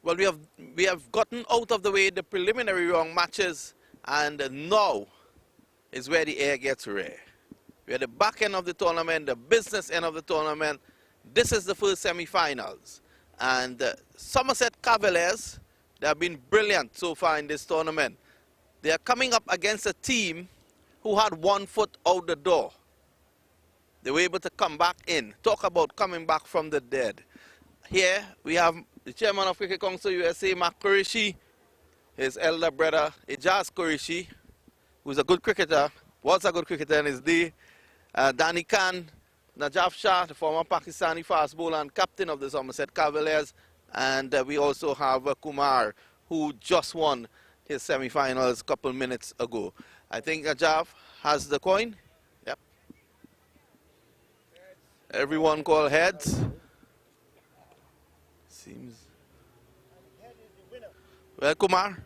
Well, we have gotten out of the way the preliminary round matches, and now is where the air gets rare. We're at the back end of the tournament, the business end of the tournament. This is the first semi-finals. And Somerset Cavaliers, they have been brilliant so far in this tournament. They are coming up against a team who had 1 foot out the door. They were able to come back in. Talk about coming back from the dead. Here we have the chairman of Cricket Council USA, MAQ Qureshi, his elder brother, Ijaz Qureshi, who's a good cricketer, was a good cricketer in his day, Danny Khan, Najaf Shah, the former Pakistani fast bowler and captain of the Somerset Cavaliers, and we also have Kumar, who just won his semi-finals a couple minutes ago. I think Najaf has the coin. Yep. Everyone call heads. Seems. Well, Kumar,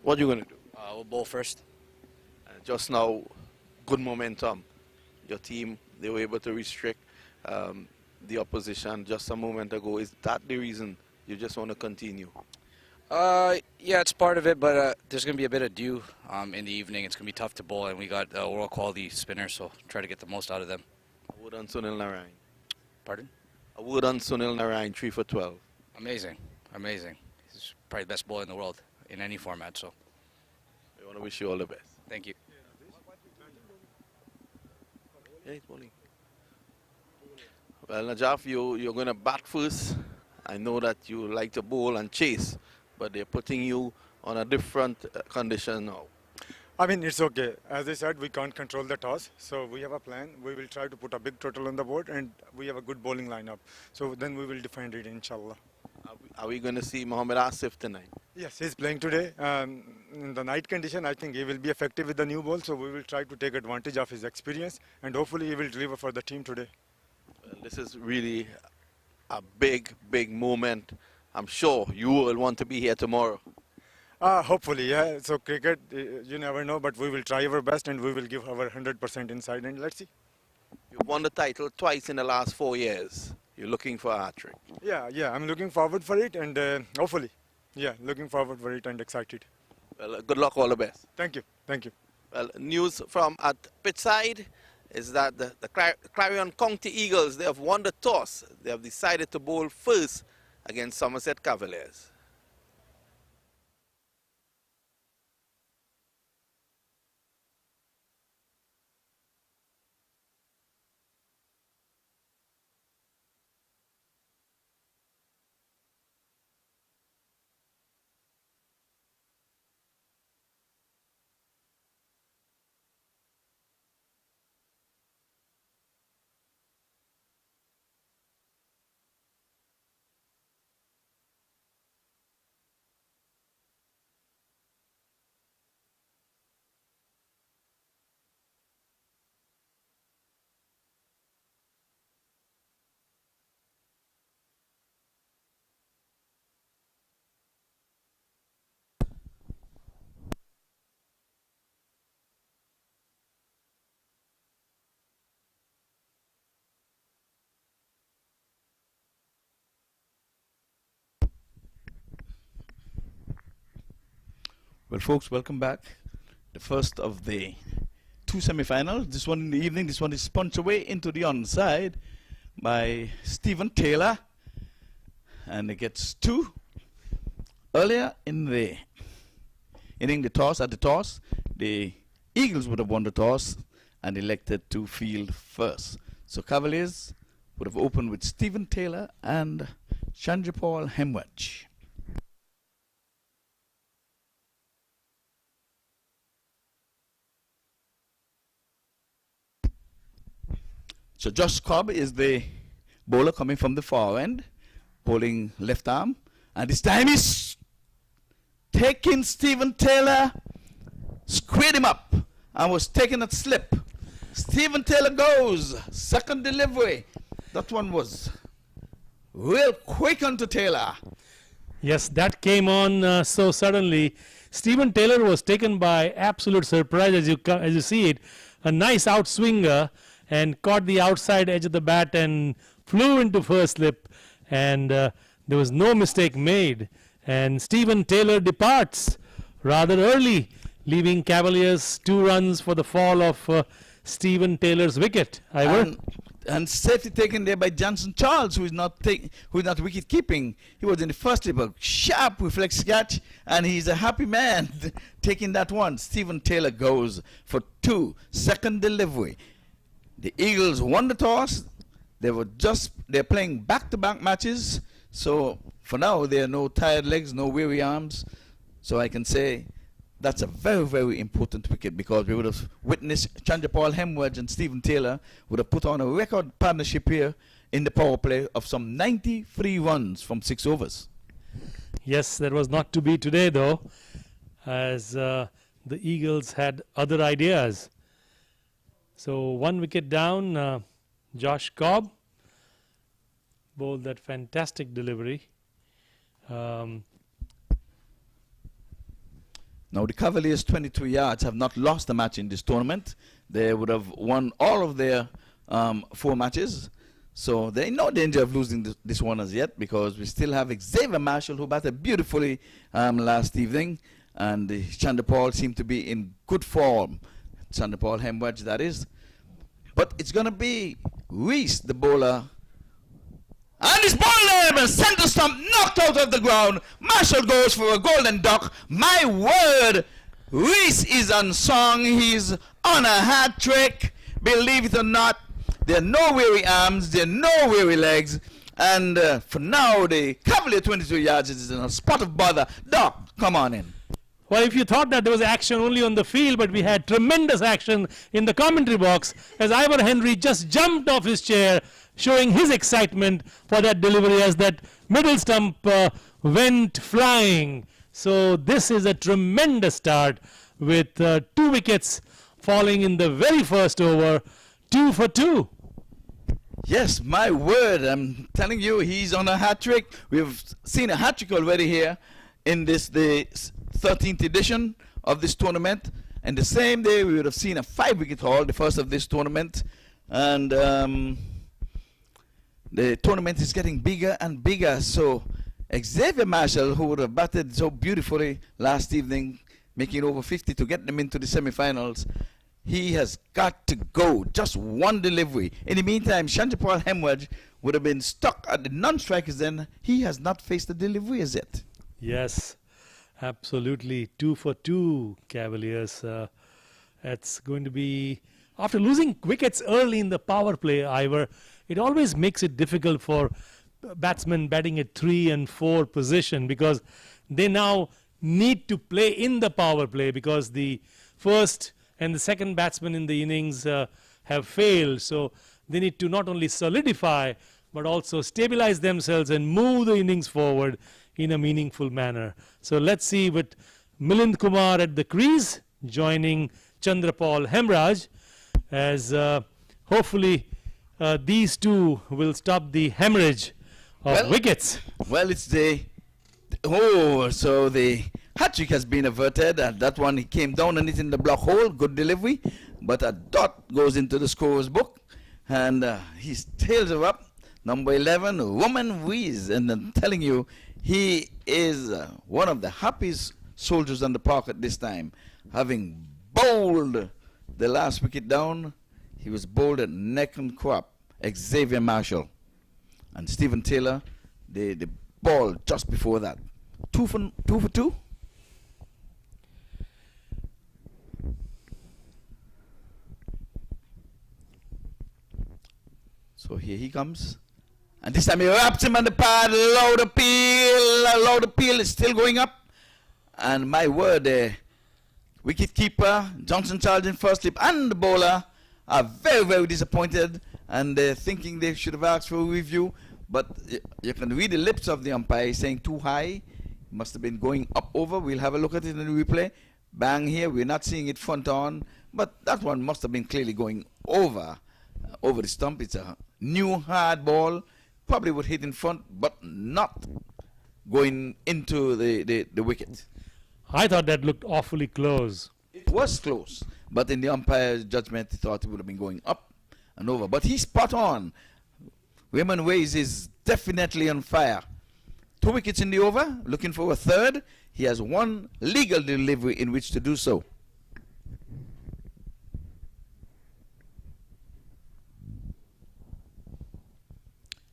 what are you going to do? We'll bowl first. Just now, good momentum. Your team, they were able to restrict the opposition just a moment ago. Is that the reason you just want to continue? Yeah, it's part of it, but there's going to be a bit of dew in the evening. It's going to be tough to bowl, and we got world quality spinners, so try to get the most out of them. A word on Sunil Narayan. Pardon? A word on Sunil Narayan, 3 for 12. Amazing, amazing. He's probably the best bowler in the world in any format, so. I want to wish you all the best. Thank you. Yeah, he's bowling. Well, Najaf, you're going to bat first. I know that you like to bowl and chase, but they're putting you on a different condition now. I mean, it's okay. As I said, we can't control the toss, so we have a plan. We will try to put a big total on the board, and we have a good bowling lineup. So then we will defend it, inshallah. Are we going to see Mohammad Asif tonight? Yes, he's playing today. In the night condition, I think he will be effective with the new ball, so we will try to take advantage of his experience, and hopefully he will deliver for the team today. Well, this is really a big, big moment. I'm sure you will want to be here tomorrow. Hopefully, yeah. So cricket, you never know, but we will try our best and we will give our 100% inside, and let's see. You've won the title twice in the last 4 years. You're looking for a hat-trick. Yeah, I'm looking forward for it, and hopefully, yeah, looking forward for it and excited. Well, good luck, all the best. Thank you, thank you. Well, news from at pitchside is that the CLARION County Eagles, they have won the toss. They have decided to bowl first against Somerset Cavaliers. Well, folks, welcome back. The first of the 2 semi-finals. This one in the evening. This one is punched away into the onside by Stephen Taylor. And it gets 2. Earlier in the inning, at the toss, the Eagles would have won the toss and elected to field first. So Cavaliers would have opened with Stephen Taylor and Chandrapal Hemwaj. So Josh Cobb is the bowler coming from the far end, bowling left arm. And this time he's taking Stephen Taylor, squared him up, and was taking a slip. Stephen Taylor goes, second delivery. That one was real quick onto Taylor. Yes, that came on so suddenly. Stephen Taylor was taken by absolute surprise as you see it. A nice outswinger, and caught the outside edge of the bat and flew into first slip, and there was no mistake made, and Stephen Taylor departs rather early, leaving Cavaliers 2 runs for the fall of Stephen Taylor's wicket. Ivor? And safety taken there by Johnson Charles, who is not wicket keeping. He was in the first slip, a sharp reflex catch, and he's a happy man taking that one. Stephen Taylor goes for 2, second delivery. The Eagles won the toss. They're playing back-to-back matches, so for now there are no tired legs, no weary arms. So I can say that's a very, very important wicket, because we would have witnessed Chandrapal Hemwaj and Stephen Taylor would have put on a record partnership here in the power play of some 93 runs from 6 overs. Yes, that was not to be today, though, as the Eagles had other ideas. So 1 wicket down, Josh Cobb bowled that fantastic delivery. Now the Cavaliers 22 yards have not lost a match in this tournament. They would have won all of their 4 matches. So they're in no danger of losing this one as yet, because we still have Xavier Marshall, who batted beautifully last evening. And Chandrapal seemed to be in good form. Chandrapal Hemwaj, that is. But it's going to be Reese, the bowler. And his ball and center stump knocked out of the ground. Marshall goes for a golden duck. My word, Reese is unsung. He's on a hat trick. Believe it or not, there are no weary arms, there are no weary legs. And for now, the Cavalier 22 yards is in a spot of bother. Doc, come on in. Well, if you thought that there was action only on the field, but we had tremendous action in the commentary box, as Ivor Henry just jumped off his chair, showing his excitement for that delivery as that middle stump went flying. So this is a tremendous start with 2 wickets falling in the very first over, 2 for 2. Yes, my word, I'm telling you, he's on a hat trick. We've seen a hat trick already here in the 13th edition of this tournament. And the same day we would have seen a 5-wicket haul, the first of this tournament. And the tournament is getting bigger and bigger. So Xavier Marshall, who would have batted so beautifully last evening, making over 50 to get them into the semi-finals, he has got to go. Just 1 delivery. In the meantime, Chandrapal Hemwaj would have been stuck at the non-strikers then. He has not faced the delivery as yet. Yes, absolutely. 2 for 2, Cavaliers. That's going to be, after losing wickets early in the power play, Ivor, it always makes it difficult for batsmen batting at 3 and 4 position, because they now need to play in the power play, because the first and the second batsmen in the innings have failed. So they need to not only solidify but also stabilize themselves and move the innings forward in a meaningful manner. So let's see with Milind Kumar at the crease joining Chandrapal Hemraj, as hopefully these two will stop the hemorrhage of wickets. Well, it's the so the hat-trick has been averted, and that one he came down on it in the block hole, good delivery, but a dot goes into the scorer's book, and he tails her up. Number 11, Roman Ruiz, and I'm telling you, he is one of the happiest soldiers on the park at this time, having bowled the last wicket down. He was bowled at neck and crop. Xavier Marshall and Stephen Taylor, the ball just before that. 2 for 2. So here he comes. And this time he wraps him on the pad. Loud appeal is still going up. And my word, the wicket keeper, Johnson Charles in first slip, and the bowler are very, very disappointed. And they're thinking they should have asked for a review. But you can read the lips of the umpire saying too high. Must have been going up over. We'll have a look at it in the replay. Bang here. We're not seeing it front on. But that one must have been clearly going over the stump. It's a new hard ball. Probably would hit in front, but not going into the wicket. I thought that looked awfully close. It was close. But in the umpire's judgment, he thought it would have been going up and over. But he's spot on. Raymond Ways is definitely on fire. 2 wickets in the over, looking for a third. He has one legal delivery in which to do so.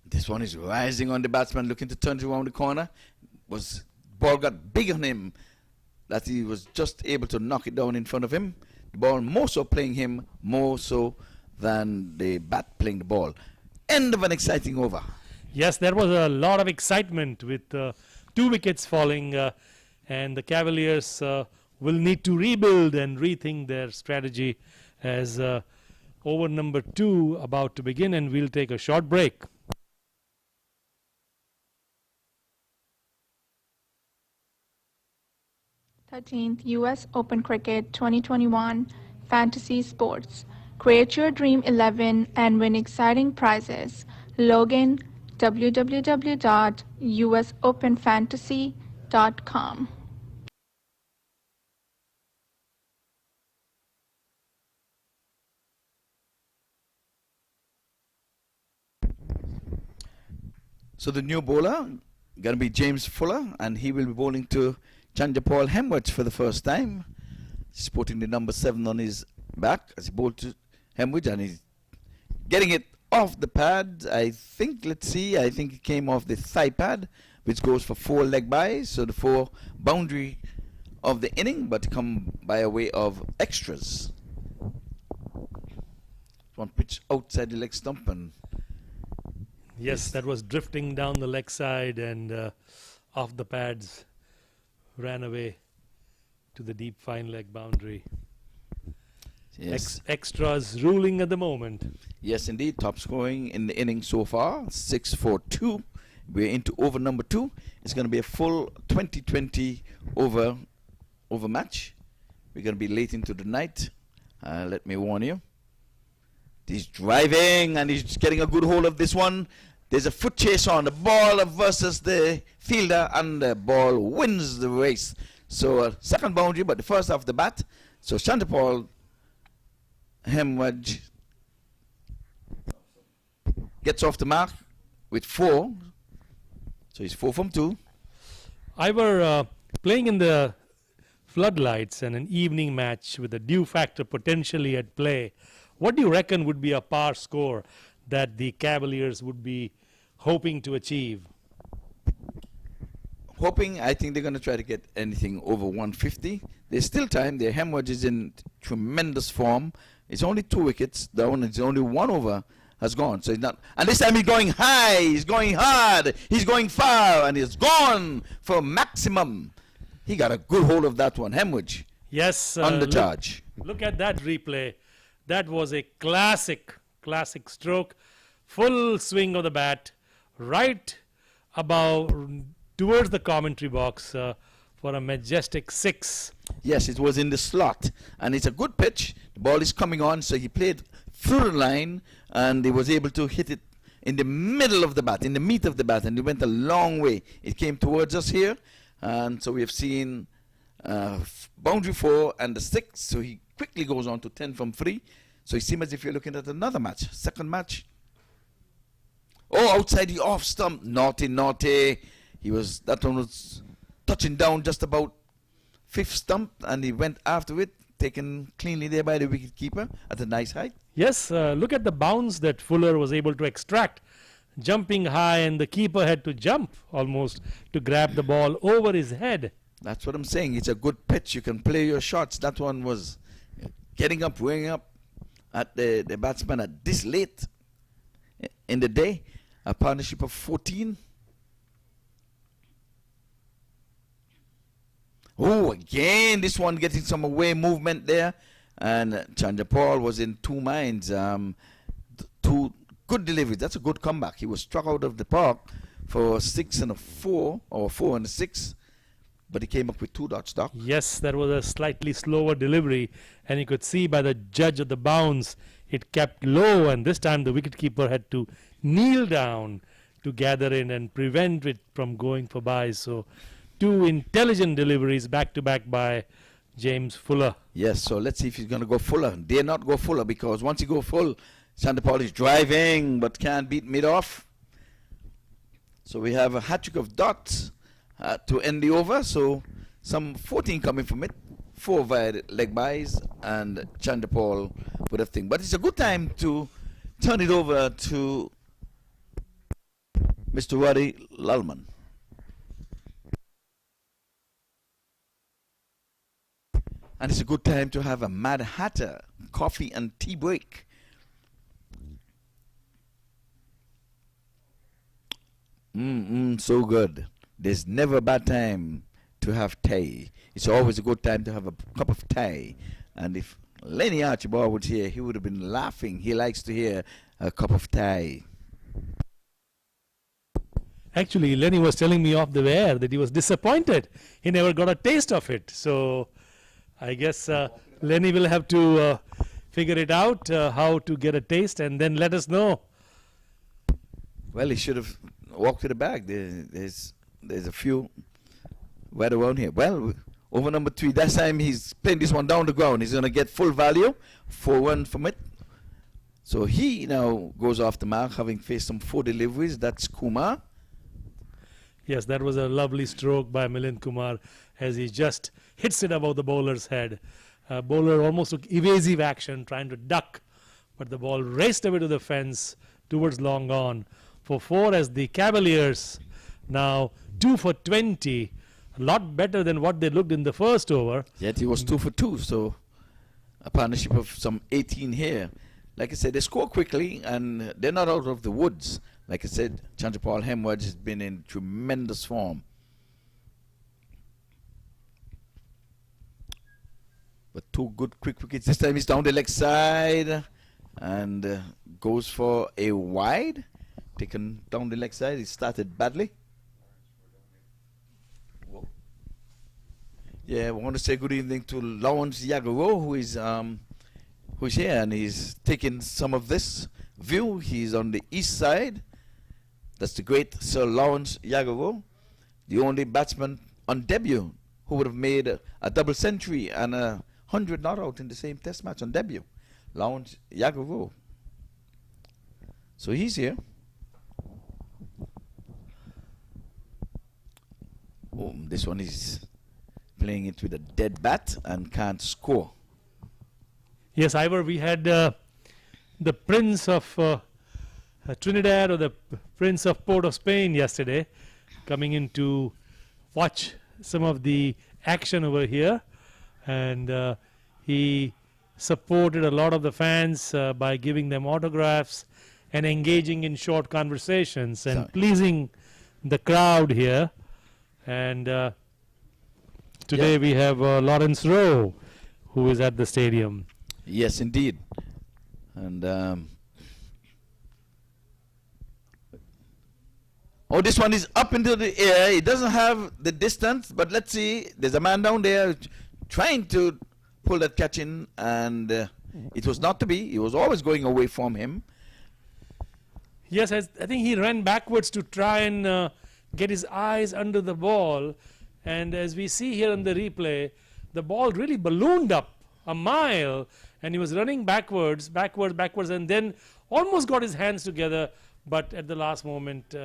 This one is rising on the batsman, looking to turn it around the corner. Ball got big on him that he was just able to knock it down in front of him. The ball more so playing him more so than the bat playing the ball. End of an exciting over. Yes, there was a lot of excitement with 2 wickets falling, and the Cavaliers will need to rebuild and rethink their strategy as over number 2 about to begin, and we'll take a short break. US Open Cricket 2021 Fantasy Sports. Create your Dream 11 and win exciting prizes. Log in www.usopenfantasy.com. So the new bowler going to be James Fuller, and he will be bowling to Chandrapal Hemwich for the first time. He's putting the number 7 on his back as he bowled to Hemwich, and he's getting it off the pad. I think it came off the thigh pad, which goes for 4 leg byes, so the 4 boundary of the inning, but come by a way of extras. One pitch outside the leg stump, and yes, that was drifting down the leg side and off the pads, ran away to the deep fine leg boundary. yes. Extras ruling at the moment. Yes, indeed. Top scoring in the inning so far, 6-4-2. We're into over number 2. It's going to be a full 20-20 over match. We're going to be late into the night. Let me warn you. He's driving and he's getting a good hold of this one. There's a foot chase on the ball versus the fielder, and the ball wins the race. So second boundary, but the first off the bat. So Chandrapal Hemwich gets off the mark with 4. So he's 4 from 2. I were playing in the floodlights and an evening match with a dew factor potentially at play. What do you reckon would be a par score that the Cavaliers would be hoping to achieve? I think they're going to try to get anything over 150. There's still time. Their Hemwich is in tremendous form. It's only 2 wickets down. It's only 1 over has gone. So he's not. And this time he's going high. He's going hard. He's going far. And he's gone for maximum. He got a good hold of that one. Hemwich. Yes. Under charge. Look at that replay. That was a classic stroke. Full swing of the bat. Right above, towards the commentary box for a majestic 6. Yes, it was in the slot. And it's a good pitch. The ball is coming on. So he played through the line. And he was able to hit it in the middle of the bat, in the meat of the bat. And it went a long way. It came towards us here. And so we have seen boundary 4 and the 6. So he quickly goes on to 10 from 3. So it seems as if you're looking at another match. Second match. Oh, outside the off stump. Naughty. That one was touching down just about 5th stump. And he went after it. Taken cleanly there by the wicketkeeper at a nice height. Yes, look at the bounce that Fuller was able to extract. Jumping high, and the keeper had to jump almost to grab the ball over his head. That's what I'm saying. It's a good pitch. You can play your shots. That one was getting up, weighing up at the batsman at this late in the day. A partnership of 14. Oh, again, this one getting some away movement there. And Chandrapal was in 2 minds. 2 good deliveries. That's a good comeback. He was struck out of the park for 6 and a 4, or 4 and a 6. But he came up with 2 dot stock. Yes, that was a slightly slower delivery. And you could see by the judge of the bounce, it kept low. And this time the wicketkeeper had to kneel down to gather in and prevent it from going for byes. So 2 intelligent deliveries back to back by James Fuller. Yes, so let's see if he's going to go Fuller. Dare not go Fuller, because once you go full, Chandrapal is driving but can't beat mid-off. So we have a hat-trick of dots to end the over. So some 14 coming from it. 4 via leg byes and Chandrapal with a thing. But it's a good time to turn it over to Mr. Wadi Lalman. And it's a good time to have a Mad Hatter coffee and tea break. So good. There's never a bad time to have tea. It's always a good time to have a cup of tea. And if Lenny Archibald was here, he would have been laughing. He likes to hear a cup of tea. Actually, Lenny was telling me off the air that he was disappointed. He never got a taste of it. So I guess Lenny will have to figure it out, how to get a taste, and then let us know. Well, he should have walked to the bag. There's a few right around here. Well, over number 3, that time he's playing this one down the ground. He's going to get full value, 4-1 from it. So he now goes off the mark, having faced some 4 deliveries. That's Kumar. Yes, that was a lovely stroke by Milind Kumar as he just hits it above the bowler's head. Bowler almost took evasive action, trying to duck, but the ball raced away to the fence towards long on for 4 as the Cavaliers now 2 for 20. A lot better than what they looked in the first over. Yet he was 2 for 2, so a partnership of some 18 here. Like I said, they score quickly and they're not out of the woods. Like I said, Chandrapal Hemwaj has been in tremendous form. But 2 good quick wickets. This time he's down the leg side and goes for a wide. Taken down the leg side. He started badly. Yeah, I want to say good evening to Lawrence Yagaro, who's here and he's taking some of this view. He's on the east side. That's the great Sir Lawrence Yagaro, the only batsman on debut who would have made a double century and 100 not out in the same test match on debut. Lawrence Yagaro. So he's here. Oh, this one is playing it with a dead bat and can't score. Yes, Ivor, we had the Prince of Trinidad or the Prince of Port of Spain yesterday coming in to watch some of the action over here, and he supported a lot of the fans by giving them autographs and engaging in short conversations and pleasing the crowd here. And today we have Lawrence Rowe, who is at the stadium. Yes, indeed. And oh, this one is up into the air. It doesn't have the distance, but let's see. There's a man down there trying to pull that catch in, and it was not to be. He was always going away from him. Yes, I think he ran backwards to try and get his eyes under the ball. And as we see here in the replay, the ball really ballooned up a mile, and he was running backwards, and then almost got his hands together, but at the last moment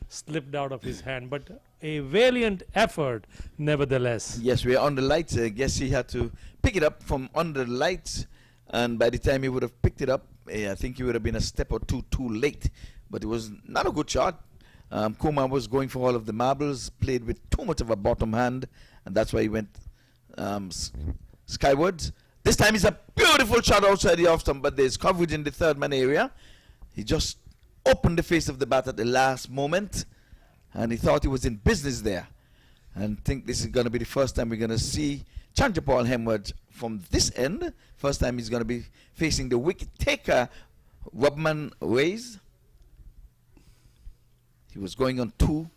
slipped out of his hand. But a valiant effort, nevertheless. Yes, we're on the lights. I guess he had to pick it up from under the lights, and by the time he would have picked it up, I think he would have been a step or two too late. But it was not a good shot. Kumar was going for all of the marbles, played with too much of a bottom hand, and that's why he went skywards. This time it's a beautiful shot outside the off stump, but there's coverage in the third man area. He just opened the face of the bat at the last moment, and he thought he was in business there. And I think this is going to be the first time we're going to see Chandrapal Hemwaj from this end. First time he's going to be facing the wicket taker, Rubman Ways. He was going on 2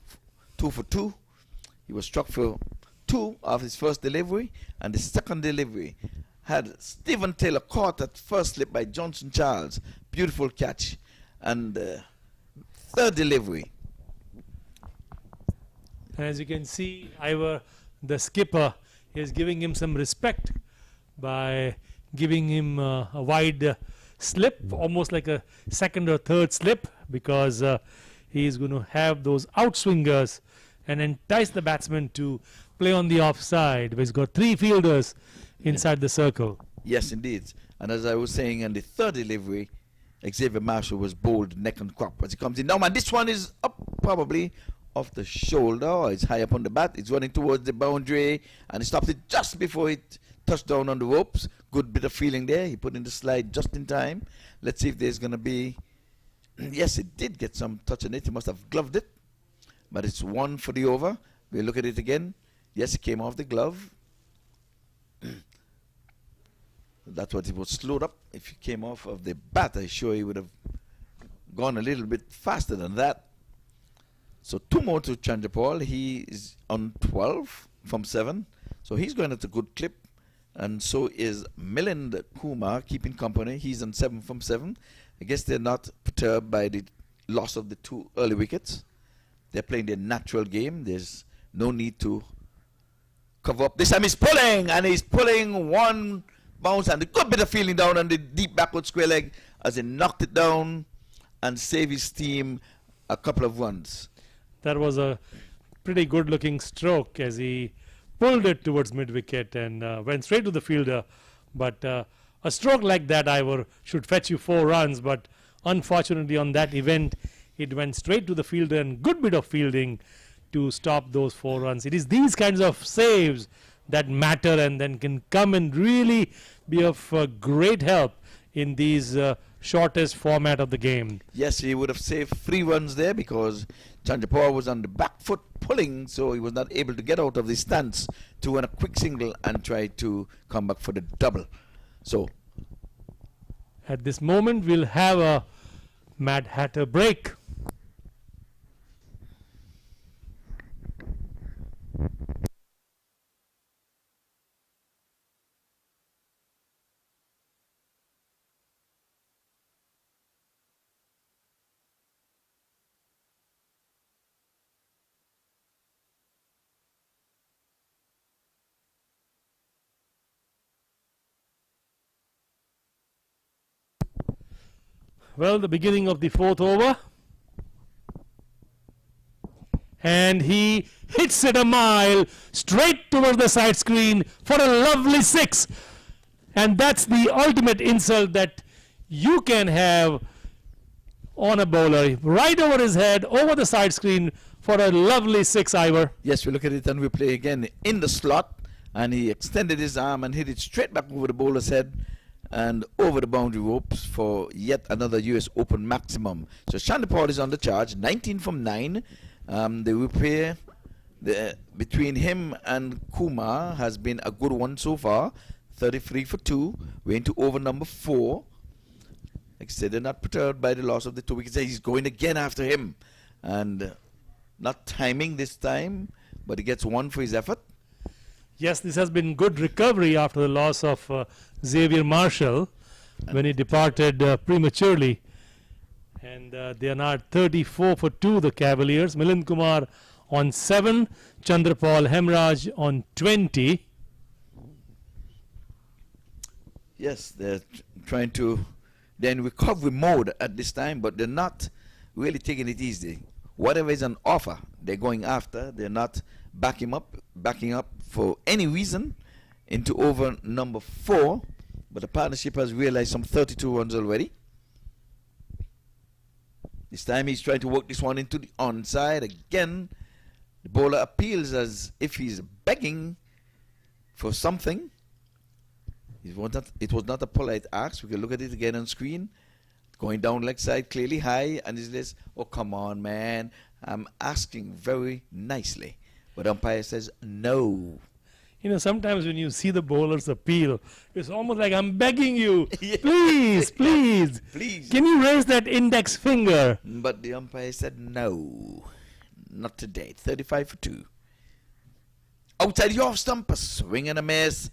for 2. He was struck for 2 of his first delivery, and the second delivery had Stephen Taylor caught at first slip by Johnson Charles. Beautiful catch. And third delivery. And as you can see, Ivor, the skipper, is giving him some respect by giving him a wide slip, almost like a second or third slip, because he is going to have those outswingers and entice the batsman to play on the offside. He's got 3 fielders inside the circle. Yes, indeed. And as I was saying, in the third delivery, Xavier Marshall was bowled neck and crop as he comes in. Now, man, this one is up probably off the shoulder, or it's high up on the bat. It's running towards the boundary, and he stopped it just before it touched down on the ropes. Good bit of feeling there. He put in the slide just in time. Let's see if there's going to be... Yes, it did get some touch on it. He must have gloved it. But it's 1 for the over. We'll look at it again. Yes, it came off the glove. That's what it was slowed up. If he came off of the bat, I'm sure he would have gone a little bit faster than that. So 2 more to Chandrapal. He is on 12 from 7. So he's going at a good clip. And so is Milind Kumar keeping company. He's on 7 from 7. I guess they're not perturbed by the loss of the 2 early wickets. They're playing their natural game. There's no need to cover up. This time he's pulling, and he's pulling 1 bounce and a good bit of feeling down on the deep backward square leg as he knocked it down and saved his team a couple of runs. That was a pretty good looking stroke as he pulled it towards mid wicket and went straight to the fielder. But a stroke like that, Ivor, should fetch you 4 runs, but unfortunately on that event it went straight to the fielder, and good bit of fielding to stop those 4 runs. It is these kinds of saves that matter and then can come and really be of great help in these shortest format of the game. Yes, he would have saved 3 runs there because Chandrapal was on the back foot pulling, so he was not able to get out of the stance to run a quick single and try to come back for the double. So at this moment we'll have a Mad Hatter break. Well, the beginning of the 4th over, and he hits it a mile straight towards the side screen for a lovely 6, and that's the ultimate insult that you can have on a bowler, right over his head, over the side screen for a lovely 6, Ivor. yes, we look at it and we play again in the slot, and he extended his arm and hit it straight back over the bowler's head and over the boundary ropes for yet another US Open maximum. So Chandrapal is on the charge, 19 from 9. The repair between him and Kumar has been a good one so far, 33 for 2. We're into over number 4. Like I said, they're not perturbed by the loss of the 2 wickets. He's going again after him, and not timing this time, but he gets 1 for his effort. Yes, this has been good recovery after the loss of Xavier Marshall when he departed prematurely. And they are now 34 for 2, the Cavaliers. Milind Kumar on 7, Chandrapal Hemraj on 20. Yes, they're trying to, they're in recovery mode at this time, but they're not really taking it easy. Whatever is on offer, they're going after. They're not backing up for any reason into over number 4. But the partnership has realized some 32 runs already. This time he's trying to work this one into the onside. Again, the bowler appeals as if he's begging for something. It was not a polite ask. We can look at it again on screen. Going down leg side, clearly high, and he says, oh, come on, man. I'm asking very nicely. But umpire says, no. You know, sometimes when you see the bowlers appeal, it's almost like, I'm begging you, please, please. Please. Can you raise that index finger? But the umpire said, no, not today. 35 for 2. Outside the off stump, a swing and a miss.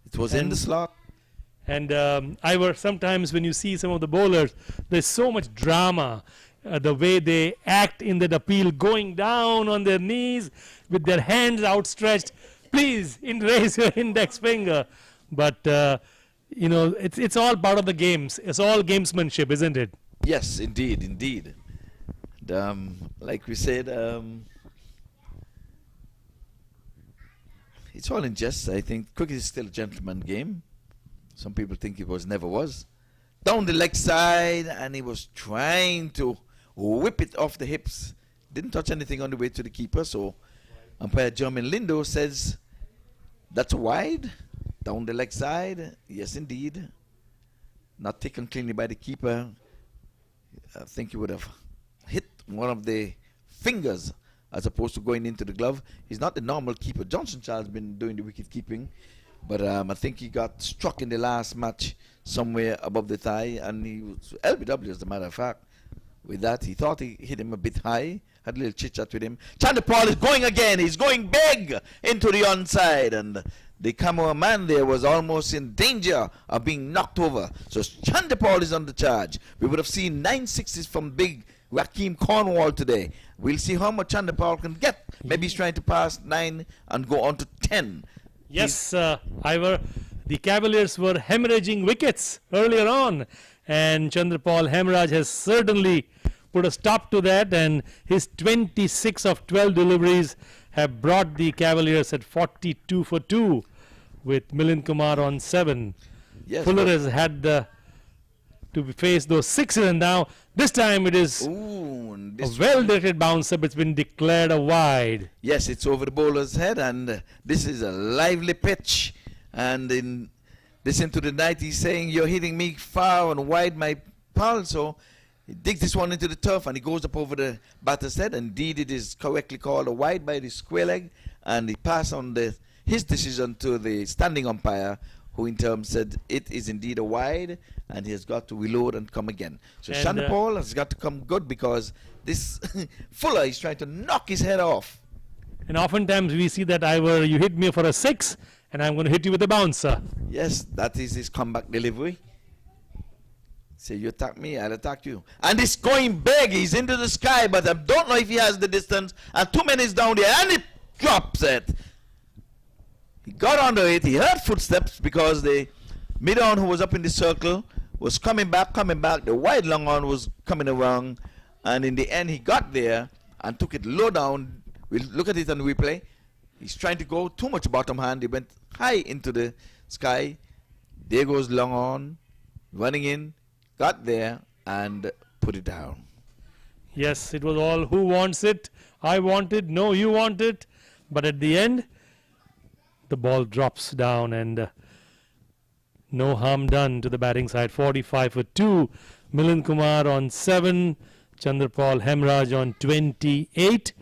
It was in the slot. And Ivor, sometimes when you see some of the bowlers, there's so much drama. The way they act in that appeal, going down on their knees with their hands outstretched. Please raise your index finger. But, you know, it's all part of the games. It's all gamesmanship, isn't it? Yes, indeed, indeed. But like we said, it's all in jest. I think cricket is still a gentleman game. Some people think it was, never was. Down the leg side, and he was trying to whip it off the hips. Didn't touch anything on the way to the keeper, so umpire German Lindo says that's wide. Down the leg side, yes indeed. Not taken cleanly by the keeper. I think he would have hit one of the fingers as opposed to going into the glove. He's not the normal keeper. Johnson Charles has been doing the wicket keeping, but I think he got struck in the last match somewhere above the thigh, and he was LBW as a matter of fact. With that, he thought he hit him a bit high, had a little chit-chat with him. Chanderpaul is going again. He's going big into the onside, and the cameraman there was almost in danger of being knocked over. So Chanderpaul is on the charge. We would have seen 9 sixes from big Rakeem Cornwall today. We'll see how much Chanderpaul can get. Maybe he's trying to pass 9 and go on to 10. Yes, Ivor, the Cavaliers were hemorrhaging wickets earlier on, and Chandrapal Hemraj has certainly put a stop to that, and his 26 of 12 deliveries have brought the Cavaliers at 42 for 2 with Milind Kumar on 7. Yes, Fuller has had to face those 6s, and now this time it is a well-directed bouncer, but it's been declared a wide. Yes, it's over the bowler's head, and this is a lively pitch. And in listen to the night, he's saying, "You're hitting me far and wide, my pal." So he digs this one into the turf, and he goes up over the batter's head. Indeed, it is correctly called a wide by the square leg, and he passed on his decision to the standing umpire, who in turn said it is indeed a wide, and he has got to reload and come again. So Chanderpaul has got to come good, because this Fuller is trying to knock his head off. And oftentimes we see that either you hit me for a 6, and I'm going to hit you with a bouncer. Yes, that is his comeback delivery. Say, you attack me, I'll attack you. And it's going big. He's into the sky, but I don't know if he has the distance. And 2 minutes down there, and it drops it. He got under it. He heard footsteps, because the mid-on who was up in the circle was coming back. The wide long on was coming around. And in the end, he got there and took it low down. We'll look at it on replay. He's trying to go too much bottom hand. He went high into the sky. There goes long on, running in, got there, and put it down. Yes, it was all who wants it, I want it, no, you want it. But at the end, the ball drops down, and no harm done to the batting side. 45 for 2. Milind Kumar on 7. Chandrapal Hemraj on 28.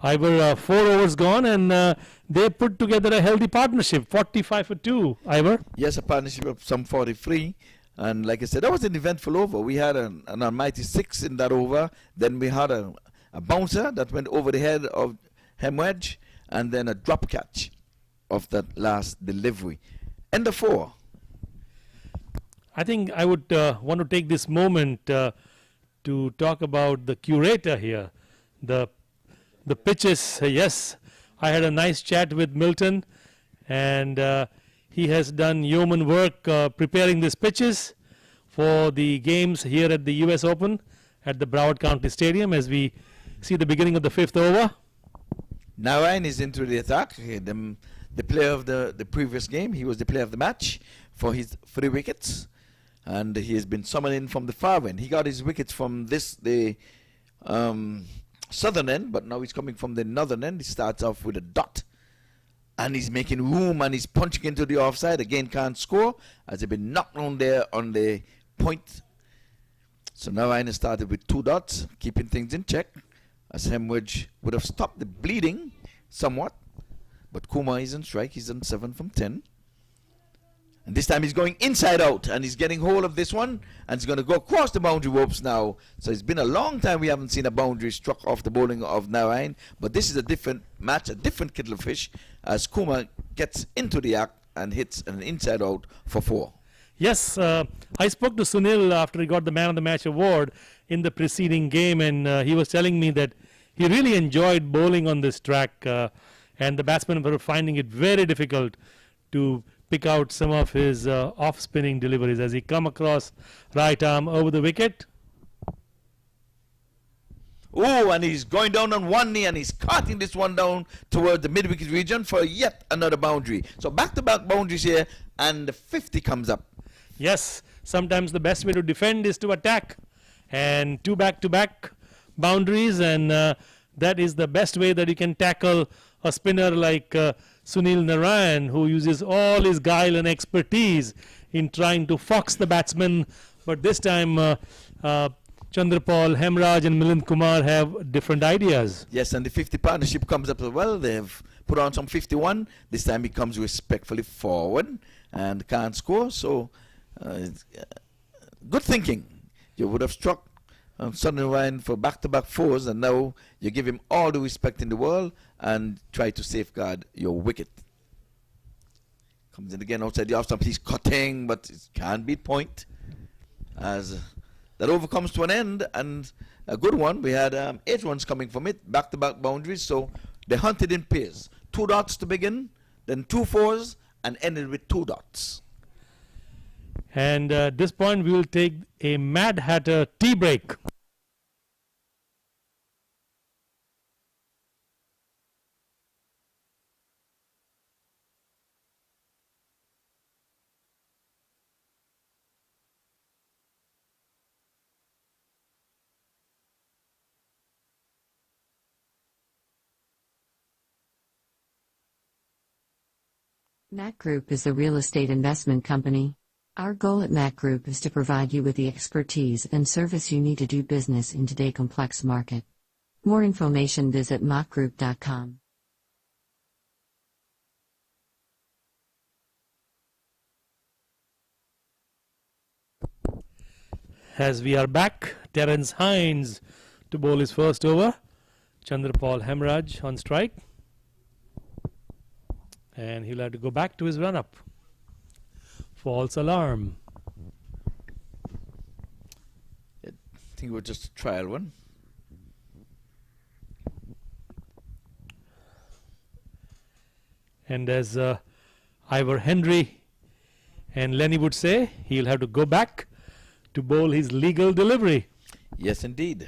Ivor, 4 overs gone, and they put together a healthy partnership. 45 for 2. Ivor? Yes, a partnership of some 43. And like I said, that was an eventful over. We had an almighty 6 in that over. Then we had a bouncer that went over the head of Hemraj, and then a drop catch of that last delivery. End of 4. I think I would want to take this moment to talk about the curator here. The pitches, yes, I had a nice chat with Milton, and he has done yeoman work preparing these pitches for the games here at the US Open at the Broward County Stadium as we see the beginning of the 5th over. Narayan is into the attack. The player of the previous game, he was the player of the match for his 3 wickets, and he has been summoned in from the far end. He got his wickets from the southern end, but now he's coming from the northern end. He starts off with a dot, and he's making room, and he's punching into the offside. Again, can't score, as he's been knocked on there on the point. So Narayan has started with 2 dots, keeping things in check, as Hemraj would have stopped the bleeding somewhat. But Kumar is on strike. He's on 7 from 10. And this time he's going inside out, and he's getting hold of this one, and he's going to go across the boundary ropes now. So it's been a long time we haven't seen a boundary struck off the bowling of Narayan. But this is a different match, a different kettle of fish, as Kumar gets into the act and hits an inside out for 4. Yes, I spoke to Sunil after he got the Man of the Match award in the preceding game, and he was telling me that he really enjoyed bowling on this track, and the batsmen were finding it very difficult to pick out some of his off-spinning deliveries as he come across right arm over the wicket. Oh, and he's going down on one knee and he's cutting this one down toward the mid-wicket region for yet another boundary. So back-to-back boundaries here, and the 50 comes up. Yes, sometimes the best way to defend is to attack. And 2 back-to-back boundaries, and that is the best way that you can tackle a spinner like Sunil Narayan, who uses all his guile and expertise in trying to fox the batsman. But this time, Chandrapal, Hemraj and Milind Kumar have different ideas. Yes, and the 50 partnership comes up as well. They've put on some 51. This time he comes respectfully forward and can't score. So, good thinking. You would have struck Sunderland for back-to-back fours, and now you give him all the respect in the world and try to safeguard your wicket. Comes in again outside the off stump. He's cutting, but it can't beat point. As that over comes to an end, and a good one. We had 8 runs coming from it, back-to-back boundaries. So they hunted in pairs. 2 dots to begin, then 2 fours, and ended with 2 dots. And at this point, we will take a Mad Hatter tea break. MAQ Group is a real estate investment company. Our goal at MAQ Group is to provide you with the expertise and service you need to do business in today's complex market. More information, visit maqgroup.com. As we are back, Terence Hines to bowl his first over. Chandrapal Hemraj on strike. And he'll have to go back to his run-up. False alarm. I think it was just a trial one. And as Ivor Henry and Lenny would say, he'll have to go back to bowl his legal delivery. Yes, indeed.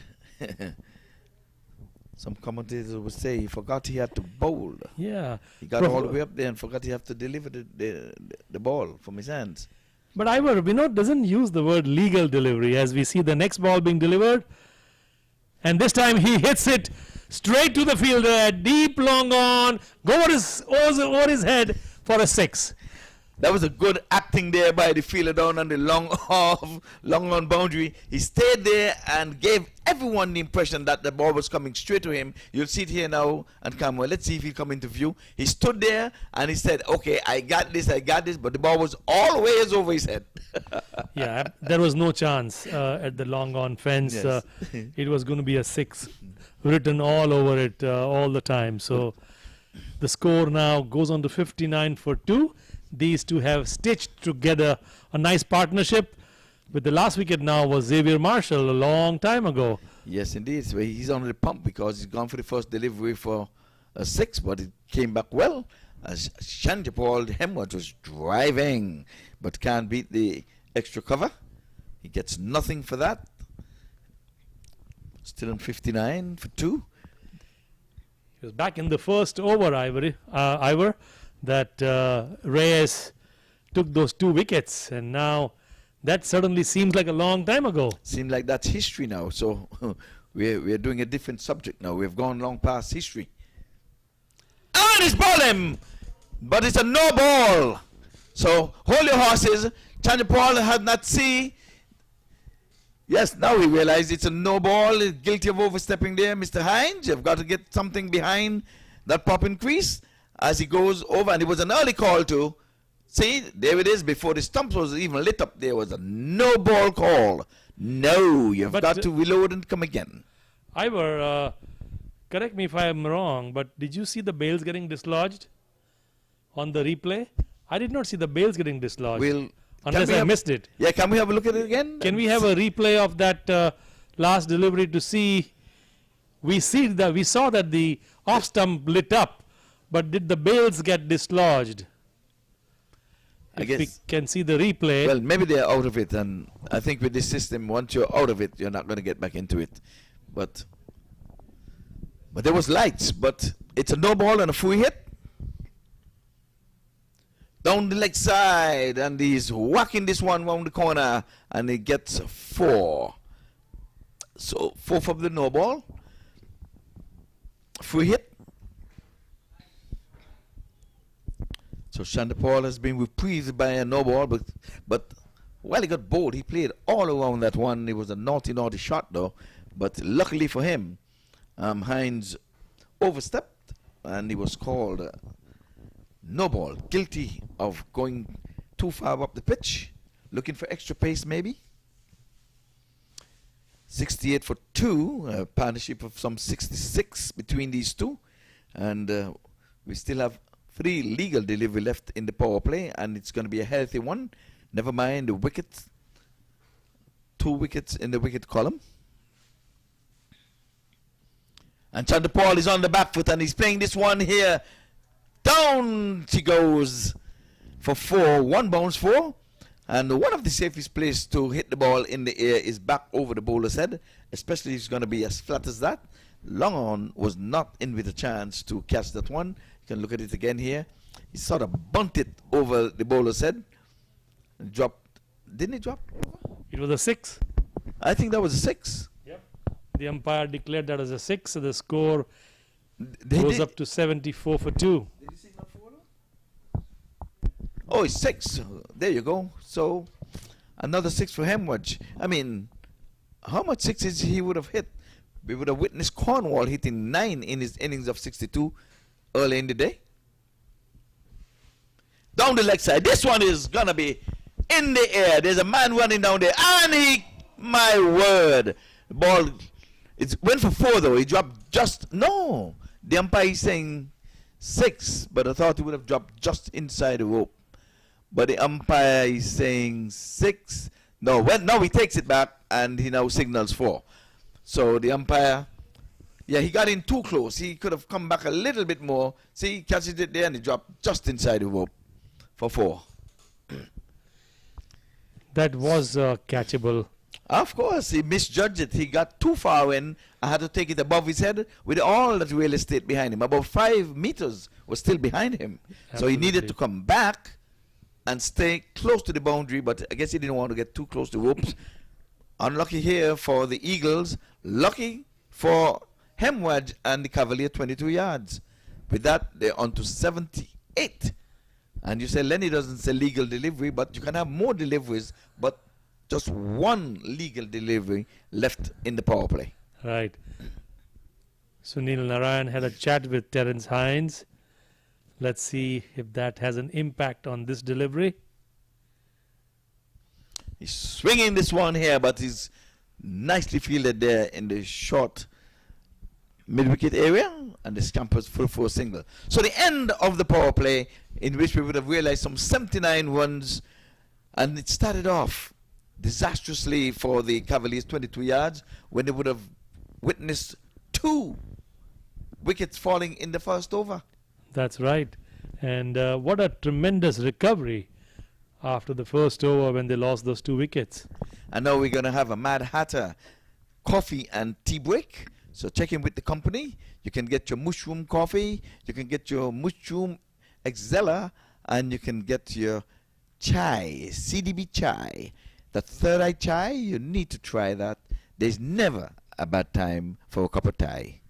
Some commentators would say he forgot he had to bowl. Yeah. He got all the way up there and forgot he had to deliver the ball from his hands. But Ivor, doesn't use the word legal delivery, as we see the next ball being delivered. And this time he hits it straight to the fielder, deep long on, go over his head for a 6. That was a good acting there by the fielder down on the long on boundary. He stayed there and gave everyone the impression that the ball was coming straight to him. You'll see it here now on camera. Let's see if he'll come into view. He stood there and he said, okay, I got this, but the ball was always over his head. Yeah, there was no chance at the long on fence. Yes. It was going to be a 6 written all over it all the time. So the score now goes on to 59 for 2. These two have stitched together a nice partnership. But the last wicket now was Xavier Marshall a long time ago. Yes, indeed. So he's on the pump because he's gone for the first delivery for a 6, but it came back well as Chandrapal Hemraj was driving, but can't beat the extra cover. He gets nothing for that. Still on 59 for 2. He was back in the first over, Ivor, that Reyes took those 2 wickets, and now that suddenly seems like a long time ago. Seems like that's history now. So we're doing a different subject now. We've gone long past history. And it's ball him, but it's a no ball. So hold your horses. Chandrapal had not seen. Yes, now we realize it's a no ball. He's guilty of overstepping there, Mr. Hines. You've got to get something behind that popping crease as he goes over, and it was an early call too. See, there it is. Before the stumps was even lit up, there was a no ball call. No, you've got to reload and come again. Ivor, correct me if I am wrong, but did you see the bails getting dislodged on the replay? I did not see the bails getting dislodged. Unless I missed it. Yeah, can we have a look at it again? Can we have a replay of that last delivery to see? We saw that the off stump lit up, but did the bails get dislodged? I If guess we can see the replay. Well, maybe they're out of it, and I think with this system, once you're out of it, you're not going to get back into it. But But there was lights, but it's a no ball and a free hit. Down the leg side, and he's whacking this one round the corner, and he gets 4. So 4 from the no ball. Free hit. So Chandapal has been reprieved by a no ball, but while he got bowled, he played all around that one. It was a naughty shot though, but luckily for him, Hines overstepped and he was called no ball, guilty of going too far up the pitch, looking for extra pace maybe. 68 for 2, a partnership of some 66 between these two, and we still have 3 legal delivery left in the power play, and it's going to be a healthy one. Never mind the wicket, 2 wickets in the wicket column. And Chandapal is on the back foot and he's playing this one here. Down she goes for 4, 1 bounce 4. And one of the safest places to hit the ball in the air is back over the bowler's head, especially if it's going to be as flat as that. Long on was not in with a chance to catch that one. You can look at it again here. He sort of bunted over the bowler's head. And dropped. Didn't he drop? It was a 6. I think that was a 6. Yep. The umpire declared that as a 6. So the score They goes did- up to 74 for 2. Did you signal for Oh, it's 6. There you go. So another 6 for Hemwatch. I mean, how much 6s he would have hit? We would have witnessed Cornwall hitting 9 in his innings of 62 early in the day. Down the leg side. This one is going to be in the air. There's a man running down there. And he, my word. The ball, it went for 4 though. He dropped just, no. The umpire is saying 6, but I thought he would have dropped just inside the rope. But the umpire is saying 6. No, now he takes it back and he now signals 4. So the umpire, yeah, he got in too close. He could have come back a little bit more. See, he catches it there and he dropped just inside the rope for 4. That was catchable. Of course, he misjudged it. He got too far in. I had to take it above his head with all that real estate behind him. About 5 meters was still behind him. So he needed to come back and stay close to the boundary, but I guess he didn't want to get too close to ropes. Unlucky here for the Eagles. Lucky for Hemwatch and the Cavalier, 22 yards. With that, they're on to 78. And you say Lenny doesn't say legal delivery, but you can have more deliveries, but just 1 legal delivery left in the power play. Right. Sunil Narayan had a chat with Terence Hines. Let's see if that has an impact on this delivery. He's swinging this one here, but he's nicely fielded there in the short mid-wicket area, and the scampers full for a single. So the end of the power play, in which we would have realized some 79 runs, and it started off disastrously for the Cavaliers, 22 yards, when they would have witnessed 2 wickets falling in the first over. That's right. And what a tremendous recovery after the first over when they lost those 2 wickets. And now we're going to have a Mad Hatter coffee and tea break. So check in with the company. You can get your mushroom coffee, you can get your mushroom exela, and you can get your chai, CDB chai. The third eye chai, you need to try that. There's never a bad time for a cup of tea.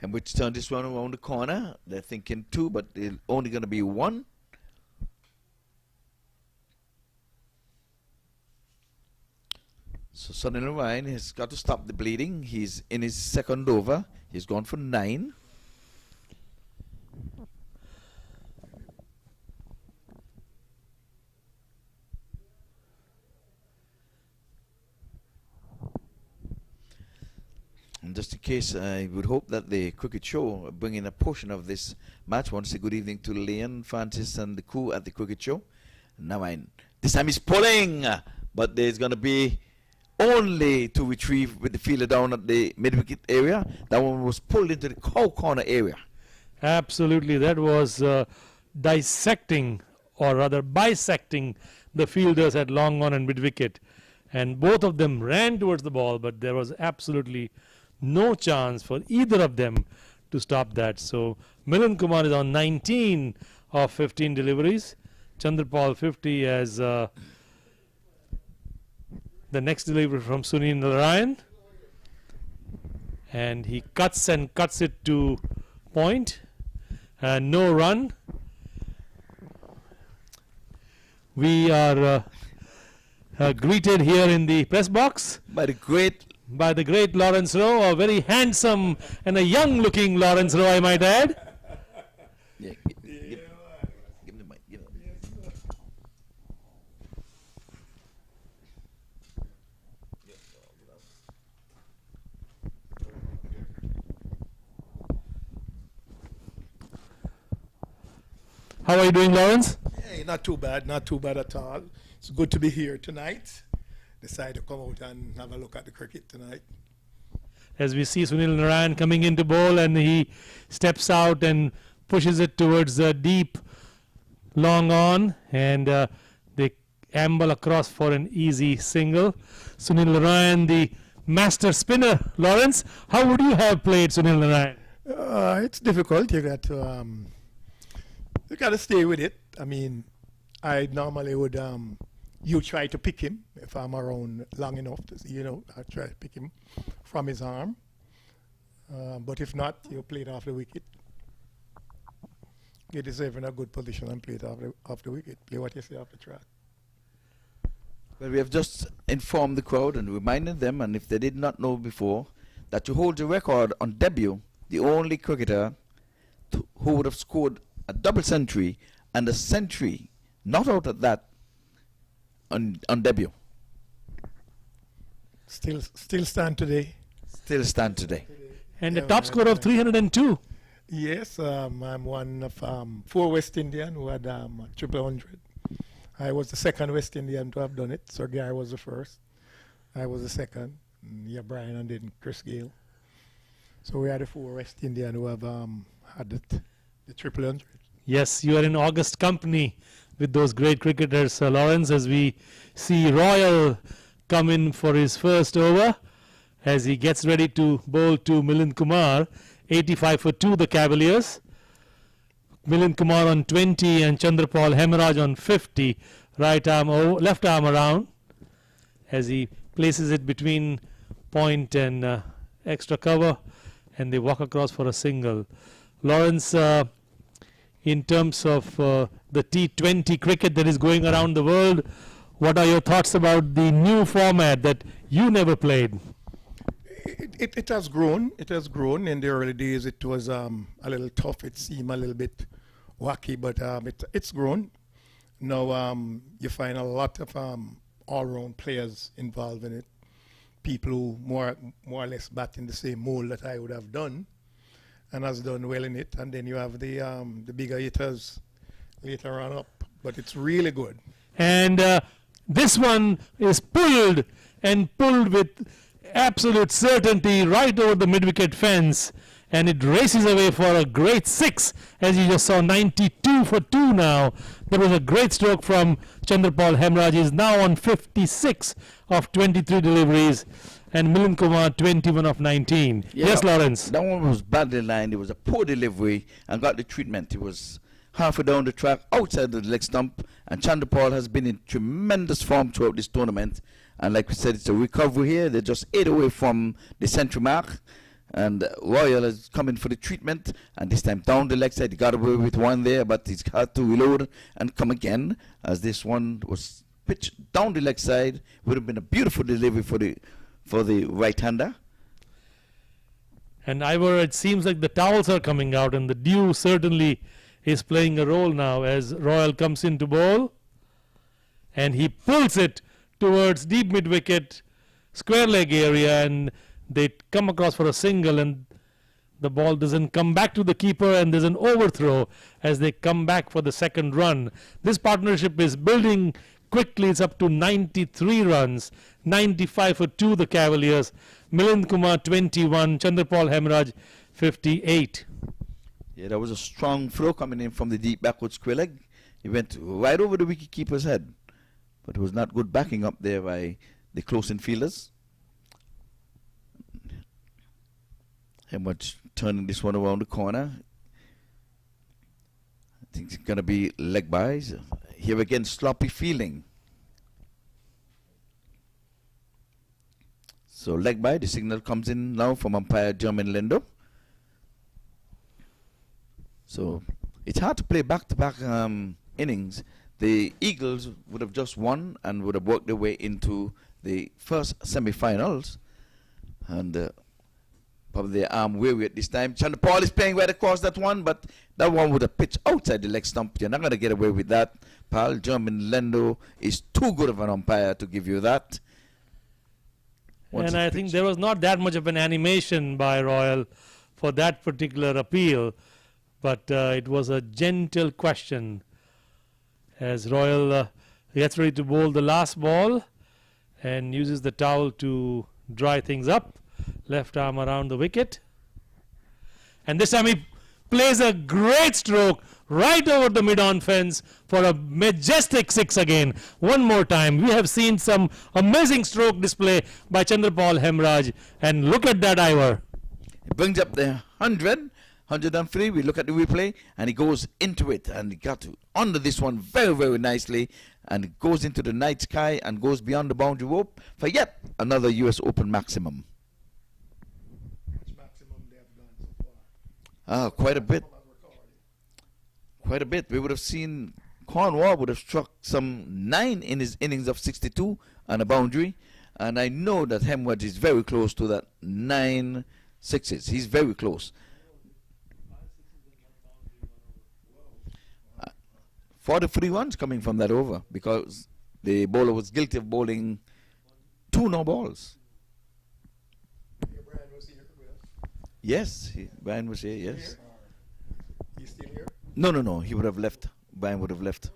And which turn this one around the corner. They're thinking 2, but it's only going to be 1. So Sunil Ryan has got to stop the bleeding. He's in his second over. He's gone for 9. And just in case, I would hope that the cricket show bring in a portion of this match. Want to say good evening to Leon, Francis, and the crew at the cricket show. Now, this time he's pulling, but there's going to be only to retrieve with the fielder down at the mid-wicket area. That one was pulled into the cow corner area. Absolutely, that was dissecting, or rather bisecting, the fielders at long on and mid-wicket. And both of them ran towards the ball, but there was absolutely no chance for either of them to stop that. So Milind Kumar is on 19 of 15 deliveries. Chandrapal 50 as the next delivery from Sunil Narayan. And he cuts and cuts it to point. No run. We are greeted here in the press box By the great Lawrence Rowe, a very handsome and a young looking Lawrence Rowe, I might add. Yeah, give him the mic. Give him. How are you doing, Lawrence? Hey, not too bad at all. It's good to be here tonight. Decided to come out and have a look at the cricket tonight. As we see Sunil Narayan coming into bowl, and he steps out and pushes it towards the deep long on, and they amble across for an easy single. Sunil Narayan, the master spinner. Lawrence, how would you have played Sunil Narayan? It's difficult. You got to stay with it. I mean, I normally would you try to pick him if I'm around long enough to, I try to pick him from his arm. But if not, you play it off the wicket. Get yourself in a good position and play it off the wicket. Play what you say off the track. Well, we have just informed the crowd and reminded them, and if they did not know before, that you hold the record on debut, the only cricketer who would have scored a double century and a century, not out at that, on debut. Still stand today. Still stand today. And the top score of 302. Yes, I'm one of 4 West Indian who had triple 100. I was the second West Indian to have done it. Sir Gary was the first. I was the second. Brian and then Chris Gale. So we are the 4 West Indian who have had the triple 100. Yes, you are in august company with those great cricketers, Lawrence, as we see Royal come in for his first over as he gets ready to bowl to Milind Kumar. 85 for 2, the Cavaliers. Milind Kumar on 20 and Chandrapal Hemaraj on 50. Right arm, left arm around as he places it between point and extra cover, and they walk across for a single. Lawrence, in terms of the T20 cricket that is going around the world, what are your thoughts about the new format that you never played? It has grown. It has grown. In the early days, it was a little tough. It seemed a little bit wacky, but it's grown. Now you find a lot of all-round players involved in it. People who more or less bat in the same mold that I would have done, and has done well in it. And then you have the bigger hitters later on up. But it's really good. And this one is pulled with absolute certainty right over the mid-wicket fence, and it races away for a great 6, as you just saw. 92 for 2 now. There was a great stroke from Chandrapal Hemaraj. He is now on 56 of 23 deliveries, and Milind Kumar 21 of 19. Yeah, yes, Lawrence? That one was badly lined. It was a poor delivery and got the treatment. It was halfway down the track outside the leg stump, and Chandrapal has been in tremendous form throughout this tournament. And like we said, it's a recovery here. They're just 8 away from the century mark. And Royal is coming for the treatment. And this time down the leg side, he got away with one there, but he's had to reload and come again. As this one was pitched down the leg side, would have been a beautiful delivery for the right-hander. And Ivor, it seems like the towels are coming out, and the dew certainly is playing a role now as Royal comes into bowl. And he pulls it towards deep mid-wicket, square leg area, and they come across for a single and the ball doesn't come back to the keeper and there's an overthrow as they come back for the second run. This partnership is building quickly. It's up to 93 runs, 95 for 2 the Cavaliers. Milind Kumar 21, Chandrapal Hemraj 58. Yeah, that was a strong throw coming in from the deep backward square leg. He went right over the wicketkeeper's head, but it was not good backing up there by the close infielders. Hemraj turning this one around the corner. I think it's going to be leg byes. Here again, sloppy fielding. So leg by, the signal comes in now from umpire German Lendo. So it's hard to play back-to-back innings. The Eagles would have just won and would have worked their way into the first semi-finals. And probably their arm weary at this time. Chandrapal is playing right across that one, but that one would have pitched outside the leg stump. You're not going to get away with that, pal. German Lendo is too good of an umpire to give you that. And I think there was not that much of an animation by Royal for that particular appeal, but it was a gentle question as Royal gets ready to bowl the last ball and uses the towel to dry things up. Left arm around the wicket. And this time he plays a great stroke right over the mid-on fence for a majestic 6 again. One more time. We have seen some amazing stroke display by Chandrapal Hemraj. And look at that, Ivor. It brings up the 100, 103. We look at the replay, and he goes into it. And he got under this one very, very nicely. And it goes into the night sky and goes beyond the boundary rope for yet another US Open maximum. Quite a bit. Quite a bit. We would have seen Cornwall would have struck some 9 in his innings of 62 on a boundary. And I know that Hemraj is very close to that 9 sixes. He's very close. 43 runs coming from that over because the bowler was guilty of bowling 2 no balls. Yes, Brian was here, yes. He's still here? No, he would have left. Brian would have left.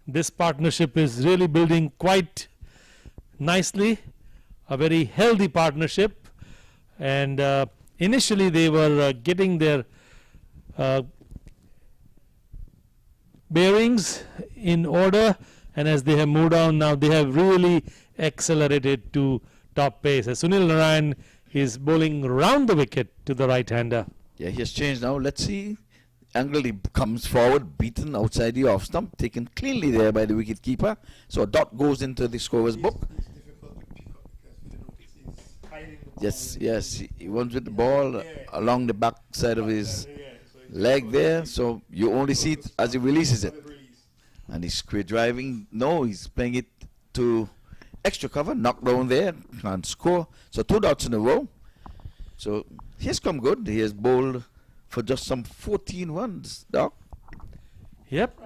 This partnership is really building quite nicely, a very healthy partnership. And initially they were getting their bearings in order. And as they have moved on now, they have really accelerated to top pace. As Sunil Narayan is bowling round the wicket to the right-hander. Yeah, he has changed now. Let's see. Angle, he comes forward, beaten outside the off stump, taken cleanly there by the wicket keeper. So a dot goes into the scorer's book. Yes, he runs with the ball along the back side of his leg there. So you only see it as he releases it. And he's square driving. No, he's playing it to extra cover. Knocked down there. Can't score. So 2 dots in a row. So he has come good. He has bowled for just some 14 runs, Doc. Yep.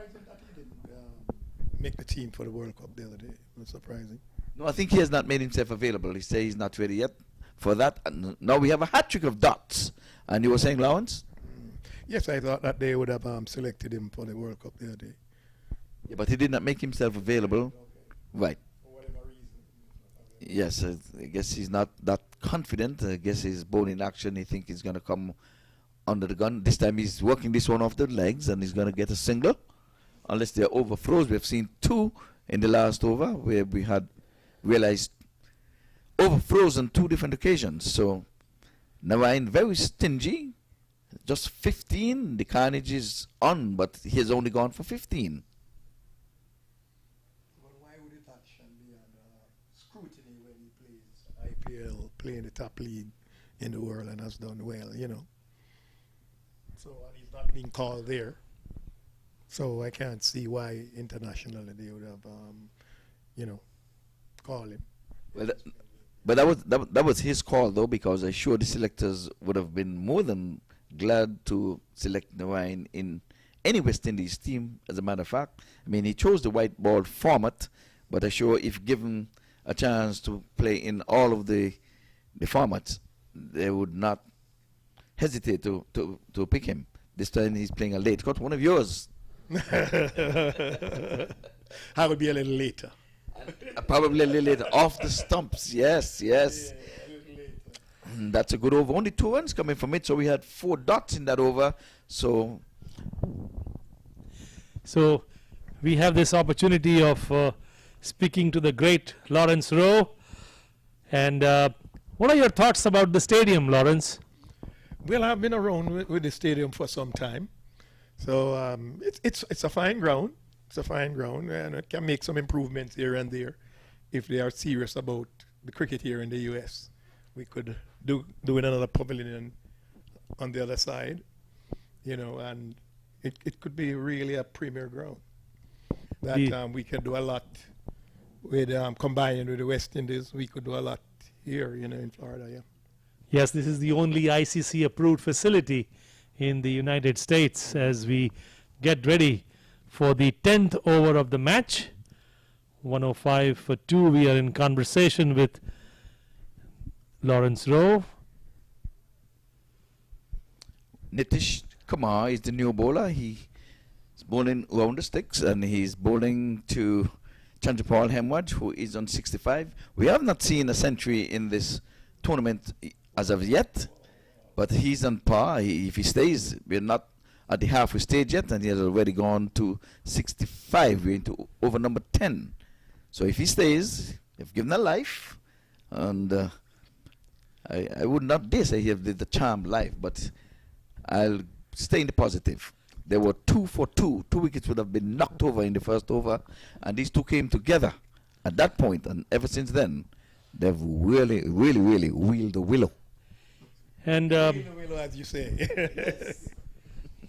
Make the team for the World Cup the other day. Not surprising. No, I think he has not made himself available. He says he's not ready yet for that. And now we have a hat-trick of dots. And you were saying, Lawrence? Yes, I thought that they would have selected him for the World Cup the other day. Yeah, but he did not make himself available. Right. For whatever reason. Yes, I guess he's not that confident. I guess his bowling action, he thinks he's going to come under the gun. This time he's working this one off the legs and he's going to get a single. Unless they're overthrows. We've seen 2 in the last over where we had realized overthrows on 2 different occasions. So Narayan very stingy. Just 15. The carnage is on, but he has only gone for 15. IPL, playing the top league in the world and has done well, you know. So, and he's not being called there. So I can't see why internationally they would have, you know, called him. Well, that was his call, though, because I'm sure the selectors would have been more than glad to select Narayan in any West Indies team, as a matter of fact. I mean, he chose the white ball format, but I'm sure if given a chance to play in all of the formats, they would not hesitate to pick him. This time he's playing a late cut, one of yours. I would be a little later. Probably a little later, off the stumps. Yes, yes. That's a good over. Only 2 runs coming from it, so we had 4 dots in that over. So we have this opportunity of speaking to the great Lawrence Rowe. And what are your thoughts about the stadium, Lawrence? Well, I've been around with the stadium for some time, so it's a fine ground. It's a fine ground, and it can make some improvements here and there if they are serious about the cricket here in the U.S. We could do another pavilion on the other side, you know, and it could be really a premier ground that we can do a lot with combining with the West Indies. We could do a lot here, you know, in Florida. Yeah. Yes, this is the only ICC approved facility in the United States as we get ready for the 10th over of the match. 105 for 2. We are in conversation with Lawrence Rowe. Nitish Kumar is the new bowler. He's bowling round the sticks, and he's bowling to Chandrapal Hemwaj, who is on 65. We have not seen a century in this tournament as of yet, but he's on par. If he stays, we're not at the halfway stage yet, and he has already gone to 65. We're into over number 10. So if he stays, if given a life, and I would not dare say he has the charmed life, but I'll stay in the positive. There were 2 for 2. 2 wickets would have been knocked over in the first over, and these two came together at that point, and ever since then, they've really, really, really wheeled the willow. And Wheel the willow, as you say.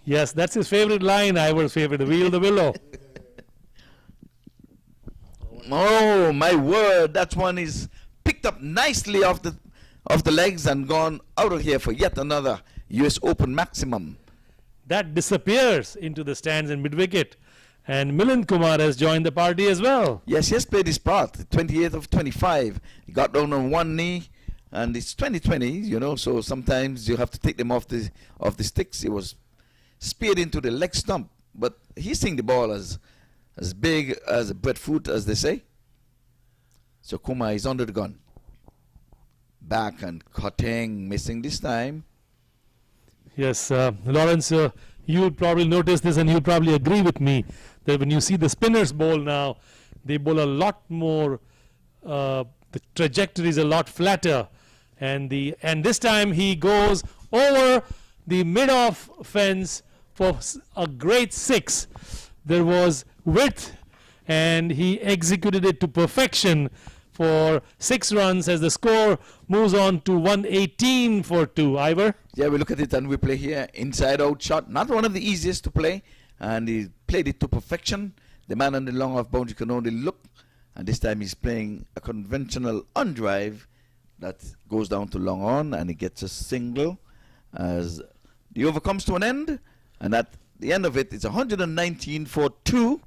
yes, that's his favorite line. Ivor's favorite, wheel the willow. Oh my word! That one is picked up nicely off the legs and gone out of here for yet another US Open maximum. That disappears into the stands in mid-wicket. And Milind Kumar has joined the party as well. Yes, he has played his part. 28th of 25. He got down on one knee, and it's 2020, you know, so sometimes you have to take them off the sticks. He was speared into the leg stump, but he's seeing the ball as big as a breadfruit, as they say. So Kumar is under the gun. Back and cutting, missing this time. Yes, Lawrence, you'll probably notice this, and you'll probably agree with me that when you see the spinners bowl now, they bowl a lot more, the trajectory is a lot flatter, and this time he goes over the mid-off fence for a great 6. There was width, and he executed it to perfection for 6 runs as the score moves on to 118 for 2. Ivor? Yeah, we look at it and we play here inside-out shot. Not one of the easiest to play, and he played it to perfection. The man on the long-off boundary can only look, and this time he's playing a conventional on-drive that goes down to long on, and he gets a single as the over comes to an end, and at the end of it, it's 119 for 2,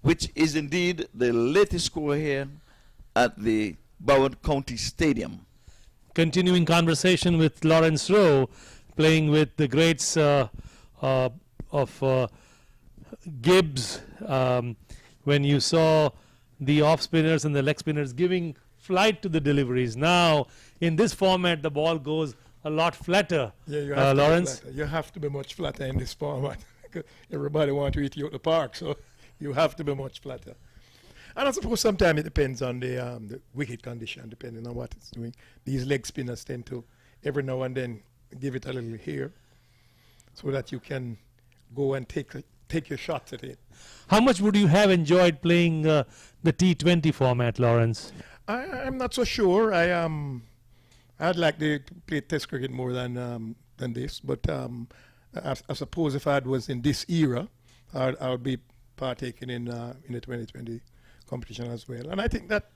which is indeed the latest score here at the Broward County Stadium. Continuing conversation with Lawrence Rowe, playing with the greats of Gibbs. When you saw the off spinners and the leg spinners giving flight to the deliveries. Now, in this format, the ball goes a lot flatter. Yeah, you have Lawrence? to be flatter. You have to be much flatter in this format. Everybody wants to eat you at the park, so you have to be much flatter. And I suppose sometimes it depends on the wicket condition, depending on what it's doing. These leg spinners tend to, every now and then, give it a little here, so that you can go and take your shots at it. How much would you have enjoyed playing the T20 format, Lawrence? I'm not so sure. I'd like to play Test cricket more than this, but I suppose if I was in this era, I would be partaking in the 2020 competition as well. And I think that,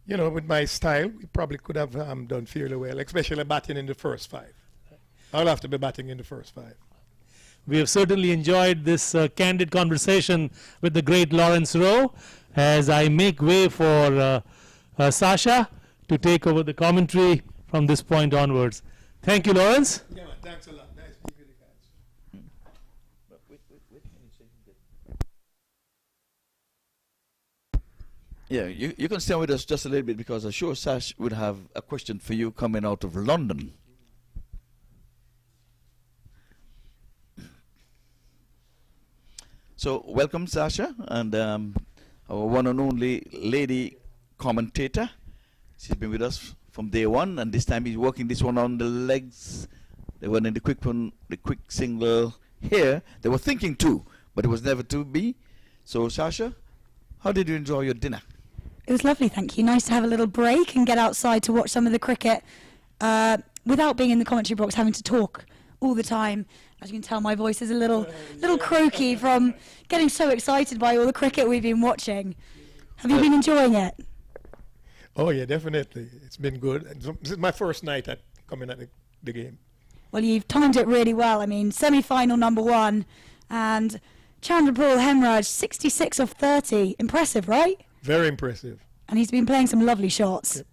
you know, with my style, we probably could have done fairly well, especially batting in the first 5. I'll have to be batting in the first 5. We have certainly enjoyed this candid conversation with the great Lawrence Rowe as I make way for Sasha to take over the commentary from this point onwards. Thank you, Lawrence. Yeah, man, thanks a lot. Nice speaking with you guys. Yeah, you can stay with us just a little bit because I'm sure Sash would have a question for you coming out of London. So welcome, Sasha, and our one and only lady commentator. She's been with us from day one, and this time he's working this one on the legs. They went in the quick one, the quick single here. They were thinking two, but it was never to be. So, Sasha, how did you enjoy your dinner? It was lovely, thank you. Nice to have a little break and get outside to watch some of the cricket without being in the commentary box, having to talk all the time. As you can tell, my voice is a little croaky from getting so excited by all the cricket we've been watching. Have you been enjoying it? Oh yeah, definitely. It's been good. This is my first night at coming at the game. Well, you've timed it really well. I mean, semi-final #1 and Chandrapal Hemraj, 66 of 30. Impressive, right? Very impressive. And he's been playing some lovely shots. Yep.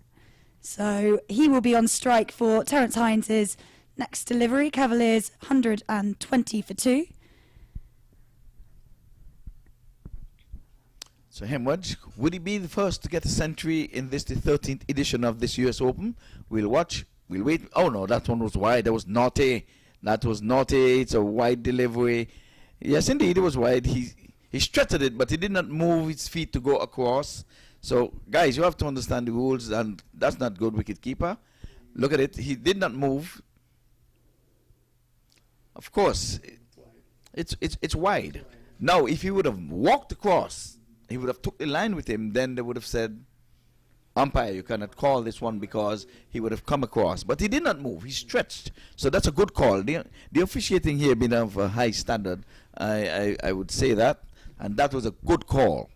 So he will be on strike for Terence Hines's next delivery. Cavaliers 120 for 2. So, Hemraj, would he be the first to get a century in this, the 13th edition of this US Open? We'll watch. We'll wait. Oh, no, that one was wide. That was naughty. That was naughty. It's a wide delivery. Yes, indeed, it was wide. He stretched it, but he did not move his feet to go across. So, guys, you have to understand the rules, and that's not good, wicketkeeper. Look at it. He did not move. Of course, it's wide. Now, if he would have walked across, he would have took the line with him, then they would have said, umpire, you cannot call this one because he would have come across. But he did not move. He stretched. So that's a good call. The officiating here being of a high standard, I would say that. And that was a good call.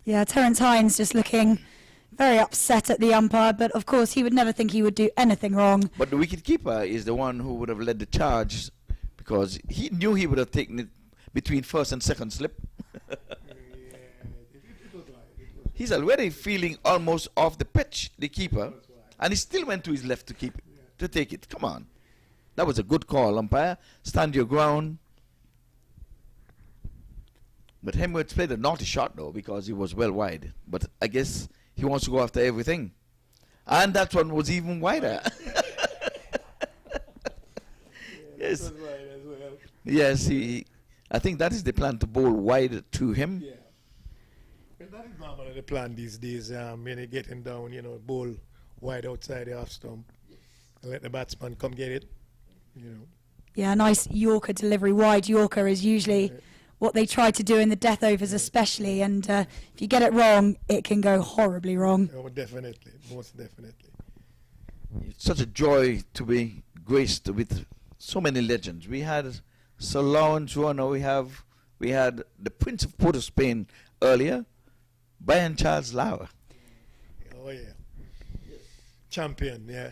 Yeah, Terence Hines just looking very upset at the umpire, but of course he would never think he would do anything wrong. But the wicketkeeper is the one who would have led the charge because he knew he would have taken it between first and second slip. He's already feeling almost off the pitch, the keeper, and he still went to his left to keep it, to take it. Come on. That was a good call, umpire. Stand your ground. But Hemraj played a naughty shot, though, because he was well wide. But I guess he wants to go after everything. And that one was even wider. Yes. Yes, I think that is the plan, to bowl wide to him. Yeah. Well, that is normally the plan these days. When you get him down, bowl wide outside the off stump. And let the batsman come get it, Yeah, a nice Yorker delivery. Wide Yorker is usually what they try to do in the death overs especially, and if you get it wrong, it can go horribly wrong. Oh, definitely, most definitely. It's such a joy to be graced with so many legends. We had Sir Lawrence Warner, we had the Prince of Port of Spain earlier, Brian Charles Lara. Oh yeah, champion, yeah,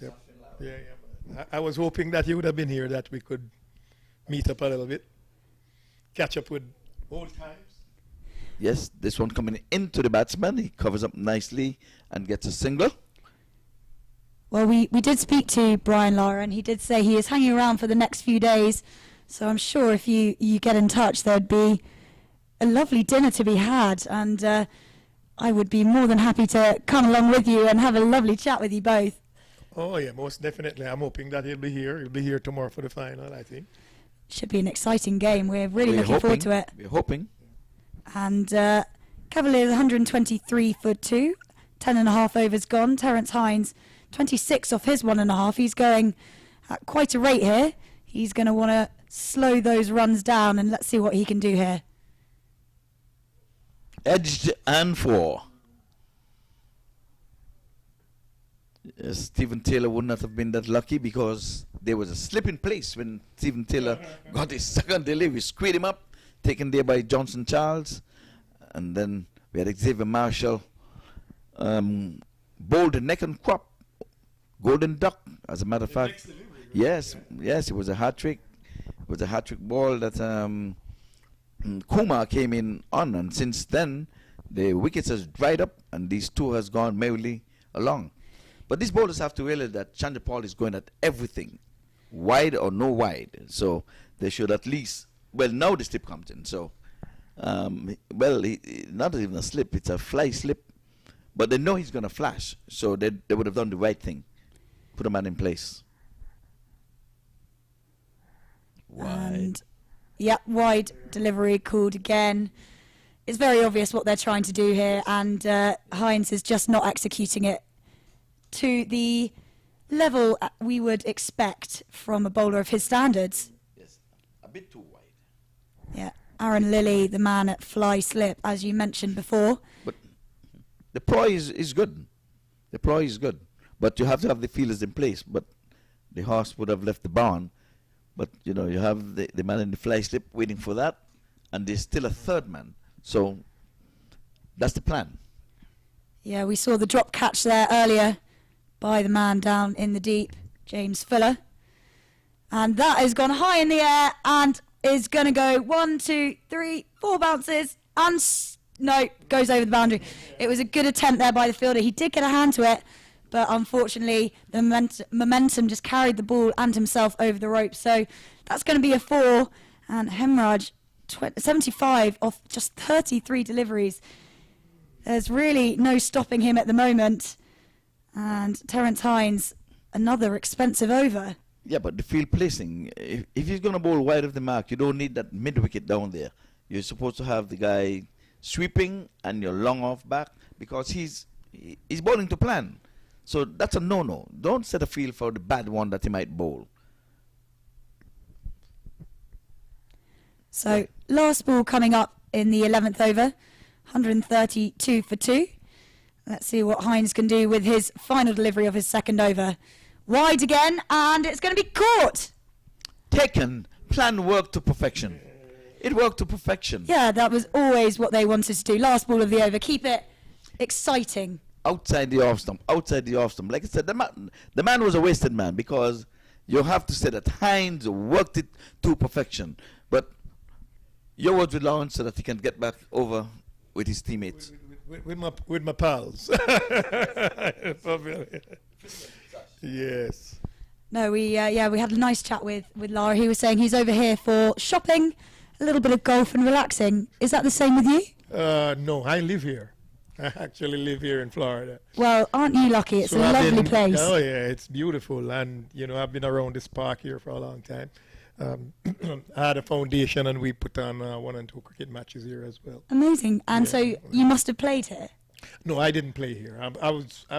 yeah. I was hoping that he would have been here, that we could meet up a little bit. Catch up with old times. Yes, this one coming into the batsman. He covers up nicely and gets a single. Well, we did speak to Brian Lara, and he did say he is hanging around for the next few days. So I'm sure if you get in touch, there'd be a lovely dinner to be had. And I would be more than happy to come along with you and have a lovely chat with you both. Oh, yeah, most definitely. I'm hoping that he'll be here. He'll be here tomorrow for the final, I think. Should be an exciting game. We're really looking forward to it. We're hoping. And Cavaliers 123 for 2, 10.5 overs gone. Terence Hines 26 off his 1.5. He's going at quite a rate here. He's going to want to slow those runs down, and let's see what he can do here. Edged and 4. Stephen Taylor would not have been that lucky because there was a slip in place when Stephen Taylor got his second delivery. Squared him up, taken there by Johnson Charles. And then we had Xavier Marshall bowled the neck and crop. Golden duck, as a matter of fact. Yes, it was a hat trick. was a hat-trick ball that Kumar came in on, and since then the wickets has dried up and these two has gone merrily along. But these bowlers have to realize that Chandrapal is going at everything, wide or no wide, so they should at least, well, now the slip comes in, so well, not even a slip, it's a fly slip, but they know he's going to flash, so they would have done the right thing, put a man in place. And yeah, wide delivery called again. It's very obvious what they're trying to do here, and Hines is just not executing it to the level we would expect from a bowler of his standards. Yes, a bit too wide. Yeah, Aaron Lilly, the man at fly slip, as you mentioned before. But the prize is good. The prize is good, but you have to have the fielders in place. But the horse would have left the barn. But you know, you have the man in the fly slip waiting for that, and there's still a third man. So that's the plan. Yeah, we saw the drop catch there earlier by the man down in the deep, James Fuller. And that has gone high in the air and is going to go 1, 2, 3, 4 bounces and no, goes over the boundary. It was a good attempt there by the fielder. He did get a hand to it, but unfortunately the momentum just carried the ball and himself over the rope. So that's going to be a 4, and Hemraj 75 off just 33 deliveries. There's really no stopping him at the moment. And Terence Hines, another expensive over. Yeah, but the field placing, if he's going to bowl wide of the mark, you don't need that mid-wicket down there. You're supposed to have the guy sweeping and your long off back, because he's bowling to plan. So that's a no-no. Don't set a field for the bad one that he might bowl. So last ball coming up in the 11th over, 132 for 2. Let's see what Hines can do with his final delivery of his second over. Wide again, and it's going to be caught. Taken. Plan worked to perfection. It worked to perfection. Yeah, that was always what they wanted to do. Last ball of the over. Keep it exciting. Outside the off stump. Outside the off stump. Like I said, the man was a wasted man, because you have to say that Hines worked it to perfection. But your words with Lawrence so that he can get back over with his teammates. With my pals. Yes. No, we had a nice chat with Lara. He was saying he's over here for shopping, a little bit of golf and relaxing. Is that the same with you? No, I live here. I actually live here in Florida. Well, aren't you lucky? It's So a I've lovely been- place. Oh yeah, it's beautiful, and you know I've been around this park here for a long time. I had a foundation, and we put on 1 and 2 cricket matches here as well. Amazing. And Yeah. so you must have played here. No, I didn't play here. I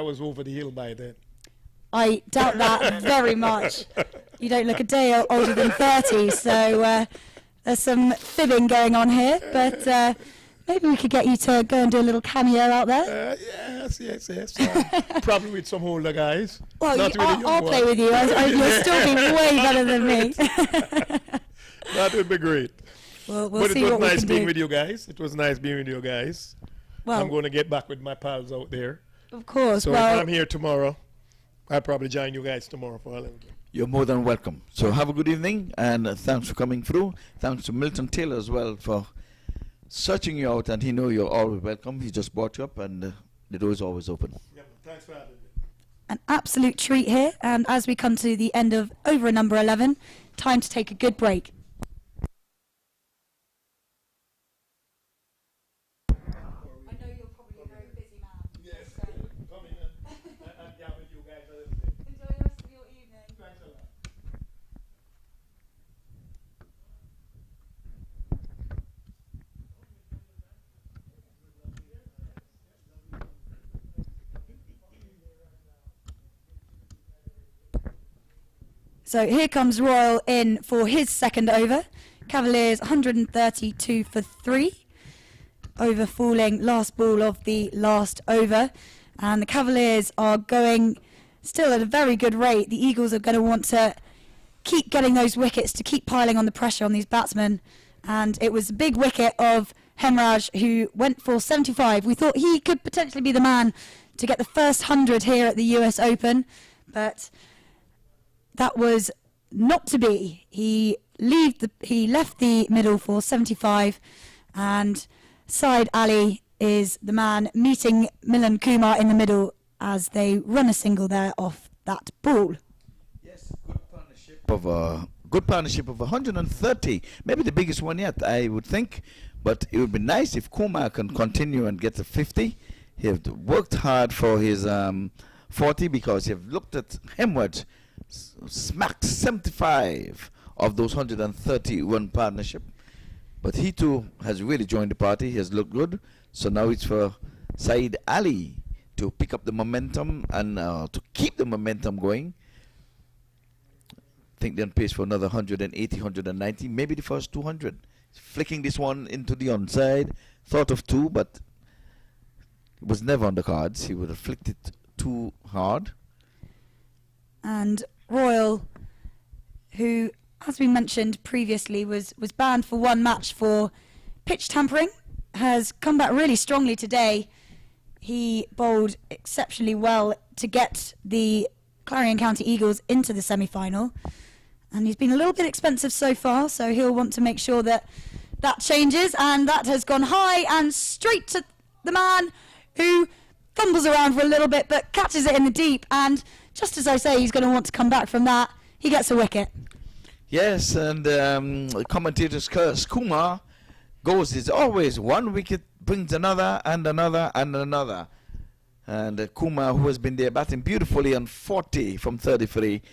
was over the hill by then. I doubt that very much. You don't look a day older than 30, so there's some fibbing going on here. But maybe we could get you to go and do a little cameo out there. Yes. Probably with some older guys. Well, Not with a young I'll play one. with you. You'll still be way better than me. That would be great. Well, we'll But see it was what we nice can being do. with you guys. It was nice being with you guys. Well, I'm going to get back with my pals out there. of course. So Well, if I'm here tomorrow, I'll probably join you guys tomorrow for a little bit. You're more than welcome. So have a good evening, and thanks for coming through. Thanks to Milton Taylor as well for searching you out, and he know you're always welcome. He just brought you up, and the door is always open. Yeah, thanks for having me. an absolute treat here. And as we come to the end of over number 11, time to take a good break. So here comes Royal in for his second over. Cavaliers 132 for 3. Over falling last ball of the last over. And the Cavaliers are going still at a very good rate. The Eagles are going to want to keep getting those wickets to keep piling on the pressure on these batsmen. And it was a big wicket of Hemraj, who went for 75. We thought he could potentially be the man to get the first 100 here at the US Open. But that was not to be. He he left the middle for 75, and Syed Ali is the man meeting Milan Kumar in the middle as they run a single there off that ball. Yes, good partnership of 130, maybe the biggest one yet, I would think. But it would be nice if Kumar can continue and get to 50. He has worked hard for his 40, because you've looked at Hemwood, smacked 75 of those 130 run partnership. But he too has really joined the party. He has looked good. So now it's for Saeed Ali to pick up the momentum and to keep the momentum going. I think they're on pace for another 180, 190, maybe the first 200. Flicking this one into the onside. Thought of 2, but it was never on the cards. He would have flicked it too hard. And Royal, who, as we mentioned previously, was banned for one match for pitch tampering, has come back really strongly today. He bowled exceptionally well to get the Clarion County Eagles into the semi-final. And he's been a little bit expensive so far, so he'll want to make sure that that changes. And that has gone high and straight to the man who fumbles around for a little bit but catches it in the deep. And just as I say, he's going to want to come back from that. He gets a wicket. Yes, and commentators curse Kumar goes. It's always one wicket brings another and another and another. And Kumar, who has been there batting beautifully on 40 from 33,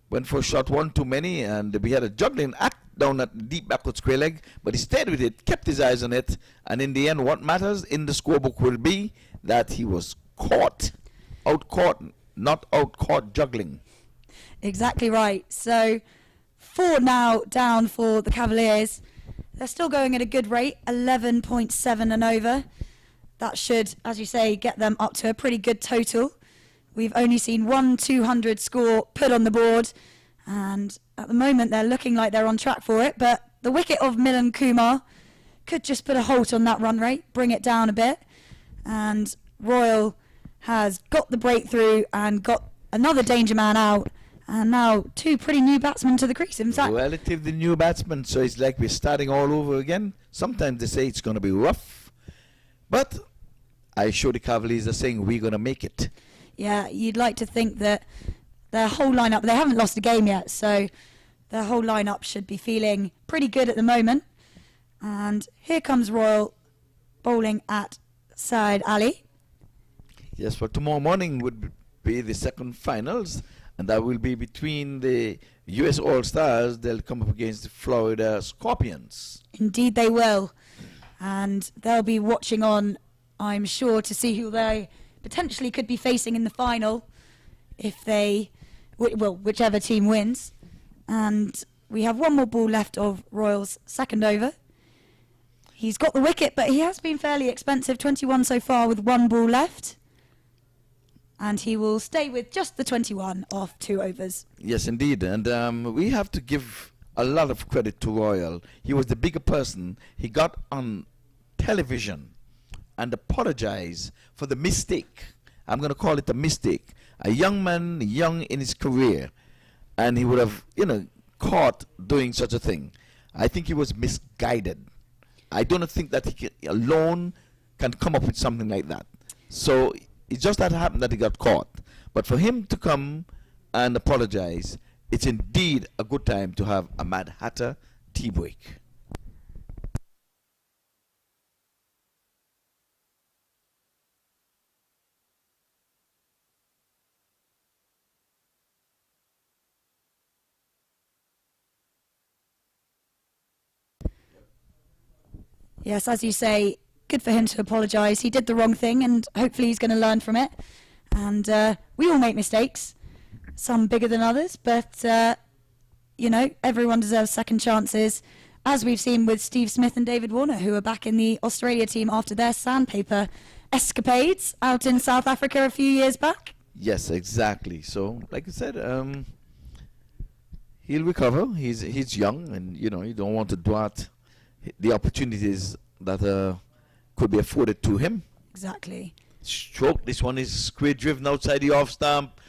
went for a shot, one too many, and we had a juggling act down at the deep backward square leg, but he stayed with it, kept his eyes on it, and in the end, what matters in the scorebook will be that he was caught, out-caught, not out-caught juggling. Exactly right. So 4 now down for the Cavaliers. They're still going at a good rate, 11.7 and over. That should, as you say, get them up to a pretty good total. We've only seen one 200 score put on the board, and at the moment they're looking like they're on track for it, but the wicket of Milan Kumar could just put a halt on that run rate, bring it down a bit, and Royal has got the breakthrough and got another danger man out, and now 2 pretty new batsmen to the crease. In fact, relatively new batsmen, so it's like we're starting all over again. Sometimes they say it's going to be rough, but I sure the Cavaliers are saying we're going to make it. Yeah, you'd like to think that their whole lineup, they haven't lost a game yet, so their whole lineup should be feeling pretty good at the moment. And here comes Royal bowling at Syed Ali. Yes, for tomorrow morning would be the second finals, and that will be between the US All-Stars. They'll come up against the Florida Scorpions. Indeed they will. And they'll be watching on, I'm sure, to see who they potentially could be facing in the final if they, well, whichever team wins. And we have one more ball left of Royal's second over. He's got the wicket, but he has been fairly expensive, 21 so far with 1 ball left. And he will stay with just the 21 off 2 overs. Yes, indeed. And we have to give a lot of credit to Royal. He was the bigger person. He got on television and apologize for the mistake. I'm going to call it a mistake. A young man, young in his career, and he would have, caught doing such a thing. I think he was misguided. I don't think that he alone can come up with something like that. So it just that happened that he got caught. But for him to come and apologize, it's indeed a good time to have a Mad Hatter tea break. Yes, as you say, good for him to apologise. He did the wrong thing, and hopefully he's going to learn from it. And we all make mistakes, some bigger than others, but, everyone deserves second chances, as we've seen with Steve Smith and David Warner, who are back in the Australia team after their sandpaper escapades out in South Africa a few years back. Yes, exactly. So, like I said, he'll recover. He's young, and, you don't want to dwart the opportunities that could be afforded to him. Exactly. Stroke. This one is square driven outside the off stump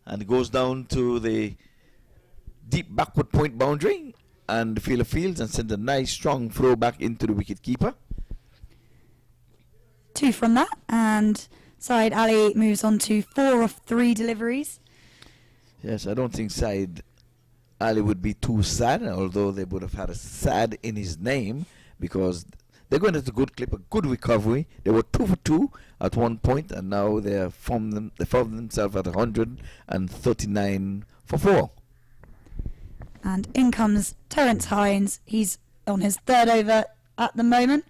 and goes down to the deep backward point boundary, and the fielder fields and sends a nice strong throw back into the wicket keeper. 2 from that, and Saeed Ali moves on to 4 of 3 deliveries. Yes, I don't think Saeed Ali would be too sad, although they would have had a sad in his name, because they're going at a good clip, a good recovery. They were 2 for 2 at one point, and now they found themselves at 139 for 4. And in comes Terence Hines. He's on his 3rd over at the moment,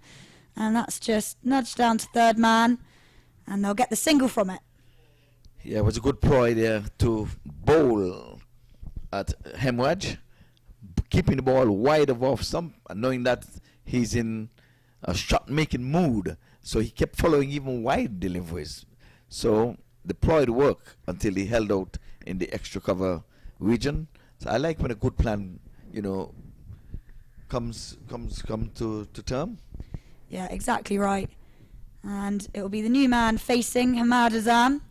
and that's just nudged down to 3rd man, and they'll get the single from it. Yeah, it was a good ploy there to bowl at Hemwaj, keeping the ball wide of off stump, and knowing that he's in a shot-making mood, so he kept following even wide deliveries. So the ploy worked until he held out in the extra cover region. So I like when a good plan, you know, comes to term. Yeah, exactly right. And it will be the new man facing Hamad Azam.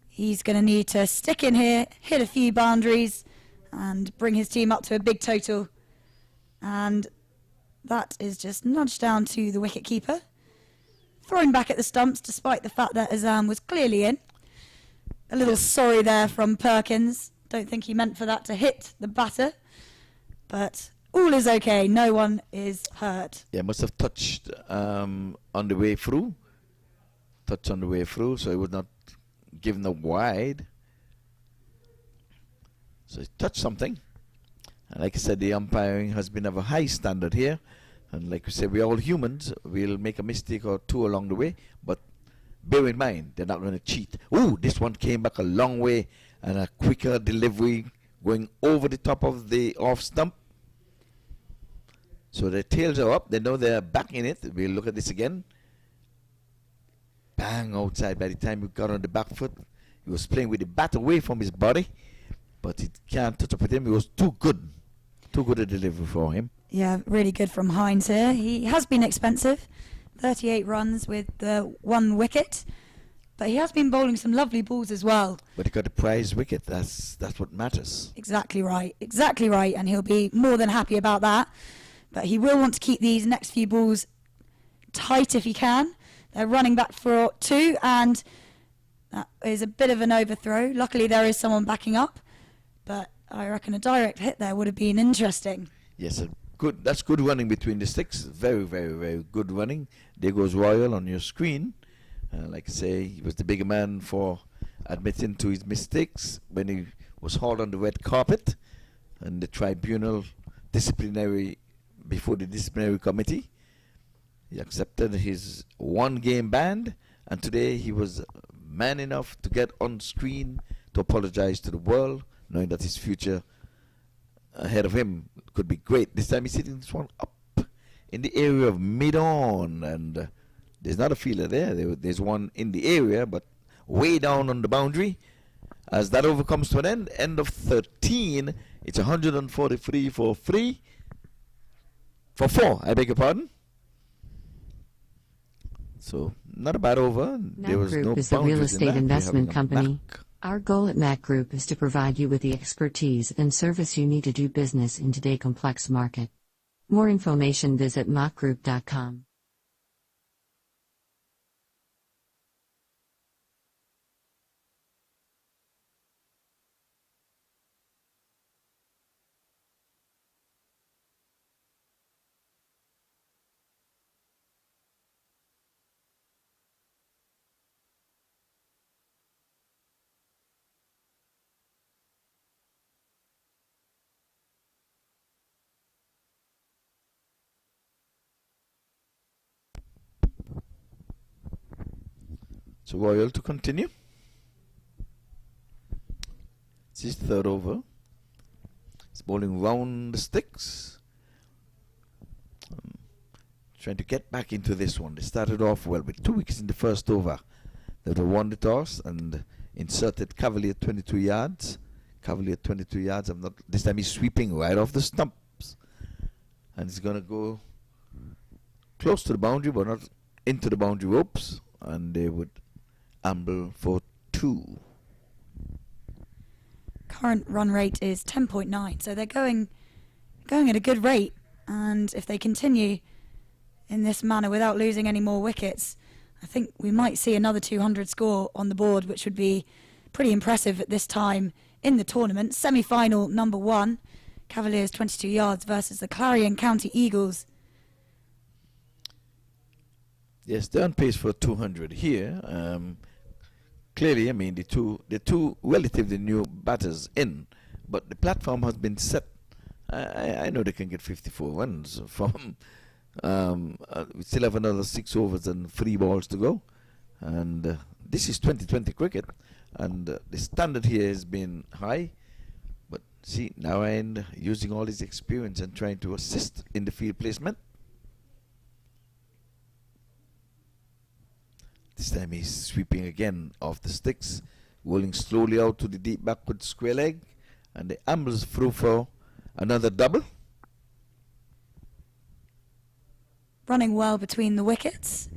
He's going to need to stick in here, hit a few boundaries, and bring his team up to a big total. And that is just nudged down to the wicket-keeper. Thrown back at the stumps, despite the fact that Azam was clearly in. A little sorry there from Perkins. Don't think he meant for that to hit the batter. But all is okay. No one is hurt. Yeah, must have touched on the way through. Touched on the way through, so he was not given a wide. So he touched something. And like I said, the umpiring has been of a high standard here. And like we said, we're all humans. We'll make a mistake or two along the way. But bear in mind, they're not going to cheat. Ooh, this one came back a long way. And a quicker delivery going over the top of the off stump. So their tails are up. They know they're back in it. We'll look at this again. Bang, outside. By the time he got on the back foot, he was playing with the bat away from his body. But it can't touch up with him. It was too good. Too good a delivery for him. Yeah, really good from Hines here. He has been expensive. 38 runs with the 1 wicket. But he has been bowling some lovely balls as well. But he got a prize wicket. That's what matters. Exactly right. Exactly right. And he'll be more than happy about that. But he will want to keep these next few balls tight if he can. They're running back for 2, and that is a bit of an overthrow. Luckily, there is someone backing up. But I reckon a direct hit there would have been interesting. Yes, that's good running between the sticks. Very, very, very good running. There goes Royal on your screen. Like I say, he was the bigger man for admitting to his mistakes when he was hauled on the red carpet and the tribunal before the disciplinary committee. He accepted his 1-game ban, and today he was man enough to get on screen to apologize to the world, knowing that his future ahead of him could be great. This time he's hitting this one up in the area of mid-on, and there's not a fielder there. There's one in the area, but way down on the boundary. As that over comes to an end of 13, it's 143 for 4, I beg your pardon. So, not a bad over. There was Group no is a real estate investment company. MAQ. Our goal at MAQ Group is to provide you with the expertise and service you need to do business in today's complex market. More information visit macgroup.com. So Royal to continue. It's his 3rd over. He's bowling round the sticks. Trying to get back into this one. They started off well with 2 wickets in the first over. They won the toss and inserted Cavalier 22 yards. Cavalier 22 yards. This time he's sweeping right off the stumps. And he's going to go close to the boundary, but not into the boundary ropes. And they would amble for 2. current run rate is 10.9, so they're going at a good rate. And if they continue in this manner without losing any more wickets, I think we might see another 200 score on the board, which would be pretty impressive at this time in the tournament. Semi-final number 1, Cavaliers 22 yards versus the Clarion County Eagles. Yes, they're on pace for 200 here. Clearly, I mean, the two relatively new batters in, but the platform has been set. I know they can get 54 runs from. We still have another 6 overs and 3 balls to go, and this is 2020 cricket, and the standard here has been high. But see, Narayan using all his experience and trying to assist in the field placement. This time he's sweeping again off the sticks, rolling slowly out to the deep backward square leg, and the ambles through for another double. Running well between the wickets.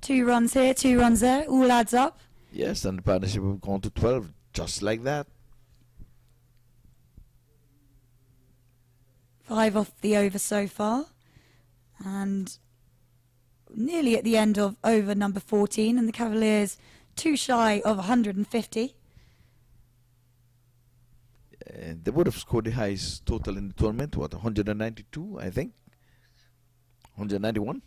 2 runs here, 2 runs there, all adds up. Yes, and the partnership have gone to 12, just like that. 5 off the over so far, and nearly at the end of over number 14, and the Cavaliers too shy of 150. They would have scored the highest total in the tournament, what, 192, I think? 191?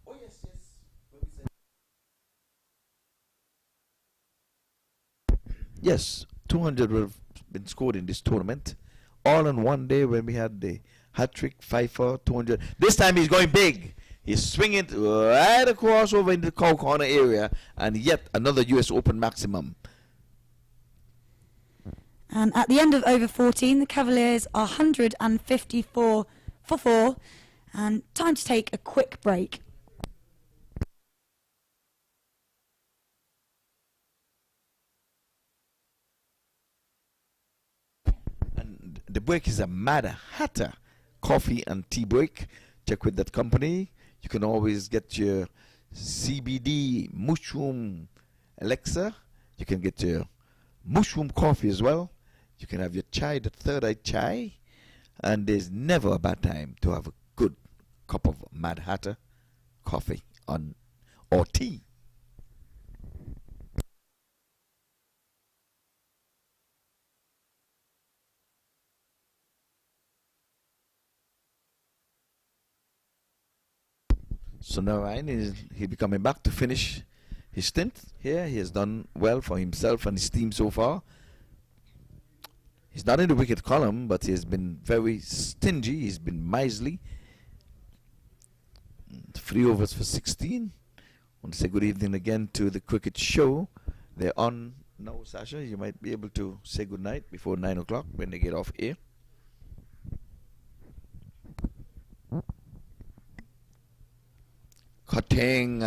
Oh, yes, yes. Yes, 200 would have been scored in this tournament, all in one day when we had the hat-trick, 5-4, 200. This time he's going big. He's swinging right across over in the cow corner area, and yet another US Open maximum. And at the end of over 14, the Cavaliers are 154 for 4, and time to take a quick break. And the break is a Mad Hatter coffee and tea break. Check with that company. You can always get your CBD mushroom elixir. You can get your mushroom coffee as well. You can have your chai, the third eye chai. And there's never a bad time to have a good cup of Mad Hatter coffee or tea. So now he'll be coming back to finish his stint here. He has done well for himself and his team so far. He's not in the wicket column, but he has been very stingy. He's been miserly. 3 overs for 16. I want to say good evening again to the cricket show. They're on now, Sasha. You might be able to say good night before 9 o'clock when they get off air. Cutting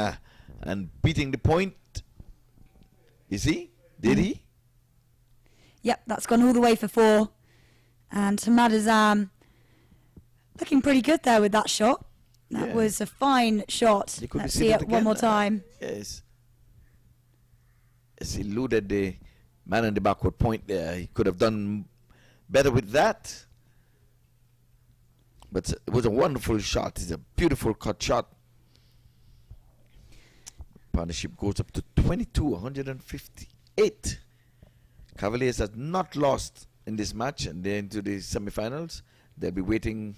and beating the point. Is he? Did he? Yep, that's gone all the way for 4. And Hamad Azam looking pretty good there with that shot. That was a fine shot. Let's see it one more time. Yes. Yes, he eluded the man in the backward point there. He could have done better with that. But it was a wonderful shot. It's a beautiful cut shot. Partnership goes up to 22, 158. Cavaliers has not lost in this match, and they're into the semi-finals. They'll be waiting.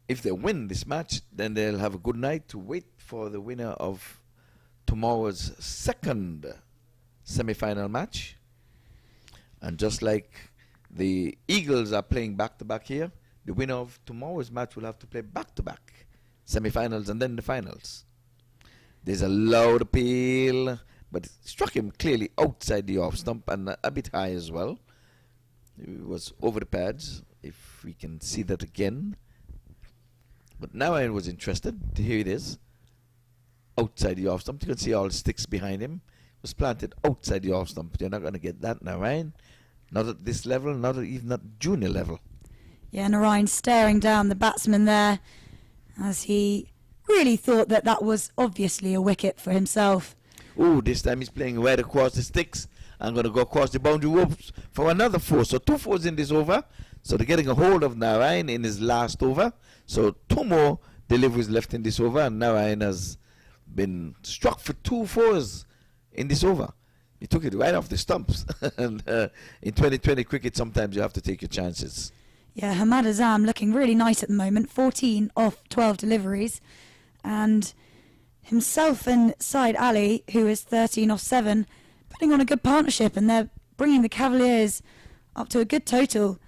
If they win this match, then they'll have a good night to wait for the winner of tomorrow's second semi-final match. And just like the Eagles are playing back-to-back here, the winner of tomorrow's match will have to play back-to-back semi-finals and then the finals. There's a loud appeal, but it struck him clearly outside the off stump and a bit high as well. It was over the pads, if we can see that again. But now I was interested. Here it is, outside the off stump. You can see all the sticks behind him. It was planted outside the off stump. You're not going to get that now, Ryan. Not at this level, not at even at junior level. Yeah, Narayan staring down the batsman there as he really thought that that was obviously a wicket for himself. Oh, this time he's playing right across the sticks. I'm going to go across the boundary ropes for another 4. So 2 4s in this over. So they're getting a hold of Narayan in his last over. So 2 more deliveries left in this over, and Narayan has been struck for 2 4s in this over. He took it right off the stumps. And in 2020 cricket, sometimes you have to take your chances. Yeah, Hamad Azam looking really nice at the moment, 14 off 12 deliveries. And himself and Saeed Ali, who is 13 off 7, putting on a good partnership, and they're bringing the Cavaliers up to a good total.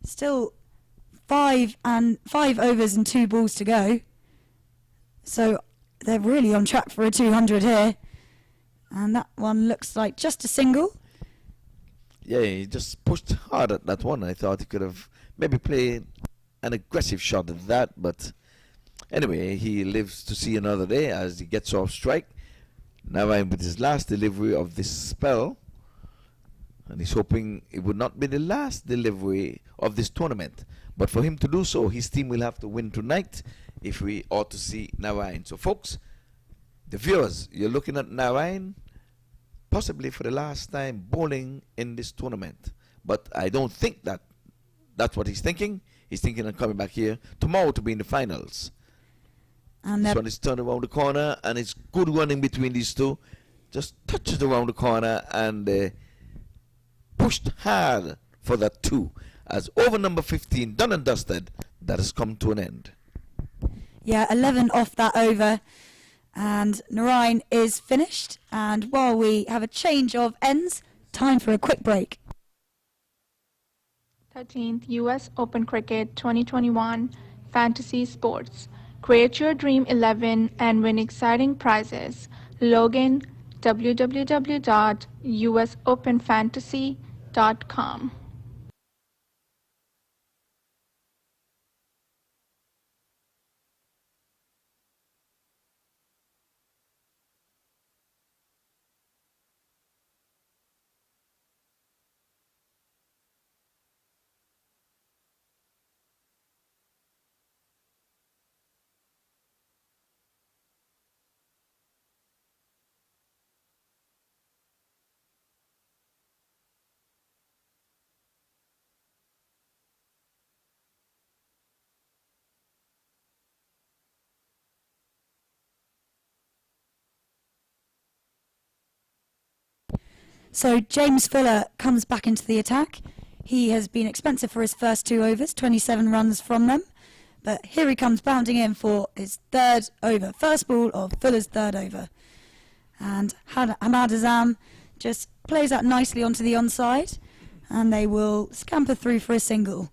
Still 5 overs and 2 balls to go. So they're really on track for a 200 here. And that one looks like just a single. Yeah, he just pushed hard at that one. I thought he could have maybe played an aggressive shot at that, but anyway, he lives to see another day as he gets off strike. Narayan with his last delivery of this spell, and he's hoping it would not be the last delivery of this tournament. But for him to do so, his team will have to win tonight if we ought to see Narayan. So folks, the viewers, you're looking at Narayan possibly for the last time bowling in this tournament. But I don't think that that's what he's thinking. He's thinking of coming back here tomorrow to be in the finals. And this one is turned around the corner, and it's good running between these two. Just touches around the corner and pushed hard for that 2. As over number 15, done and dusted, that has come to an end. Yeah, 11 off that over. And Narayan is finished. And while we have a change of ends, time for a quick break. 13th US Open Cricket 2021 Fantasy Sports. Create your Dream 11 and win exciting prizes. Log in www.usopenfantasy.com. So James Fuller comes back into the attack. He has been expensive for his first 2 overs, 27 runs from them. But here he comes bounding in for his 3rd over, first ball of Fuller's 3rd over. And Hamad Azam just plays that nicely onto the onside, and they will scamper through for a single.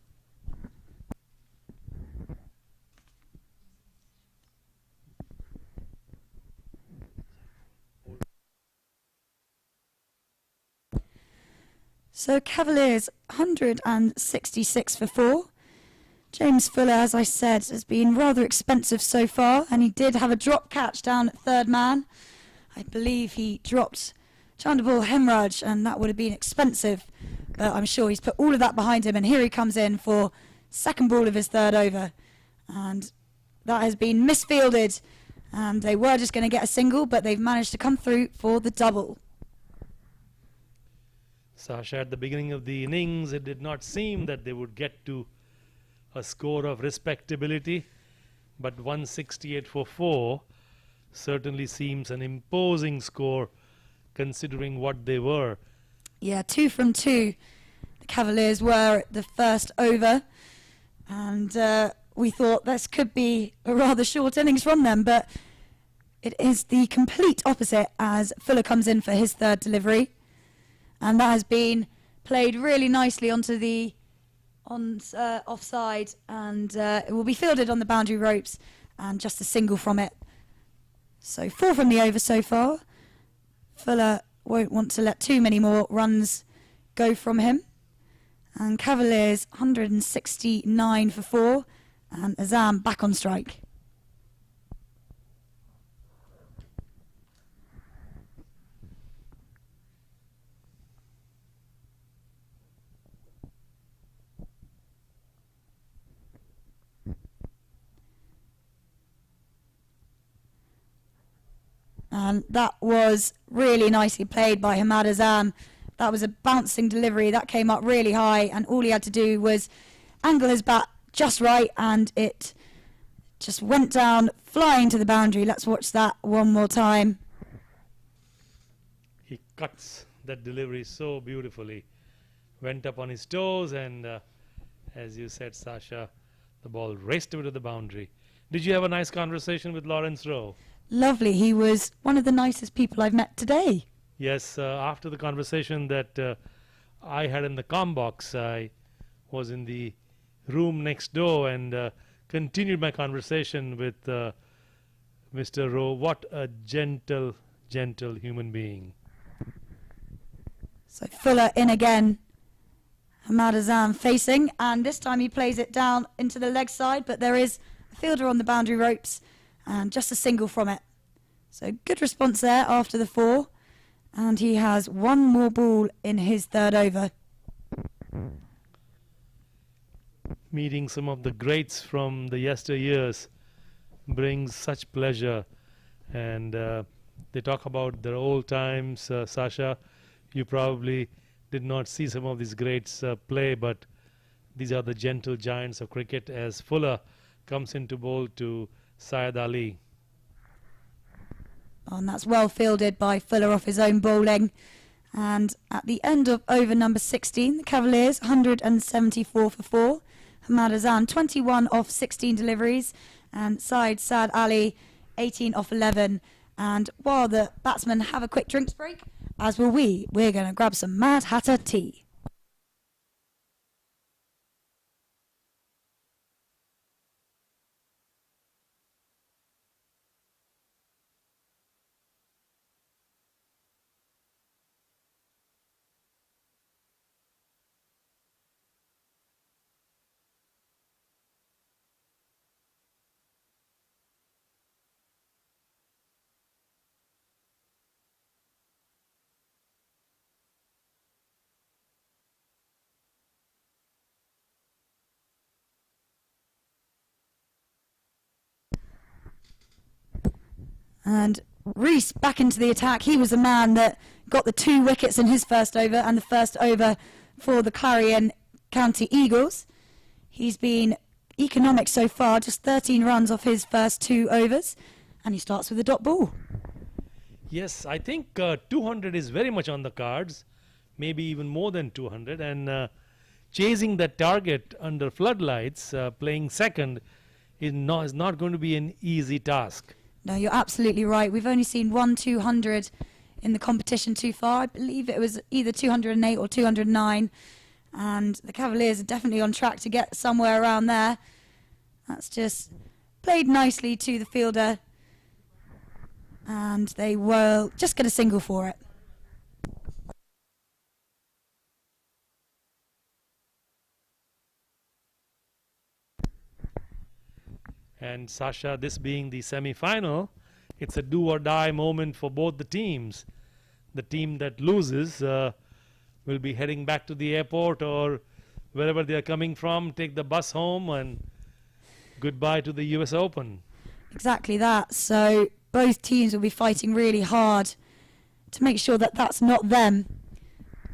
So Cavaliers 166 for 4. James Fuller, as I said, has been rather expensive so far, and he did have a drop catch down at 3rd man. I believe he dropped Chandabal Hemraj, and that would have been expensive. But I'm sure he's put all of that behind him, and here he comes in for 2nd ball of his 3rd over. And that has been misfielded, and they were just going to get a single, but they've managed to come through for the double. Sasha, at the beginning of the innings, it did not seem that they would get to a score of respectability, but 168 for 4 certainly seems an imposing score considering what they were. Yeah, 2 from 2 the Cavaliers were at the first over, and we thought this could be a rather short innings from them, but it is the complete opposite as Fuller comes in for his 3rd delivery. And that has been played really nicely onto the offside, and it will be fielded on the boundary ropes, and just a single from it. So 4 from the over so far. Fuller won't want to let too many more runs go from him. And Cavaliers 169 for 4, and Azam back on strike. And that was really nicely played by Hamad Azam. That was a bouncing delivery that came up really high, and all he had to do was angle his bat just right, and it just went down, flying to the boundary. Let's watch that one more time. He cuts that delivery so beautifully. Went up on his toes, and as you said, Sasha, the ball raced away to the boundary. Did you have a nice conversation with Lawrence Rowe? Lovely. He was one of the nicest people I've met today. Yes, after the conversation that I had in the comm box, I was in the room next door and continued my conversation with Mr. Rowe. What a gentle, gentle human being. So Fuller in again. Hamad Azam facing, and this time he plays it down into the leg side, but there is a fielder on the boundary ropes and just a single from it. So good response there after the 4, and he has one more ball in his 3rd over. Meeting some of the greats from the yesteryears brings such pleasure, and they talk about their old times. Sasha, you probably did not see some of these greats play, but these are the gentle giants of cricket as Fuller comes into bowl to Syed Ali. Oh, and that's well fielded by Fuller off his own bowling. And at the end of over number 16, the Cavaliers 174 for 4. Hamad Azam 21 off 16 deliveries, and Syed Ali 18 off 11. And while the batsmen have a quick drinks break, as will we, we're going to grab some Mad Hatter tea. And Rees back into the attack. He was the man that got the 2 wickets in his first over, and the first over for the Clarion County Eagles. He's been economic so far, just 13 runs off his first 2 overs, and he starts with a dot ball. Yes, I think 200 is very much on the cards, maybe even more than 200, and chasing that target under floodlights, playing second, is not going to be an easy task. No, you're absolutely right. We've only seen 1 200 in the competition too far. I believe it was either 208 or 209. And the Cavaliers are definitely on track to get somewhere around there. That's just played nicely to the fielder. And they will just get a single for it. And Sasha, this being the semi-final, it's a do-or-die moment for both the teams. The team that loses will be heading back to the airport or wherever they are coming from, take the bus home, and goodbye to the US Open. Exactly that. So both teams will be fighting really hard to make sure that that's not them.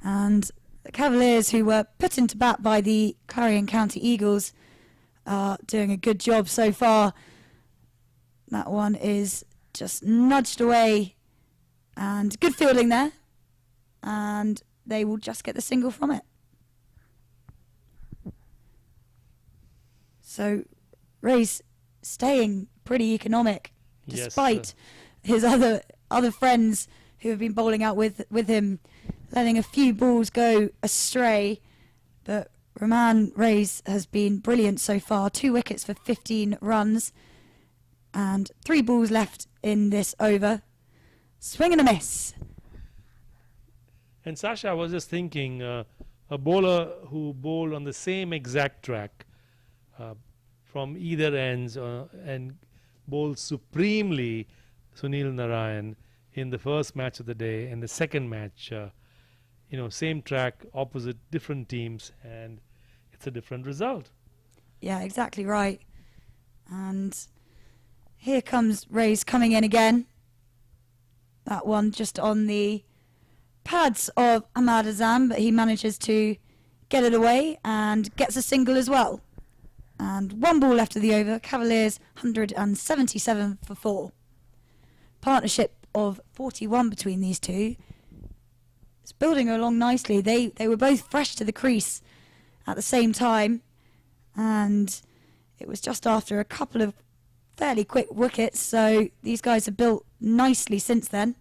And the Cavaliers, who were put into bat by the Clarion County Eagles, are doing a good job so far. That one is just nudged away, and good fielding there, and they will just get the single from it. So Ray's staying pretty economic despite his other friends who have been bowling out with him, letting a few balls go astray. But Rahman Reis has been brilliant so far. 2 wickets for 15 runs and 3 balls left in this over. Swing and a miss. And Sasha, I was just thinking, a bowler who bowled on the same exact track from either ends and bowled supremely, Sunil Narayan, in the first match of the day, and the second match, same track, opposite different teams, and it's a different result. Yeah, exactly right. And here comes Reis coming in again. That one just on the pads of Ahmad Azam, but he manages to get it away and gets a single as well. And 1 ball left of the over. Cavaliers 177 for 4. Partnership of 41 between these two. It's building along nicely. They were both fresh to the crease at the same time, and it was just after a couple of fairly quick wickets, so these guys have built nicely since then.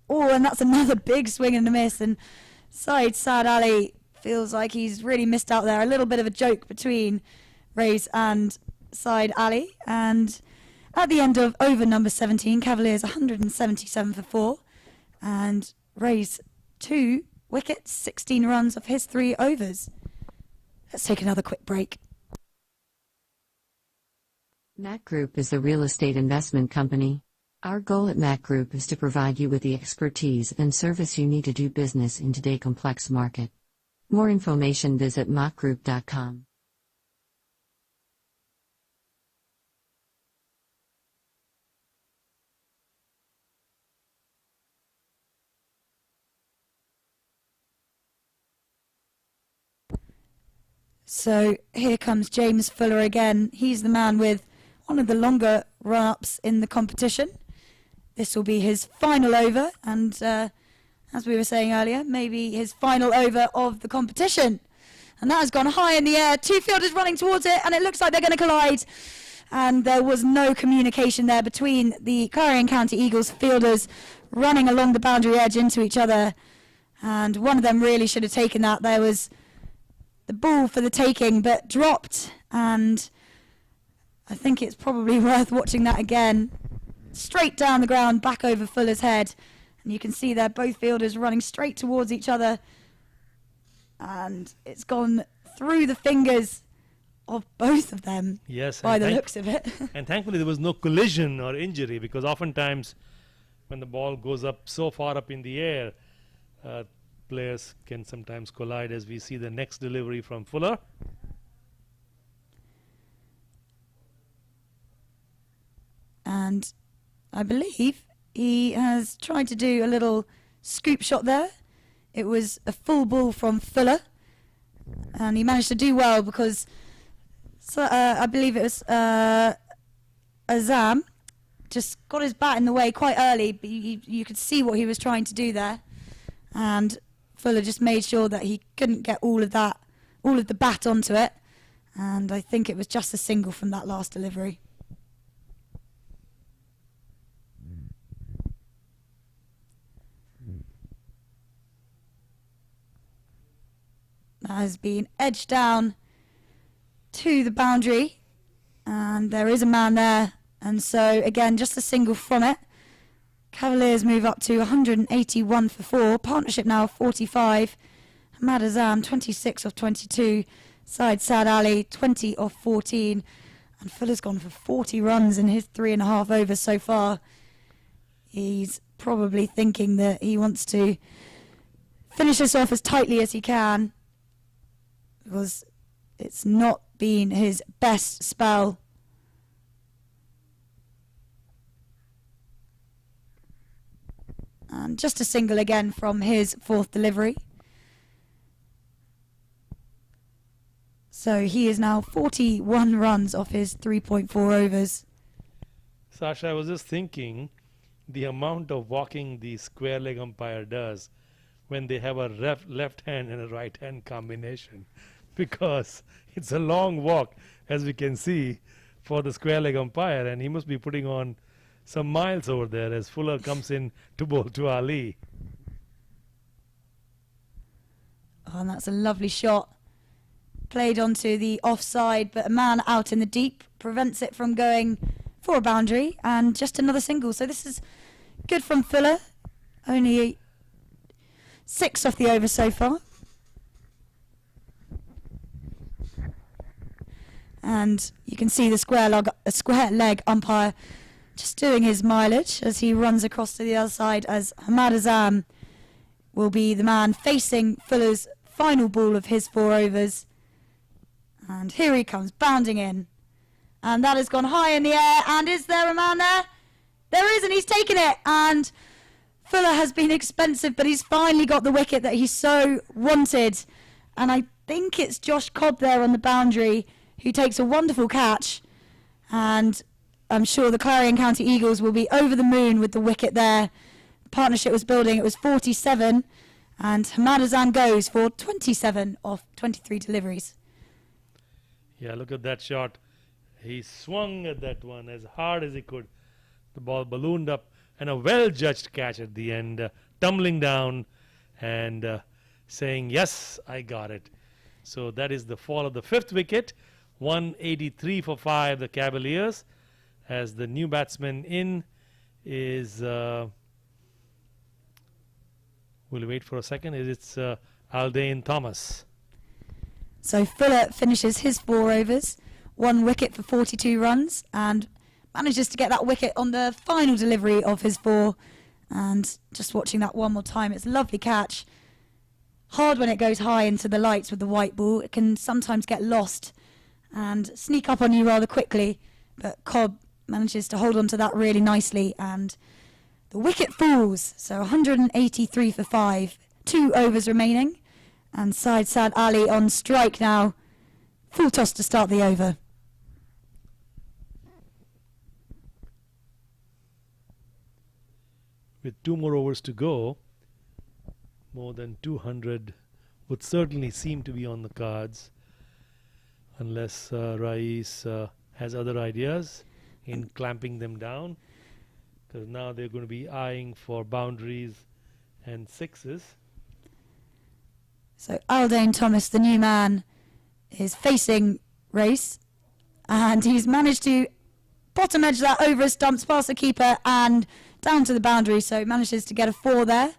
Oh, and that's another big swing and a miss, and Saad Ali feels like he's really missed out there. A little bit of a joke between Rays and Saad Ali, and at the end of over number 17, Cavaliers 177 for 4, and Rays 2 wickets, 16 runs off his 3 overs. Let's take another quick break. MAQ Group is the real estate investment company. Our goal at MAQ Group is to provide you with the expertise and service you need to do business in today's complex market. More information, visit MAQgroup.com. So here comes James Fuller again. He's the man with one of the longer run-ups in the competition. This will be his final over, and as we were saying earlier, maybe his final over of the competition. And that has gone high in the air. 2 fielders running towards it, and it looks like they're going to collide. And there was no communication there between the Clarion County Eagles fielders running along the boundary edge into each other. And one of them really should have taken that. There was the ball for the taking, but dropped, and I think it's probably worth watching that again. Straight down the ground, back over Fuller's head, and you can see there both fielders running straight towards each other, and it's gone through the fingers of both of them. Yes, by the looks of it. And thankfully there was no collision or injury, because oftentimes when the ball goes up so far up in the air, players can sometimes collide, as we see the next delivery from Fuller. And I believe he has tried to do a little scoop shot there. It was a full ball from Fuller, and he managed to do well, because I believe it was Azam just got his bat in the way quite early, but you could see what he was trying to do there, and Fuller just made sure that he couldn't get all of the bat onto it, and I think it was just a single from that last delivery. That has been edged down to the boundary, and there is a man there, and so again just a single from it. Cavaliers move up to 181 for 4. Partnership now 45. Ahmad Azam 26 of 22. Saad Ali 20 of 14. And Fuller's gone for 40 runs in his 3.5 overs so far. He's probably thinking that he wants to finish this off as tightly as he can, because it's not been his best spell. And just a single again from his 4th delivery. So he is now 41 runs off his 3.4 overs. Sasha, I was just thinking the amount of walking the square leg umpire does when they have a left hand and a right hand combination, because it's a long walk, as we can see, for the square leg umpire, and he must be putting on some miles over there as Fuller comes in to bowl to Ali. Oh, and that's a lovely shot. Played onto the offside, but a man out in the deep prevents it from going for a boundary, and just another single. So this is good from Fuller. Only 6 off the over so far. And you can see the square leg umpire just doing his mileage as he runs across to the other side, as Ahmad Azam will be the man facing Fuller's final ball of his 4 overs. And here he comes, bounding in. And that has gone high in the air. And is there a man there? There is, and he's taken it. And Fuller has been expensive, but he's finally got the wicket that he so wanted. And I think it's Josh Cobb there on the boundary who takes a wonderful catch. And I'm sure the Clarion County Eagles will be over the moon with the wicket there. The partnership was building. It was 47. And Hamad Azan goes for 27 off 23 deliveries. Yeah, look at that shot. He swung at that one as hard as he could. The ball ballooned up, and a well-judged catch at the end, tumbling down and saying, yes, I got it. So that is the fall of the 5th wicket. 183 for 5, the Cavaliers, as the new batsman in is... we'll wait for a second. It's Aldane Thomas. So Fuller finishes his 4 overs, 1 wicket for 42 runs, and manages to get that wicket on the final delivery of his 4. And just watching that one more time, it's a lovely catch. Hard when it goes high into the lights with the white ball. It can sometimes get lost and sneak up on you rather quickly, but Cobb manages to hold on to that really nicely, and the wicket falls. So 183 for 5, 2 overs remaining, and Syed Saad Ali on strike now. Full toss to start the over. With 2 more overs to go, more than 200 would certainly seem to be on the cards, unless Rais has other ideas in clamping them down, because now they're going to be eyeing for boundaries and 6s. So Aldane Thomas, the new man, is facing Race, and he's managed to bottom edge that over his stumps past the keeper and down to the boundary, so manages to get a 4 there.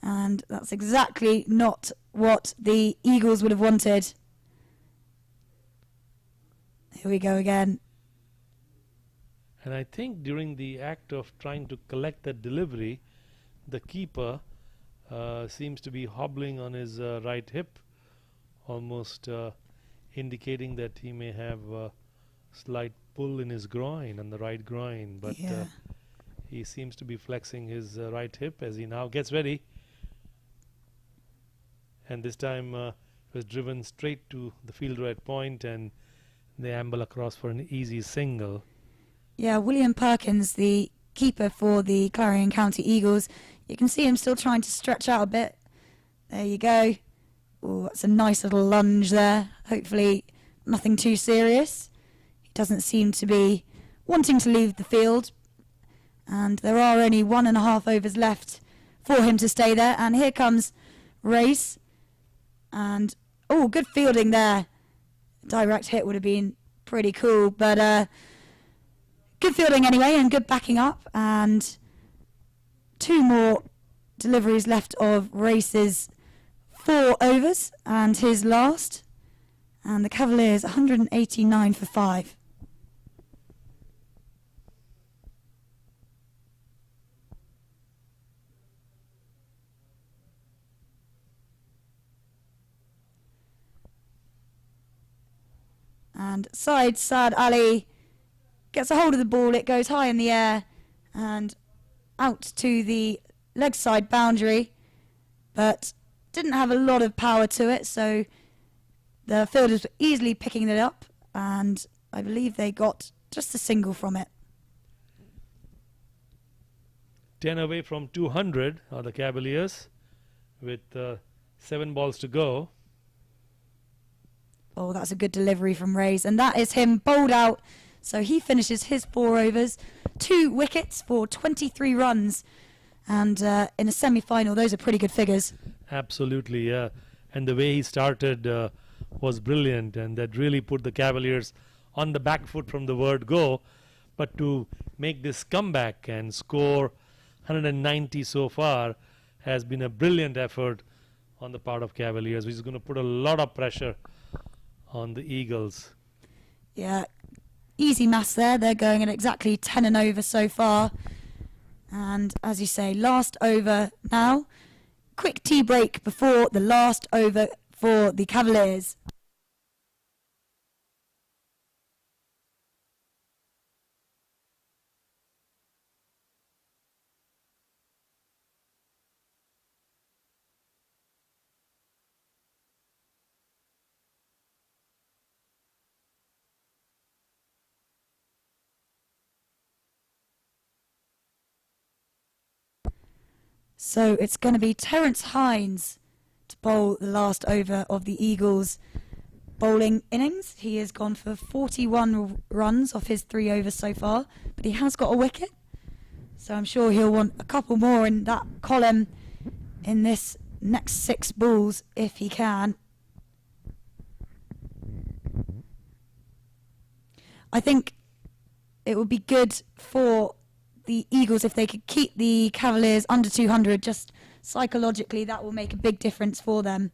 And that's exactly not what the Eagles would have wanted. Here we go again. And I think during the act of trying to collect that delivery, the keeper seems to be hobbling on his right hip, almost indicating that he may have a slight pull in his groin, on the right groin. But he seems to be flexing his right hip as he now gets ready. And this time was driven straight to the fielder at point, and they amble across for an easy single. Yeah, William Perkins, the keeper for the Clarion County Eagles, you can see him still trying to stretch out a bit. There you go. Oh, that's a nice little lunge there. Hopefully nothing too serious. He doesn't seem to be wanting to leave the field. And there are only 1.5 overs left for him to stay there. And here comes Race. And, oh, good fielding there. Direct hit would have been pretty cool. But good fielding anyway, and good backing up. And 2 more deliveries left of Race's 4 overs and his last. And the Cavaliers 189 for 5. And Syed Saad Ali gets a hold of the ball. It goes high in the air and out to the leg side boundary, but didn't have a lot of power to it, so the fielders were easily picking it up, and I believe they got just a single from it. 10 away from 200 are the Cavaliers with 7 balls to go. Oh, that's a good delivery from Rays, and that is him bowled out. So he finishes his 4 overs, 2 wickets for 23 runs. And in a semi-final, those are pretty good figures. Absolutely, yeah. And the way he started was brilliant, and that really put the Cavaliers on the back foot from the word go. But to make this comeback and score 190 so far has been a brilliant effort on the part of Cavaliers, which is going to put a lot of pressure on the Eagles. Yeah, easy maths there. They're going at exactly 10 and over so far. And as you say, last over now. Quick tea break before the last over for the Cavaliers. So it's going to be Terence Hines to bowl the last over of the Eagles' bowling innings. He has gone for 41 runs off his 3 overs so far, but he has got a wicket. So I'm sure he'll want a couple more in that column in this next 6 balls if he can. I think it would be good for the Eagles if they could keep the Cavaliers under 200. Just psychologically, that will make a big difference for them.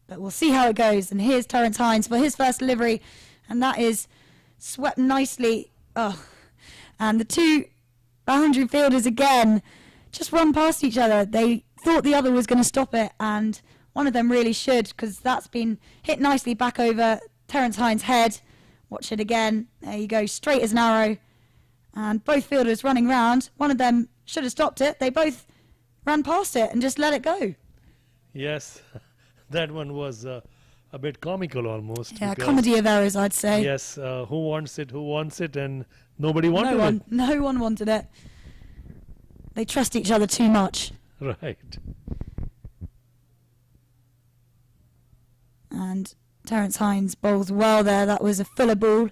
But we'll see how it goes. And here's Terence Hines for his first delivery, and that is swept nicely. Oh. And the 2 boundary fielders again just run past each other. They thought the other was going to stop it, and one of them really should, because that's been hit nicely back over Terence Hines' head. Watch it again. There you go, straight as an arrow. And both fielders running round. One of them should have stopped it. They both ran past it and just let it go. Yes, that one was a bit comical almost. Yeah, comedy of errors, I'd say. Yes, who wants it, and nobody wanted it. No one wanted it. They trust each other too much. Right. And Terence Hines bowls well there. That was a filler ball,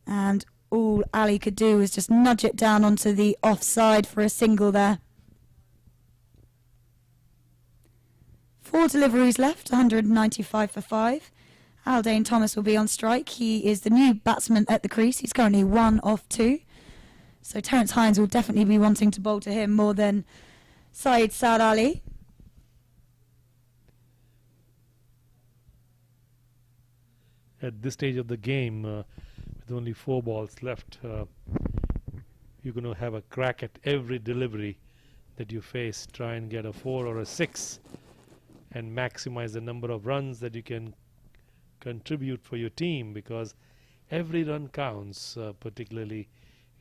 and all Ali could do was just nudge it down onto the offside for a single there. 4 deliveries left, 195 for 5. Aldane Thomas will be on strike. He is the new batsman at the crease. He's currently 1 off 2. So Terence Hines will definitely be wanting to bowl to him more than Saeed Saad Ali. At this stage of the game, with only 4 balls left, you're going to have a crack at every delivery that you face. Try and get a 4 or a 6 and maximize the number of runs that you can contribute for your team, because every run counts, particularly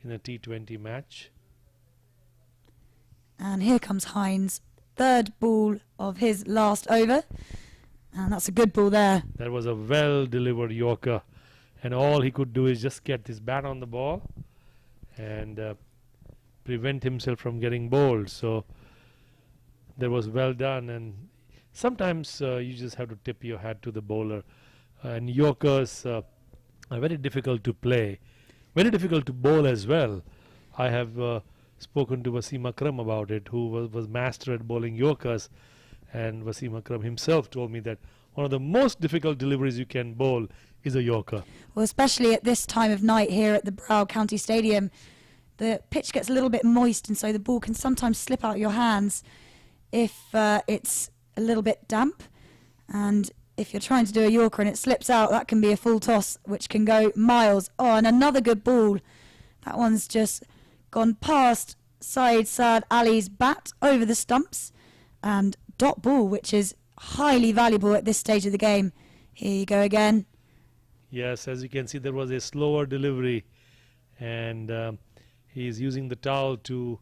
in a T20 match. And here comes Hines, 3rd ball of his last over. And that's a good ball there. That was a well-delivered Yorker. And all he could do is just get his bat on the ball and prevent himself from getting bowled. So that was well done. And sometimes you just have to tip your hat to the bowler. And Yorkers are very difficult to play. Very difficult to bowl as well. I have spoken to Wasim Akram about it, who was master at bowling Yorkers. And Wasim Akram himself told me that one of the most difficult deliveries you can bowl is a Yorker. Well, especially at this time of night here at the Brow County Stadium, the pitch gets a little bit moist, and so the ball can sometimes slip out of your hands if it's a little bit damp. And if you're trying to do a Yorker and it slips out, that can be a full toss, which can go miles. Oh, and another good ball. That one's just gone past Saeed Saad Ali's bat over the stumps, and dot ball, which is highly valuable at this stage of the game. Here you go again. Yes, as you can see, there was a slower delivery, and he's using the towel to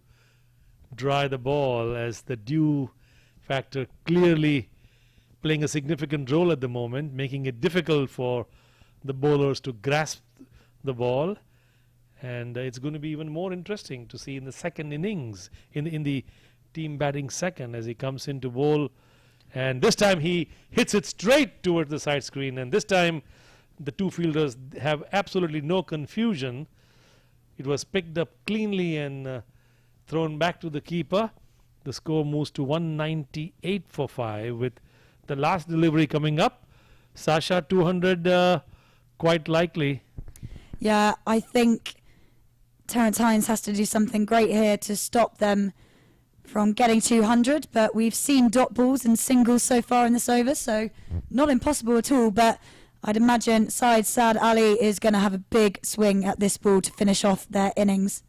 dry the ball, as the dew factor clearly playing a significant role at the moment, making it difficult for the bowlers to grasp the ball. And it's going to be even more interesting to see in the second innings, in the team batting second, as he comes in to bowl. And this time he hits it straight towards the side screen, and this time the 2 fielders have absolutely no confusion. It was picked up cleanly and thrown back to the keeper. The score moves to 198 for 5, with the last delivery coming up. Sasha, 200 quite likely. Yeah, I think Terence Hines has to do something great here to stop them from getting 200, but we've seen dot balls and singles so far in this over, so not impossible at all. But I'd imagine Saeed Saad Ali is going to have a big swing at this ball to finish off their innings.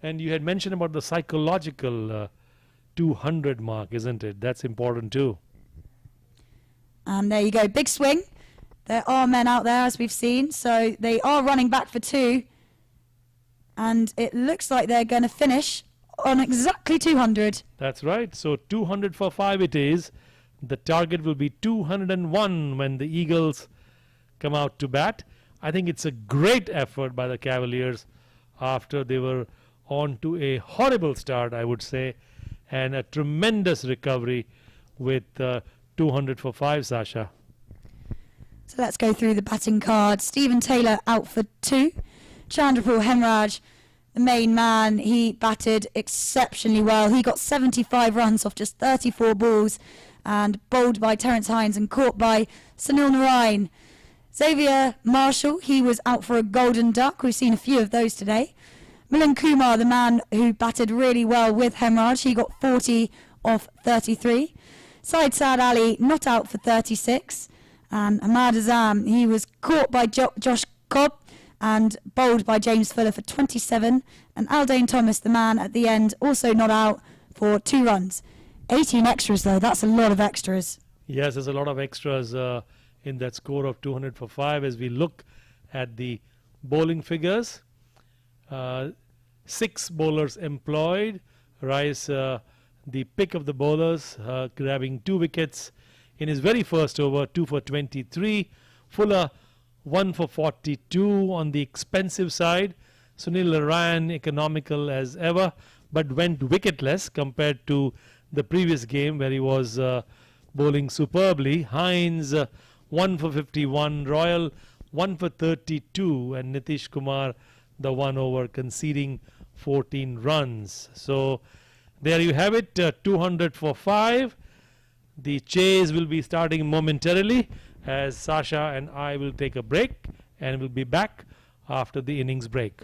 And you had mentioned about the psychological 200 mark, isn't it? That's important too. And there you go, big swing. There are men out there, as we've seen, so they are running back for 2. And it looks like they're going to finish on exactly 200. That's right. So 200 for 5 it is. The target will be 201 when the Eagles come out to bat. I think it's a great effort by the Cavaliers after they were on to a horrible start, I would say. and a tremendous recovery with 200 for 5, Sasha. So let's go through the batting card. Stephen Taylor out for 2. Chandrapal Hemraj, the main man, he batted exceptionally well. He got 75 runs off just 34 balls and bowled by Terence Hines and caught by Sunil Narine. Xavier Marshall, he was out for a golden duck. We've seen a few of those today. Milan Kumar, the man who batted really well with Hemraj, he got 40 off 33. Syed Saad Ali not out for 36. And Ahmad Azam, he was caught by Josh Cobb and bowled by James Fuller for 27. And Aldane Thomas, the man at the end, also not out for 2 runs. 18 extras though, that's a lot of extras. Yes, there's a lot of extras in that score of 200 for 5. As we look at the bowling figures, 6 bowlers employed. Rice, the pick of the bowlers, grabbing 2 wickets in his very first over, 2 for 23. Fuller, 1 for 42 on the expensive side. Sunil Narine, economical as ever, but went wicketless compared to the previous game where he was bowling superbly. Hines, 1 for 51. Royal, 1 for 32. And Nitish Kumar, the 1 over, conceding 14 runs. So there you have it, 200 for 5. The chase will be starting momentarily as Sasha and I will take a break, and we'll be back after the innings break.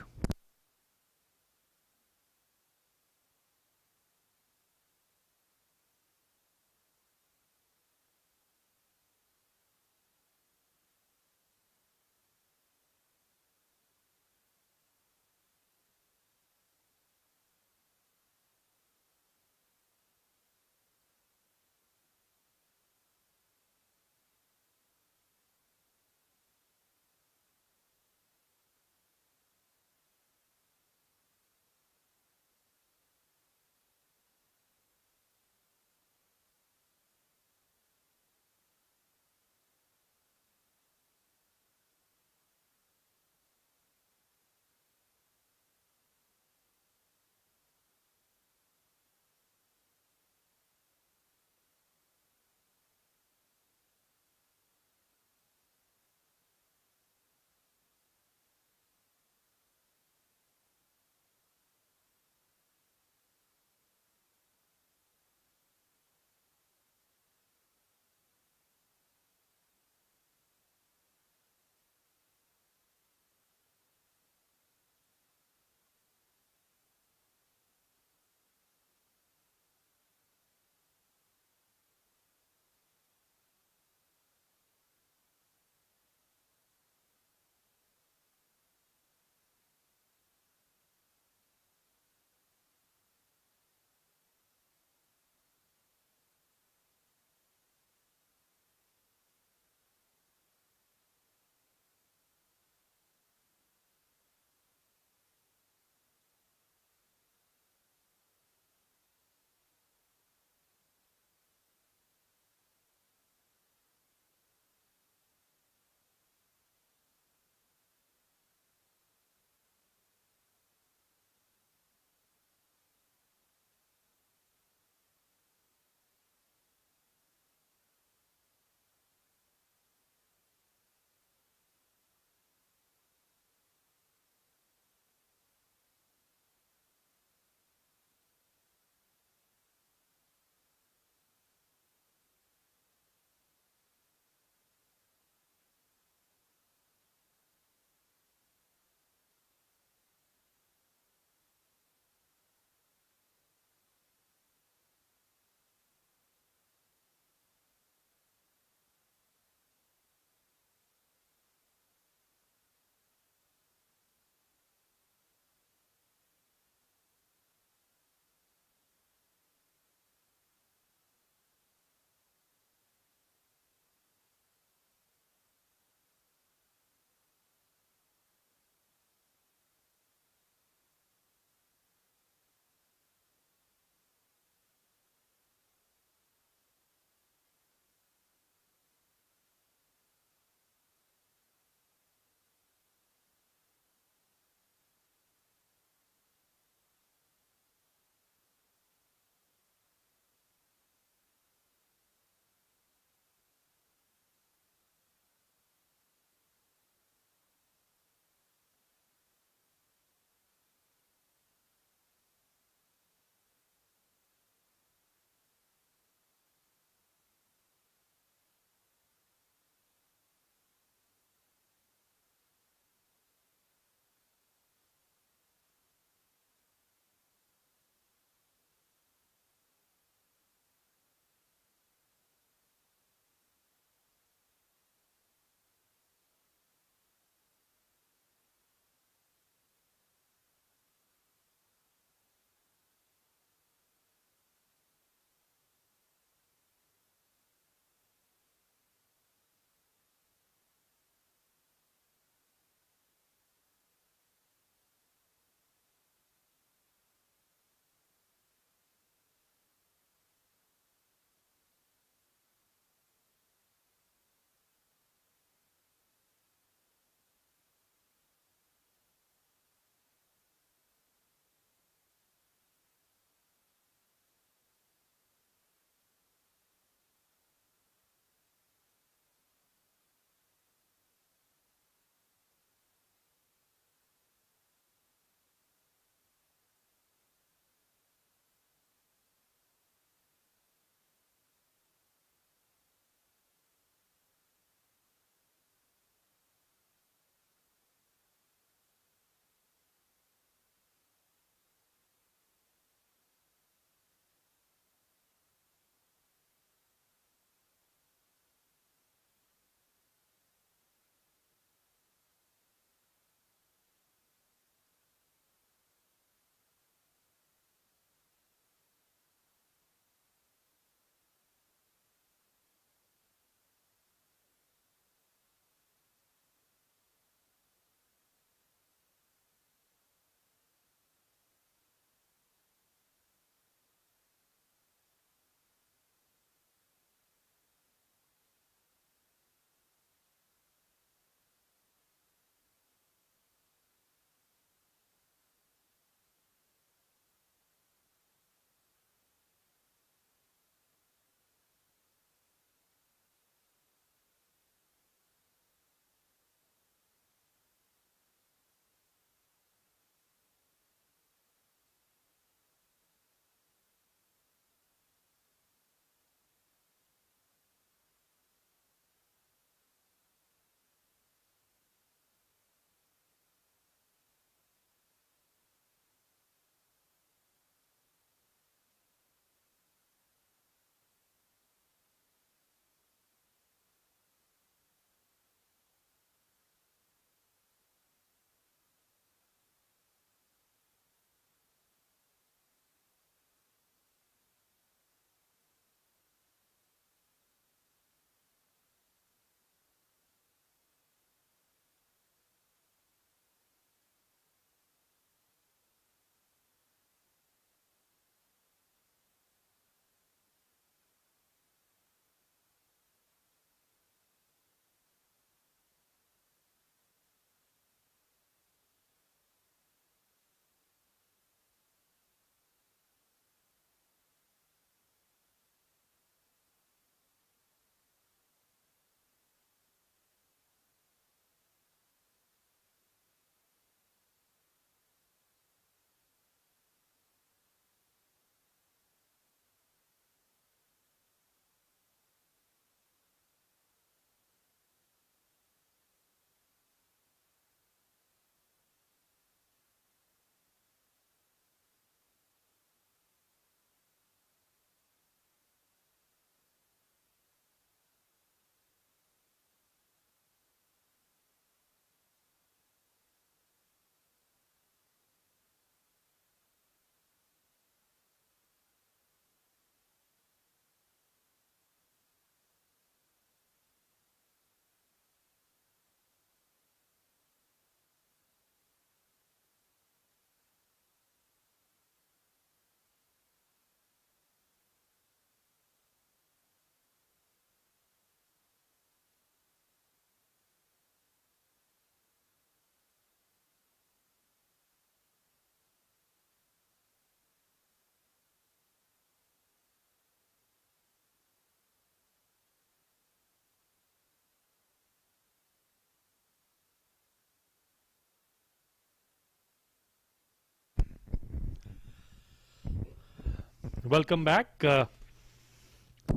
welcome back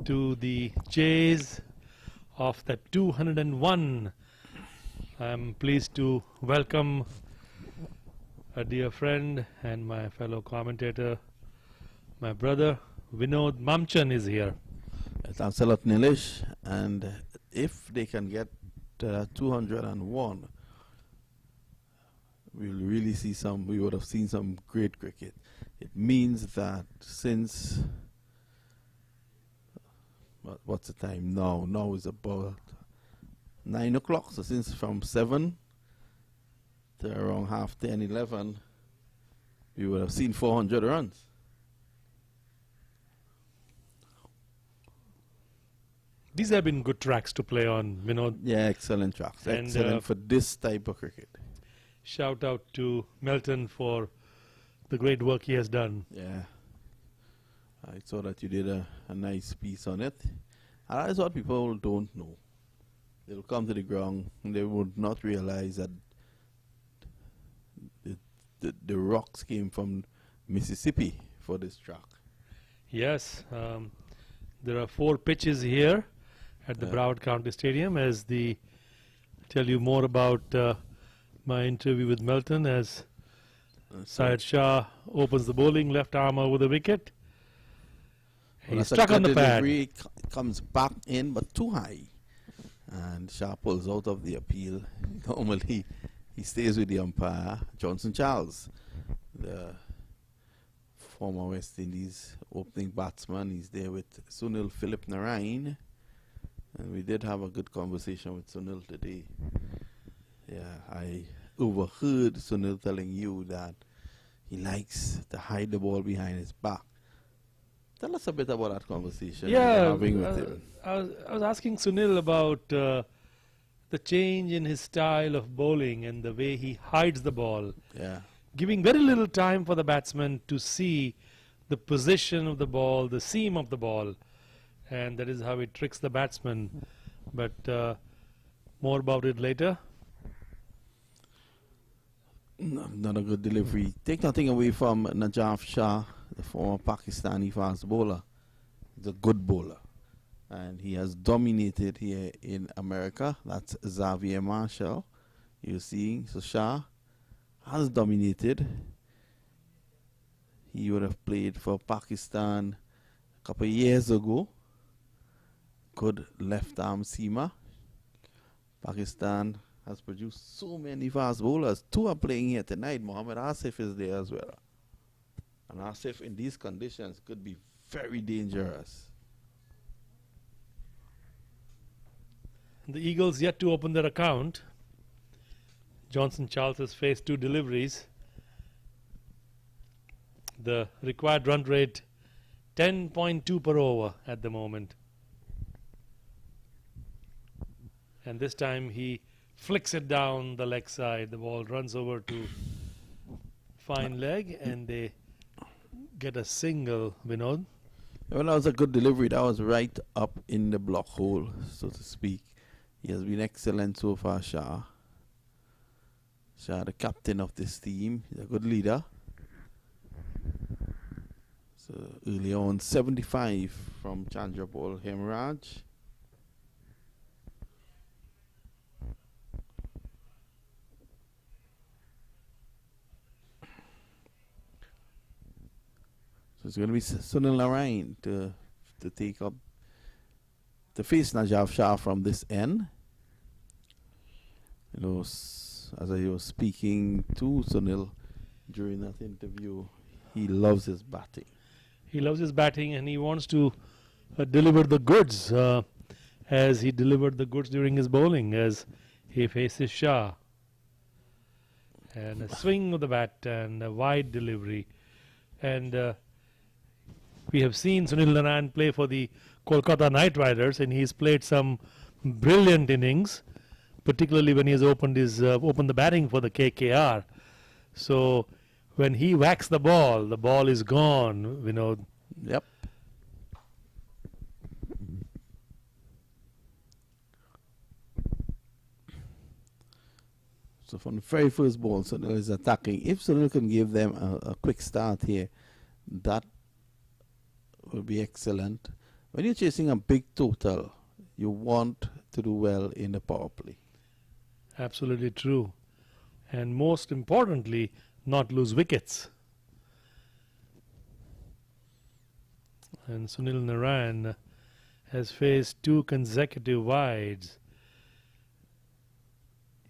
to the Jays of the 201. I'm pleased to welcome a dear friend and my fellow commentator, my brother Vinod Mamchan is here. Thanks a lot, Nilesh. And if they can get 201, we'll really see some, we would have seen some great cricket. It means that since, what's the time now? Now is about 9 o'clock. So since from 7 to around half 10, 11, we would have seen 400 runs. These have been good tracks to play on, Vinod. Yeah, excellent tracks. And, excellent for this type of cricket. Shout out to Melton for the great work he has done. Yeah. I saw that you did a nice piece on it. And that is what people don't know. They'll come to the ground and they would not realize that the rocks came from Mississippi for this track. Yes, there are 4 pitches here at the Broward County Stadium. As the tell you more about my interview with Melton as Syed Shah opens the bowling, left arm over the wicket. Well, He's struck on the pad. Comes back in, but too high. And Shah pulls out of the appeal. Normally, he stays with the umpire, Johnson Charles, the former West Indies opening batsman. He's there with Sunil Philip Narain. And we did have a good conversation with Sunil today. Yeah, I overheard Sunil telling you that he likes to hide the ball behind his back. Tell us a bit about that conversation you were having with him. I was asking Sunil about the change in his style of bowling and the way he hides the ball. Yeah. Giving very little time for the batsman to see the position of the ball, the seam of the ball. And that is how he tricks the batsman. But more about it later. No, not a good delivery. Take nothing away from Najaf Shah, the former Pakistani fast bowler. He's a good bowler. And he has dominated here in America. That's Xavier Marshall. You're seeing. So Shah has dominated. He would have played for Pakistan a couple of years ago. Good left arm seamer. Pakistan has produced so many fast bowlers. 2 are playing here tonight. Mohammad Asif is there as well. And Asif in these conditions could be very dangerous. The Eagles yet to open their account. Johnson Charles has faced 2 deliveries. The required run rate 10.2 per over at the moment. And this time he flicks it down the leg side. The ball runs over to fine leg and they get a single, Vinod. Well, that was a good delivery. That was right up in the block hole, so to speak. He has been excellent so far, Shah. Shah, the captain of this team. He's a good leader. So early on, 75 from Chandrapal Hemraj. So it's going to be Sunil Narain to take up, to face Najaf Shah from this end. You know, as I was speaking to Sunil during that interview, he loves his batting. He loves his batting and he wants to deliver the goods as he delivered the goods during his bowling as he faces Shah. And a swing of the bat and a wide delivery. And we have seen Sunil Narayan play for the Kolkata Knight Riders and he's played some brilliant innings, particularly when he has opened the batting for the KKR. So when he whacks the ball is gone, you know. Yep. So from the very first ball, Sunil is attacking. If Sunil can give them a quick start here, that be excellent. When you're chasing a big total, you want to do well in the power play. Absolutely true. And most importantly, not lose wickets. And Sunil Narayan has faced 2 consecutive wides.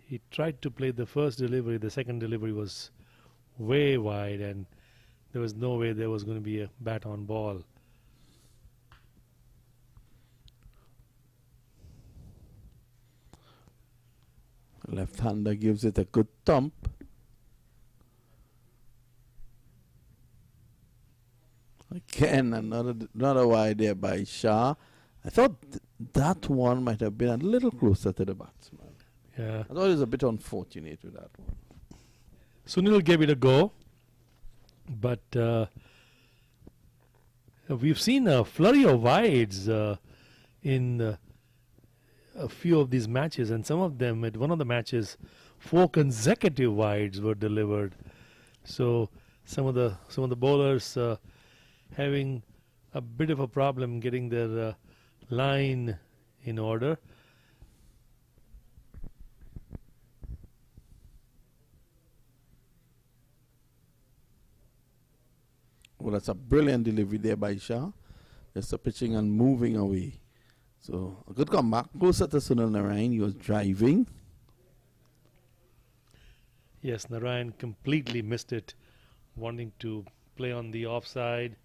He tried to play the first delivery. The second delivery was way wide, and there was no way there was going to be a bat on ball. Left-hander gives it a good thump. Again, another wide there by Shah. I thought that one might have been a little closer to the batsman. Yeah. I thought it was a bit unfortunate with that one. Sunil gave it a go, but we've seen a flurry of wides in a few of these matches, and some of them, at one of the matches, 4 consecutive wides were delivered. So some of the bowlers having a bit of a problem getting their line in order. Well, that's a brilliant delivery there by Shah. Just a pitching and moving away. So a good comeback. Closer to Sunil Narayan. He was driving. Yes, Narayan completely missed it, wanting to play on the offside.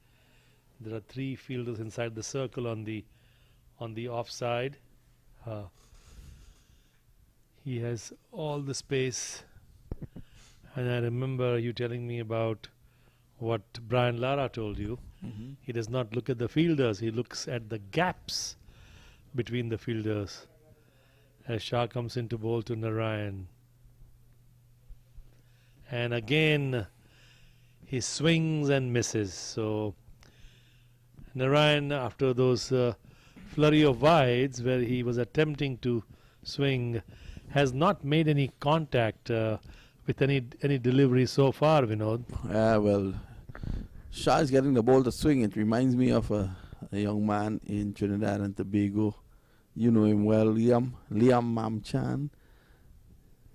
There are 3 fielders inside the circle on the offside. He has all the space, and I remember you telling me about what Brian Lara told you. He does not look at the fielders, he looks at the gaps between the fielders as Shah comes into bowl to Narayan. And again he swings and misses. So Narayan, after those flurry of wides where he was attempting to swing, has not made any contact with any delivery so far, Vinod. Well, Shah is getting the ball to swing. It reminds me of a young man in Trinidad and Tobago. You know him well, Liam Mamchan.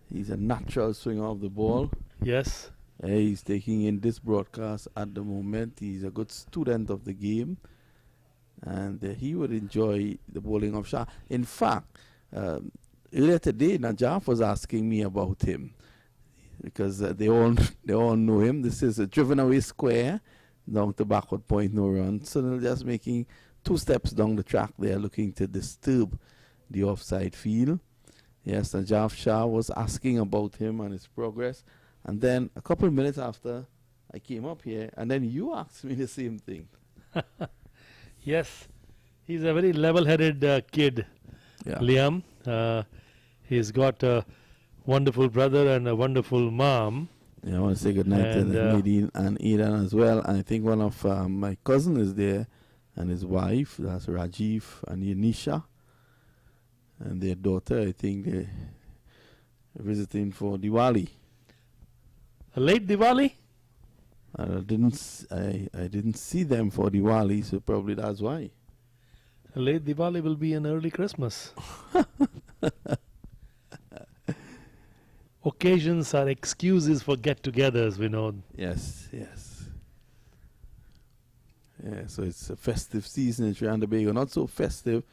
He's a natural swinger of the ball. Yes. He's taking in this broadcast at the moment. He's a good student of the game, and he would enjoy the bowling of Shah. In fact, earlier today, Najaf was asking me about him because they all know him. This is a driven away square down to backward point, no run. So they're just making 2 steps down the track. They are looking to disturb the offside field. Yes, Najaf Shah was asking about him and his progress. And then a couple of minutes after, I came up here, and then you asked me the same thing. Yes, he's a very level-headed kid, Yeah. Liam. He's got a wonderful brother and a wonderful mom. Yeah, I want to say good night to Nadine and Eden as well. And I think one of my cousin is there, and his wife, that's Rajiv and Yanisha. And their daughter, I think they're visiting for Diwali. A late Diwali? I didn't see them for Diwali, so probably that's why. A late Diwali will be an early Christmas. Occasions are excuses for get-togethers, Vinod. Yes, yes. Yeah, so it's a festive season in Trinidad and Tobago. Not so festive.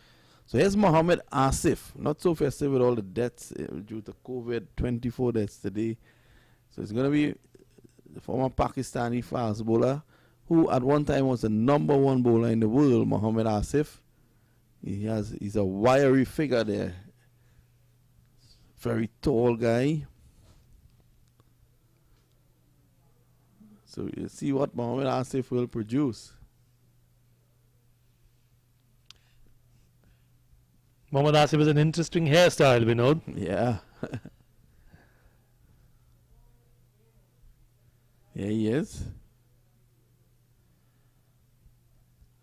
So here's Mohammed Asif. Not so festive with all the deaths due to COVID. 24 deaths today. So it's going to be the former Pakistani fast bowler who at one time was the #1 bowler in the world, Mohammed Asif. He's a wiry figure there. Very tall guy. So you see what Mohammed Asif will produce. Mohammad Asif is an interesting hairstyle, Vinod. Yeah. Yeah, he is.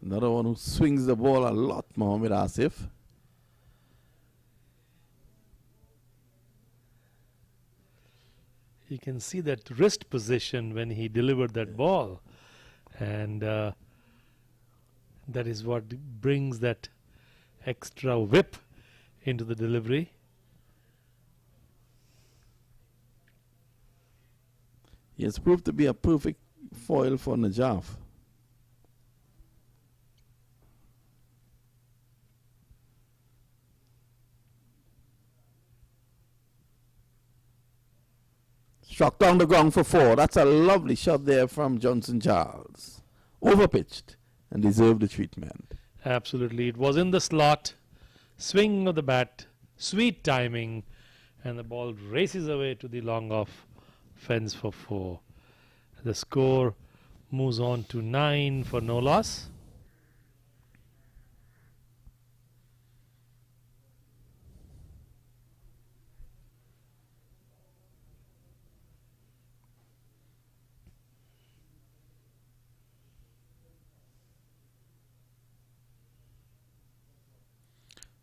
Another one who swings the ball a lot, Mohammed Asif. You can see that wrist position when he delivered that ball. And That is what brings that extra whip into the delivery. He has proved to be a perfect foil for Najaf. Struck down the ground for 4. That's a lovely shot there from Johnson Charles. Overpitched and deserved the treatment. Absolutely. It was in the slot. Swing of the bat. Sweet timing. And the ball races away to the long off fence for 4. The score moves on to 9 for no loss.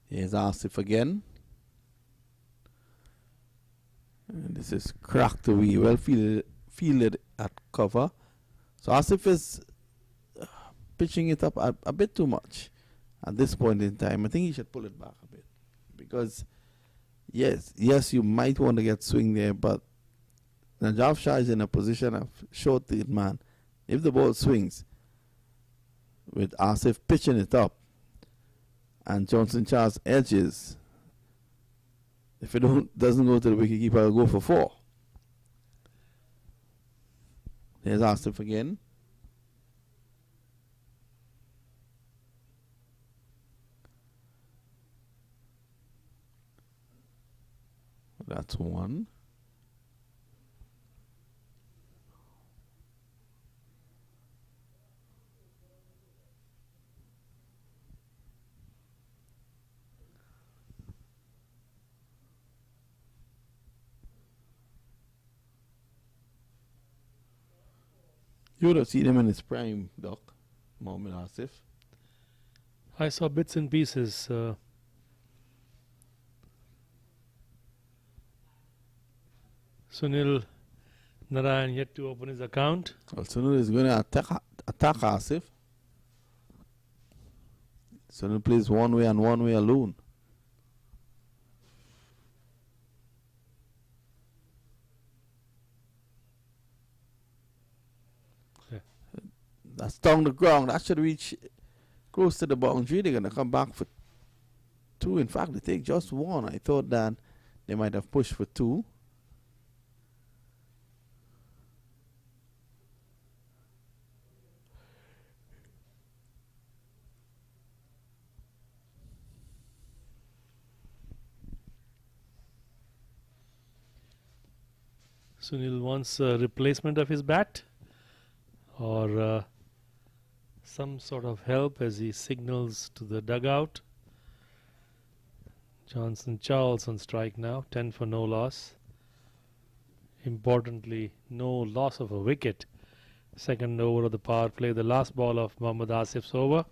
Here's Asif again. And this is cracked away, well fielded at cover. So Asif is pitching it up a bit too much at this point in time. I think he should pull it back a bit. Because, yes, you might want to get swing there, but Najaf Shah is in a position of short third man. If the ball swings, with Asif pitching it up, and Johnson Charles edges, if it doesn't go to the wicketkeeper, it'll go for 4. There's Asif again. That's 1. You would have seen him in his prime, Doc, Mohamed Asif. I saw bits and pieces. Sunil Narayan yet to open his account. Well, Sunil is going to attack Asif. Sunil plays one way and one way alone. That's down the ground. That should reach close to the boundary. They're going to come back for 2. In fact, they take just 1. I thought that they might have pushed for 2. Sunil wants a replacement of his bat or some sort of help as he signals to the dugout. Johnson Charles on strike now, 10 for no loss. Importantly, no loss of a wicket. Second over of the power play, the last ball of Mohammad Asif's over.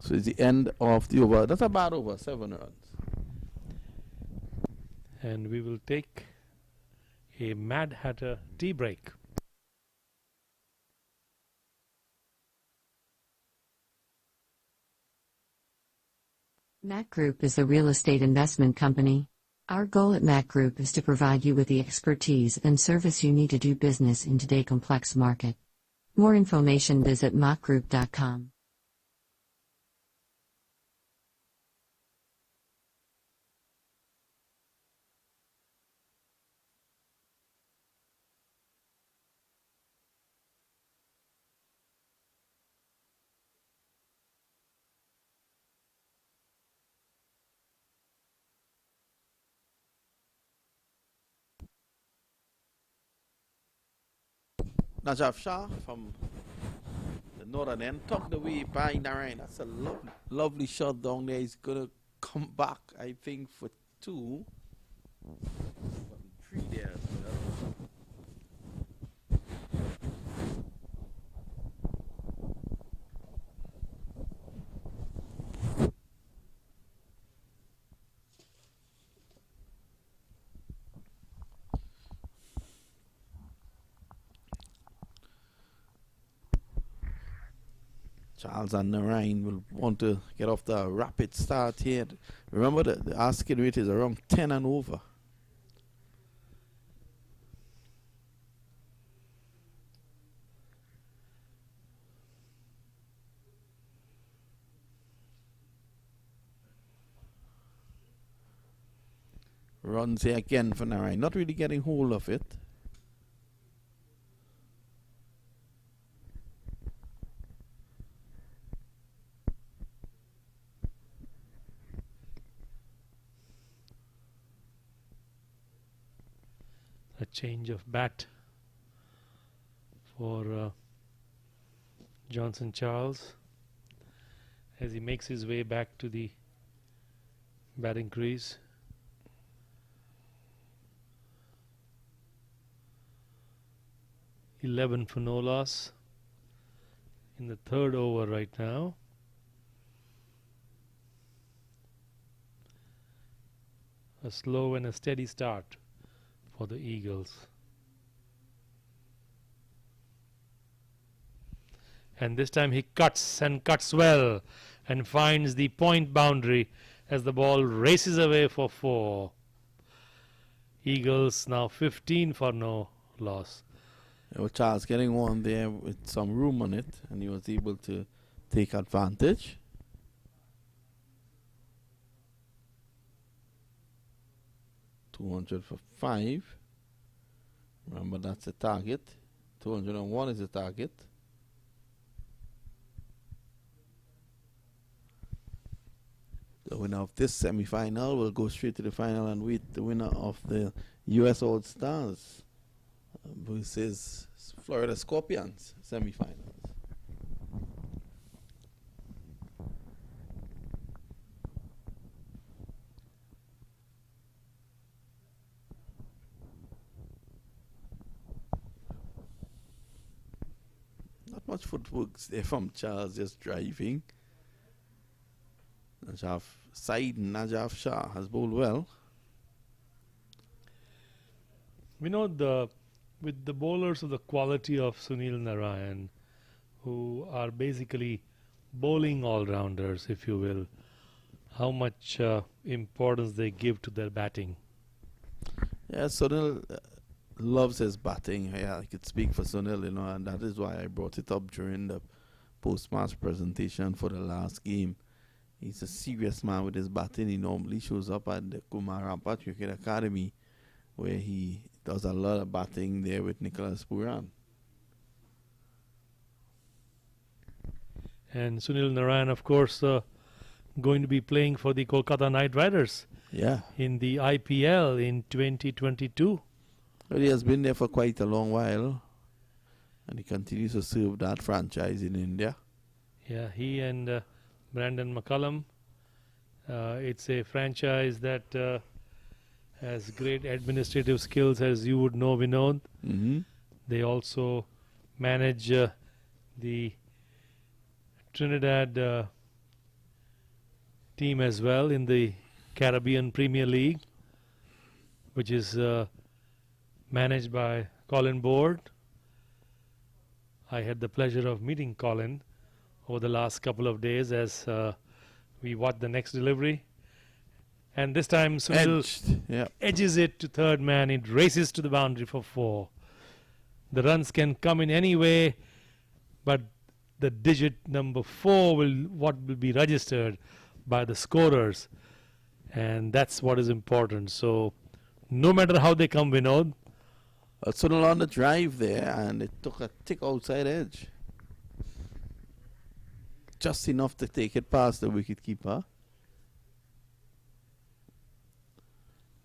So it's the end of the over. That's a bad over, 7 runs. And we will take a Mad Hatter tea break. MAQ Group is a real estate investment company. Our goal at MAQ Group is to provide you with the expertise and service you need to do business in today's complex market. More information visit maqgroup.com. Najaf Shah from the northern end, tucked away by Narayan. That's a lovely shot down there. He's going to come back, I think, for 2. 3 there as well. Charles and Narayan will want to get off the rapid start here. Remember the asking rate is around 10 and over. Runs here again for Narayan. Not really getting hold of it. A change of bat for Johnson Charles as he makes his way back to the batting crease. Eleven for no loss in the third over right now. A slow and a steady start for the Eagles. And this time he cuts and cuts well and finds the point boundary as the ball races away for 4. Eagles now 15 for no loss. Charles getting one there with some room on it, and he was able to take advantage. $200 for 5. Remember, that's the target. 201 is the target. The winner of this semi-final will go straight to the final and meet the winner of the US All-Stars versus Florida Scorpions semi-finals. Not much footwork there from Charles, just driving. Najaf Shah has bowled well. We know with the bowlers of the quality of Sunil Narayan, who are basically bowling all-rounders, if you will, how much importance they give to their batting. Yeah, Sunil loves his batting. Yeah, I could speak for Sunil, and that is why I brought it up during the post-match presentation for the last game. He's a serious man with his batting. He normally shows up at the Kumar Rampat Cricket Academy, where he does a lot of batting there with Nicholas Puran. And Sunil Narayan, of course, going to be playing for the Kolkata Knight Riders in the IPL in 2022. Well, he has been there for quite a long while, and he continues to serve that franchise in India. Yeah, he and Brandon McCullum. It's a franchise that has great administrative skills, as you would know, Vinod. They also manage the Trinidad team as well in the Caribbean Premier League, which is managed by Colin Board. I had the pleasure of meeting Colin over the last couple of days as we watched the next delivery. And this time Sunil edges it to third man. It races to the boundary for 4. The runs can come in any way, but the digit number 4 will be registered by the scorers, and that's what is important. So no matter how they come, Vinod. Sunil on the drive there, and it took a tick outside edge. Just enough to take it past the wicketkeeper.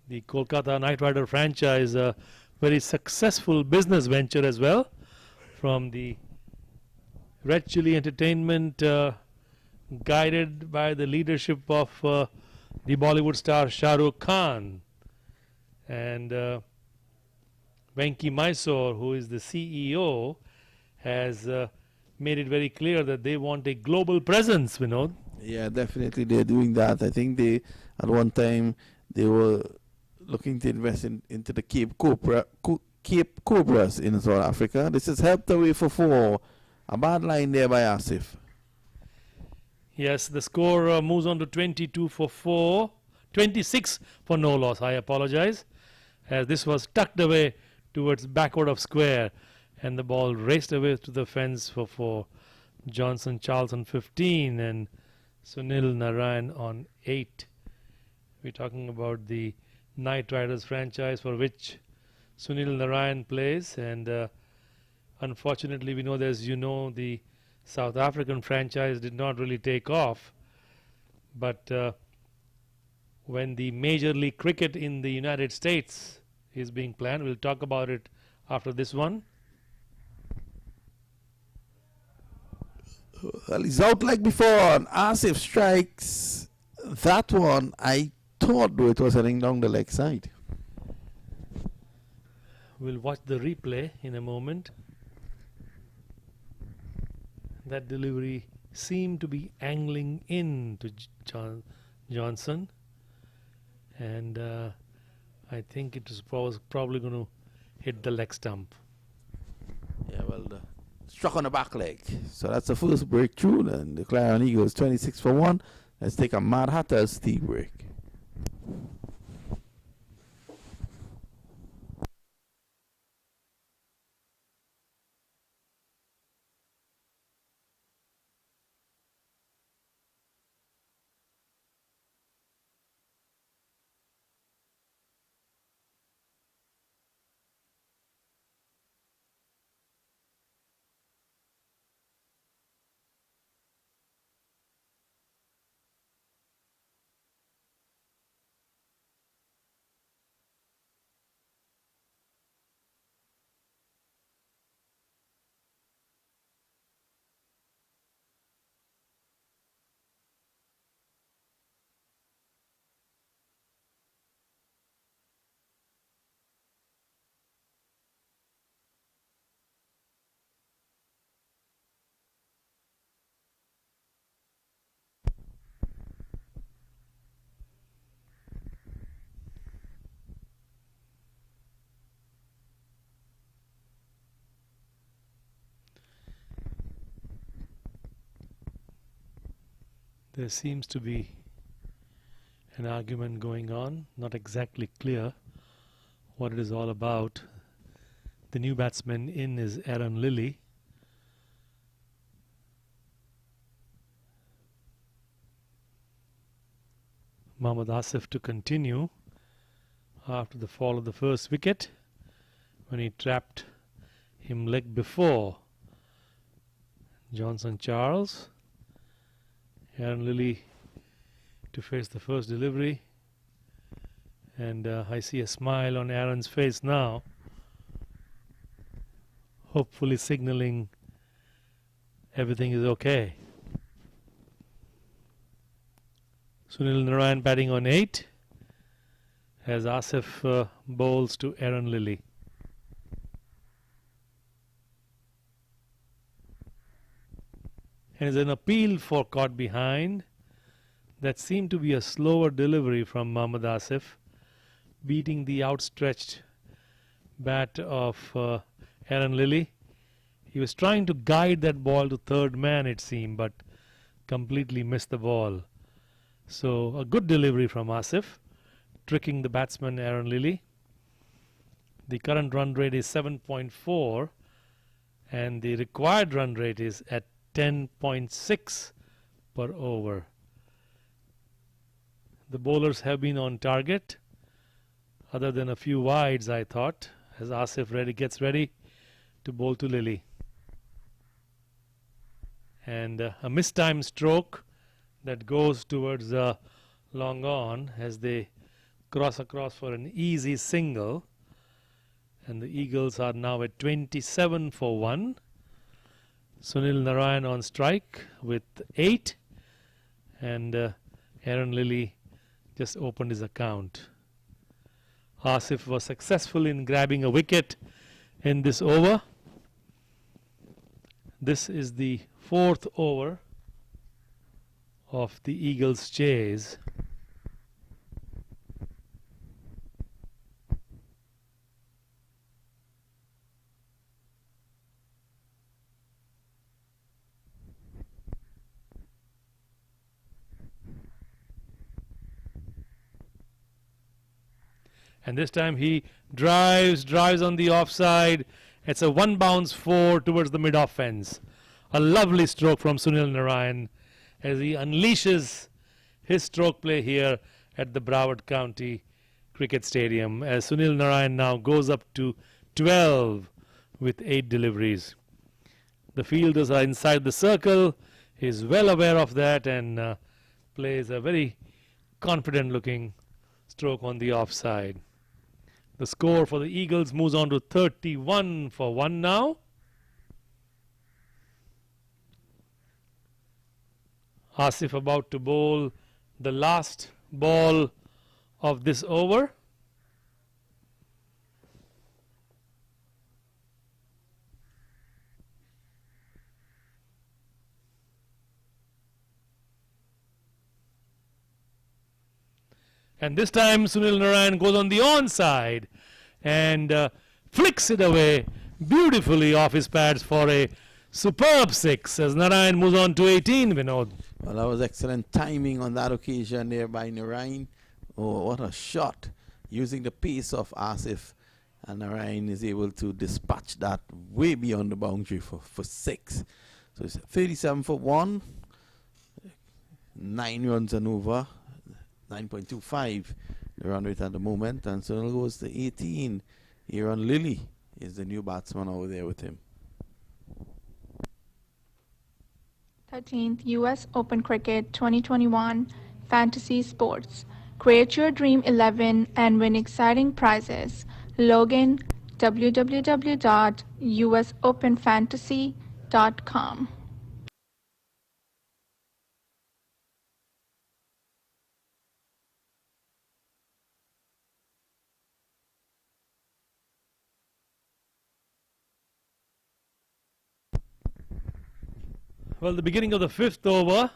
The Kolkata Knight Rider franchise, a very successful business venture as well, from the Red Chilli Entertainment, guided by the leadership of the Bollywood star Shah Rukh Khan, and Venki Mysore, who is the CEO, has made it very clear that they want a global presence, Vinod. Yeah, definitely they're doing that. I think they, at one time, they were looking to invest into the Cape Cobras in South Africa. This is helped away for 4. A bad line there by Asif. Yes, the score moves on to 22 for 4, 26 for no loss. I apologize, as this was tucked away towards backward of square, and the ball raced away to the fence for 4. Johnson Charles on 15 and Sunil Narayan on 8. We're talking about the Knight Riders franchise for which Sunil Narayan plays, and unfortunately we know, as you know, the South African franchise did not really take off, but when the Major League Cricket in the United States is being planned, we'll talk about it after this one. Well, he's out like before, and Asif strikes that one. I thought though it was heading down the leg side. We'll watch the replay in a moment. That delivery seemed to be angling in to Johnson, and I think it was probably going to hit the leg stump. Yeah, well, struck on the back leg. So that's the first breakthrough, and the Clarion Eagles 26 for 1. Let's take a Mad Hatters tea break. There seems to be an argument going on, not exactly clear what it is all about. The new batsman in is Aaron Lilly. Mohammad Asif to continue after the fall of the first wicket, when he trapped him leg before. Johnson Charles, Aaron Lilly to face the first delivery, and I see a smile on Aaron's face now, hopefully signaling everything is okay. Sunil Narayan batting on 8 as Asif bowls to Aaron Lilly. And it's an appeal for caught behind. That seemed to be a slower delivery from Mohammad Asif, beating the outstretched bat of Aaron Lilly. He was trying to guide that ball to third man, it seemed, but completely missed the ball. So a good delivery from Asif, tricking the batsman Aaron Lilly. The current run rate is 7.4 and the required run rate is at 10.6 per over. The bowlers have been on target, other than a few wides, I thought, as Asif gets ready to bowl to Lilly. And a mistimed stroke that goes towards long on as they cross across for an easy single. And the Eagles are now at 27 for 1. Sunil Narayan on strike with 8, and Aaron Lilly just opened his account. Asif was successful in grabbing a wicket in this over. This is the 4th over of the Eagles' chase. And this time he drives on the offside. It's a one bounce 4 towards the mid-off fence. A lovely stroke from Sunil Narayan as he unleashes his stroke play here at the Broward County Cricket Stadium, as Sunil Narayan now goes up to 12 with 8 deliveries. The fielders are inside the circle. He's well aware of that and plays a very confident looking stroke on the offside. The score for the Eagles moves on to 31 for 1 now. Asif about to bowl the last ball of this over. And this time Sunil Narayan goes on the onside and flicks it away beautifully off his pads for a superb 6 as Narayan moves on to 18, Vinod. Well, that was excellent timing on that occasion there by Narayan. Oh, what a shot. Using the pace of Asif, and Narayan is able to dispatch that way beyond the boundary for 6. So it's 37 for 1. 9 runs and over. 9.25 the run rate at the moment. And so it goes to 18. Aaron Lilly is the new batsman over there with him. 13th US Open Cricket 2021 Fantasy Sports. Create your dream 11 and win exciting prizes. Log in www.usopenfantasy.com. Well, the beginning of the 5th over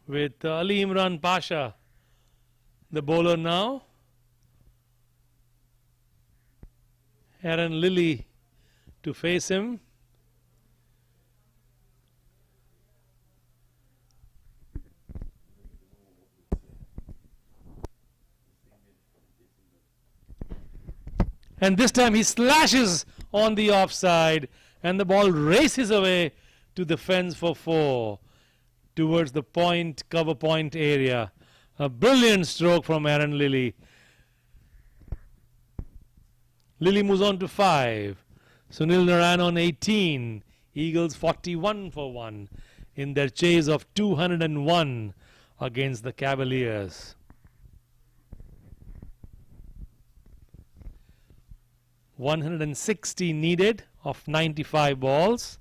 with Ali Imran Pasha, the bowler now. Aaron Lilly to face him. And this time he slashes on the offside and the ball races away to the fence for 4 towards the point, cover point area. A brilliant stroke from Aaron Lilly. Lilly moves on to 5. Sunil Narayan on 18. Eagles 41 for 1 in their chase of 201 against the Cavaliers. $160 needed of 95 balls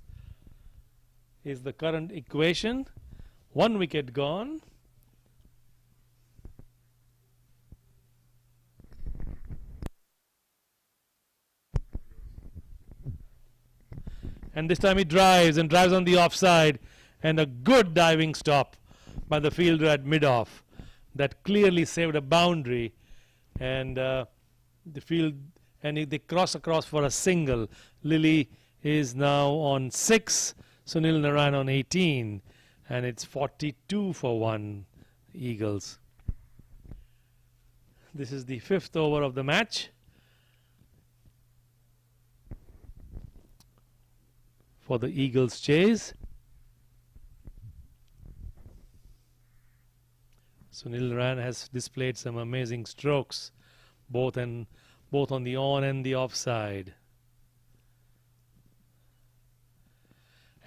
is the current equation. 1 wicket gone. And this time he drives and drives on the offside, and a good diving stop by the fielder at mid-off that clearly saved a boundary, and the field, and they cross across for a single. Lilly is now on 6, Sunil Narayan on 18, and it's 42 for 1 Eagles. This is the 5th over of the match. For the Eagles chase. Sunil Narayan has displayed some amazing strokes, both on the on and the offside.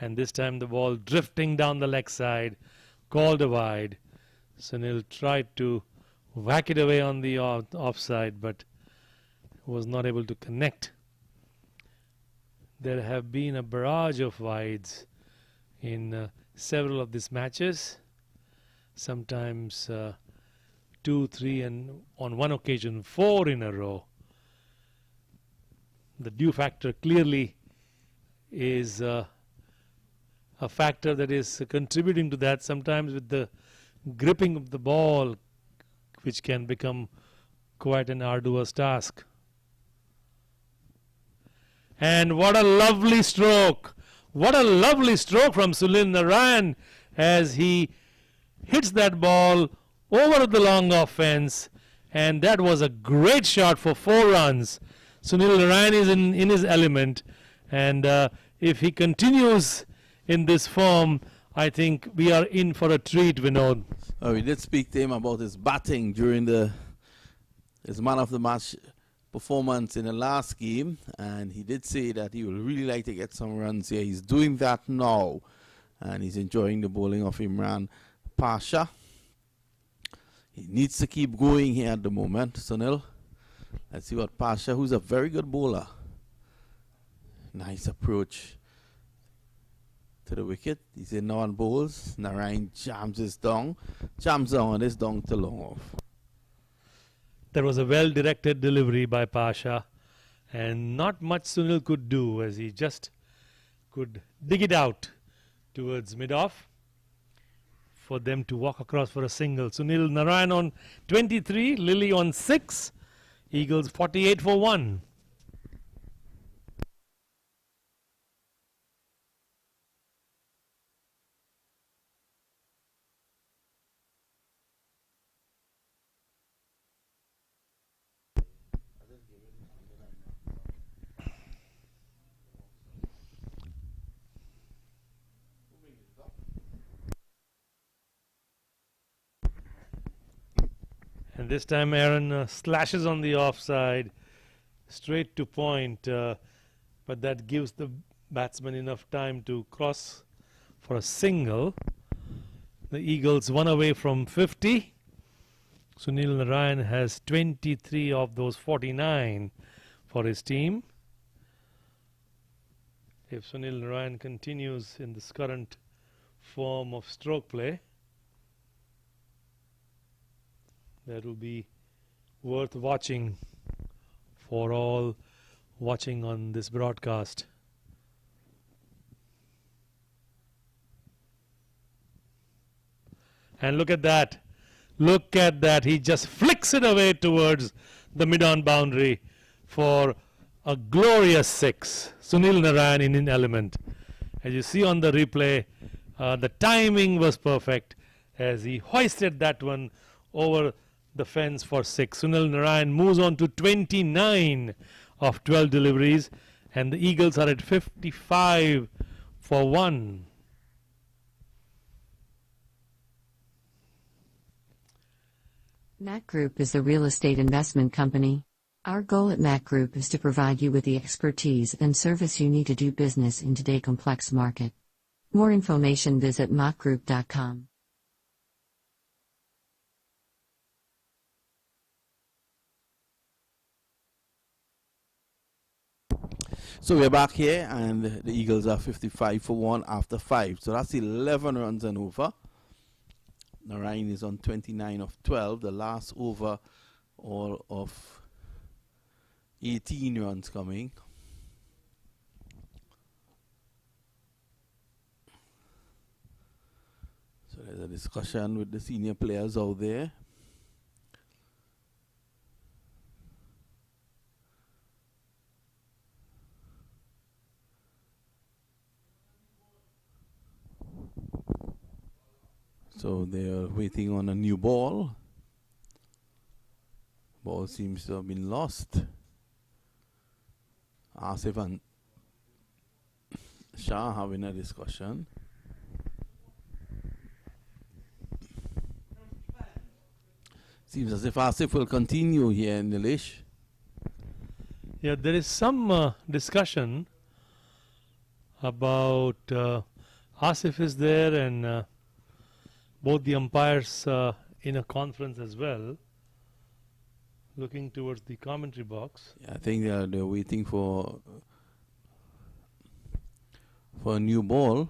And this time the ball drifting down the leg side, called a wide. Sunil tried to whack it away on the offside, but was not able to connect. There have been a barrage of wides in several of these matches, sometimes 2, 3, and on one occasion 4 in a row. The dew factor clearly is a factor that is contributing to that, sometimes with the gripping of the ball, which can become quite an arduous task. And what a lovely stroke. What a lovely stroke from Sunil Narayan as he hits that ball over the long off fence and that was a great shot for 4 runs. Sunil Narayan is in his element, and if he continues in this form, I think we are in for a treat, Vinod. We did speak to him about his batting during his man of the match performance in the last game, and he did say that he would really like to get some runs here. He's doing that now, and he's enjoying the bowling of Imran Pasha. He needs to keep going here at the moment, Sunil. Let's see what Pasha, who's a very good bowler. Nice approach to the wicket. He's in now on bowls. Narayan jams down, and it's down to long off. There was a well-directed delivery by Pasha, and not much Sunil could do, as he just could dig it out towards mid-off for them to walk across for a single. Sunil Narayan on 23, Lily on 6, Eagles 48 for 1. And this time Aaron slashes on the offside, straight to point, but that gives the batsman enough time to cross for a single. The Eagles 1 away from 50. Sunil Narayan has 23 of those 49 for his team. If Sunil Narayan continues in this current form of stroke play, that will be worth watching for all watching on this broadcast. And look at that. Look at that. He just flicks it away towards the mid-on boundary for a glorious 6. Sunil Narayan in an element. As you see on the replay, the timing was perfect as he hoisted that one over the fence for 6. Sunil Narayan moves on to 29 of 12 deliveries, and the Eagles are at 55 for 1. MAQ Group is the real estate investment company. Our goal at MAQ Group is to provide you with the expertise and service you need to do business in today's complex market. More information, visit MAQgroup.com. So we're back here, and the Eagles are 55 for 1 after 5. So that's 11 runs and over. Narayan is on 29 of 12. The last over, all of 18 runs coming. So there's a discussion with the senior players out there. So they are waiting on a new ball. Ball seems to have been lost. Asif and Shah having a discussion. Seems as if Asif will continue here in Nilesh. Yeah, there is some discussion about Asif is there, and both the umpires in a conference as well, looking towards the commentary box. Yeah, I think they're waiting for a new ball.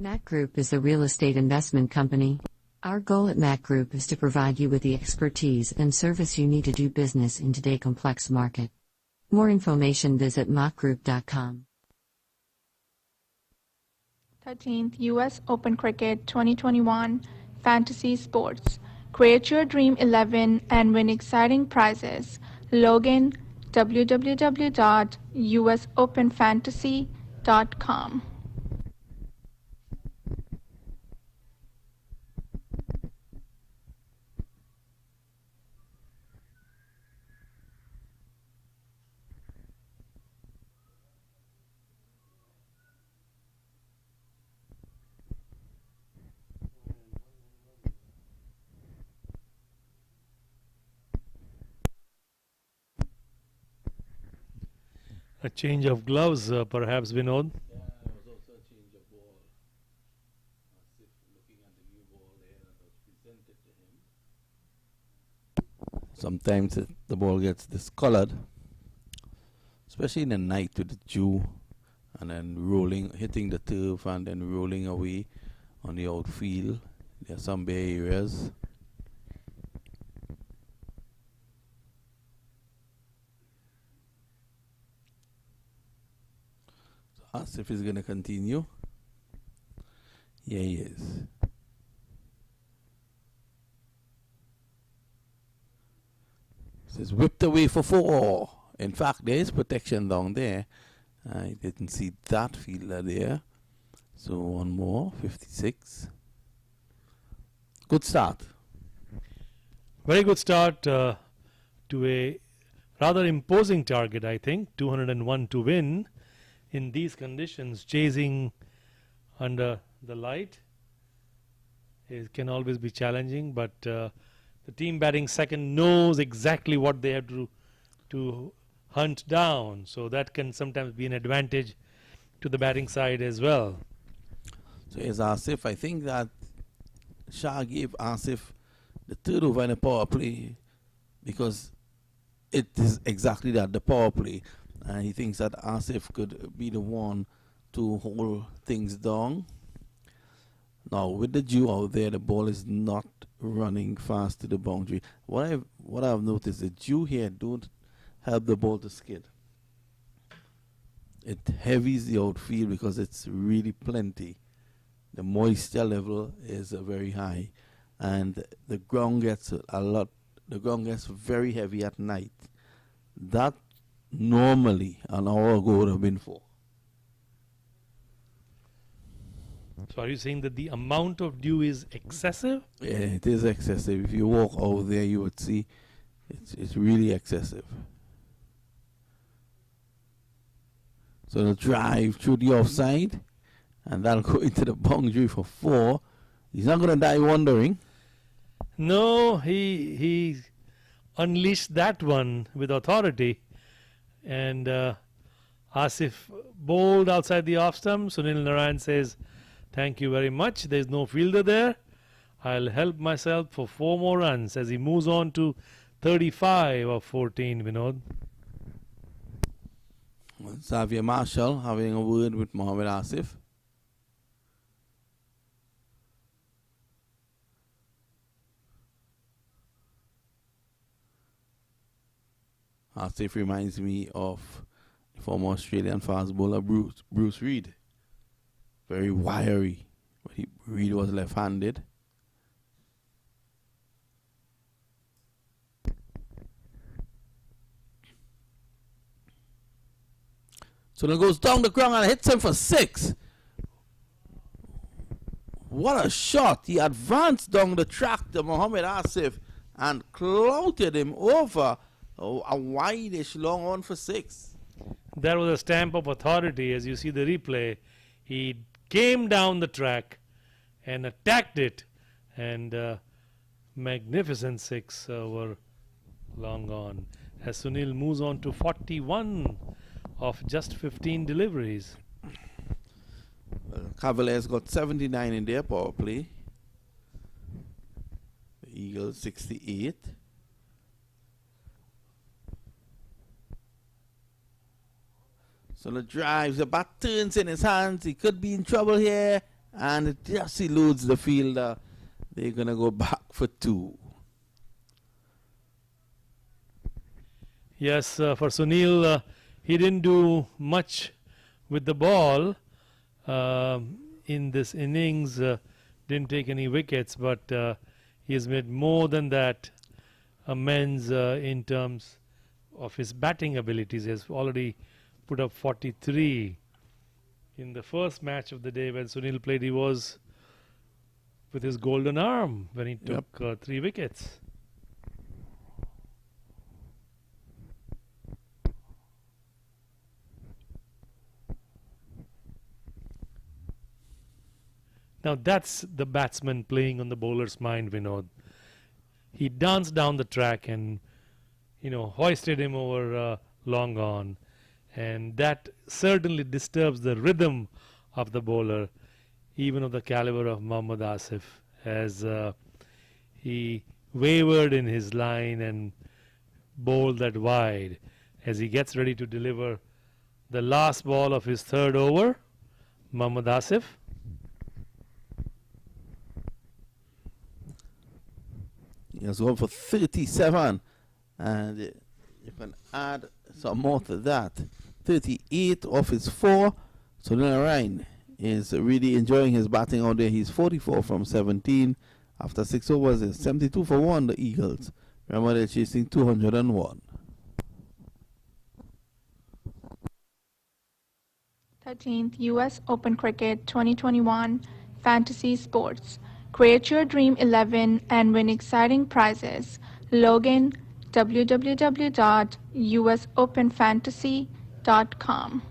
MAQ Group is the real estate investment company. Our goal at MAQ Group is to provide you with the expertise and service you need to do business in today's complex market. More information, visit MAQgroup.com. 13th US Open Cricket 2021 Fantasy Sports. Create your dream 11 and win exciting prizes. Log in www.usopenfantasy.com. A change of gloves, perhaps, Vinod. Yeah, there was also a change of ball. Asif looking at the new ball there that was presented to him. Sometimes the ball gets discolored, especially in the night with the dew, and then rolling, hitting the turf and then rolling away on the outfield. There are some bare areas. Asif is going to continue. Yeah, he is. This is whipped away for 4. In fact, there is protection down there. I didn't see that fielder there. So one more, 56. Good start. Very good start to a rather imposing target, I think. 201 to win. In these conditions, chasing under the light, it can always be challenging, but the team batting second knows exactly what they have to hunt down, so that can sometimes be an advantage to the batting side as well. So here's Asif. I think that Shah gave Asif the third over in the power play because it is exactly that, the power play. And he thinks that Asif could be the one to hold things down. Now, with the dew out there, the ball is not running fast to the boundary. What I've noticed, the dew here don't help the ball to skid. It heavies the outfield because it's really plenty. The moisture level is very high, and the ground gets the ground gets very heavy at night. That normally an hour ago would have been 4. So are you saying that the amount of dew is excessive? Yeah, it is excessive. If you walk out there, you would see it's really excessive. So the drive through the offside, and that'll go into the boundary for 4. He's not going to die wondering. No, he unleashed that one with authority. And Asif bowled outside the off stump. Sunil Narayan says, "Thank you very much. There's no fielder there. I'll help myself for 4 more runs," as he moves on to 35 of 14, Vinod. Xavier Marshall having a word with Mohammad Asif. Asif reminds me of the former Australian fast bowler Bruce Reid. Very wiry, but Reid was left-handed. So it goes down the ground and hits him for 6. What a shot. He advanced down the track to Mohammad Asif and clouted him over a wide-ish long on for 6. That was a stamp of authority. As you see the replay, he came down the track and attacked it, and magnificent 6 were long gone. As Sunil moves on to 41 of just 15 deliveries. Cavaliers got 79 in their power play. The Eagles 68. So the drives, the bat turns in his hands. He could be in trouble here, and it just eludes the fielder. They're going to go back for 2. Yes, for Sunil, he didn't do much with the ball in this innings, didn't take any wickets, but he has made more than that amends in terms of his batting abilities. He has already put up 43. In the first match of the day when Sunil played, he was with his golden arm when he took 3 wickets. Now that's the batsman playing on the bowler's mind, Vinod. He danced down the track and, you know, hoisted him over long on. And that certainly disturbs the rhythm of the bowler, even of the caliber of Mohammad Asif, as he wavered in his line and bowled that wide as he gets ready to deliver the last ball of his 3rd over. Mohammad Asif. He has gone for 37, and you can add some more to that. 38 off his 4. So Narayan is really enjoying his batting out there. He's 44 from 17. After 6 overs, it's 72 for 1, the Eagles. Remember, they're chasing 201. 13th US Open Cricket 2021 Fantasy Sports. Create your Dream 11 and win exciting prizes. Log in www.usopenfantasy.com.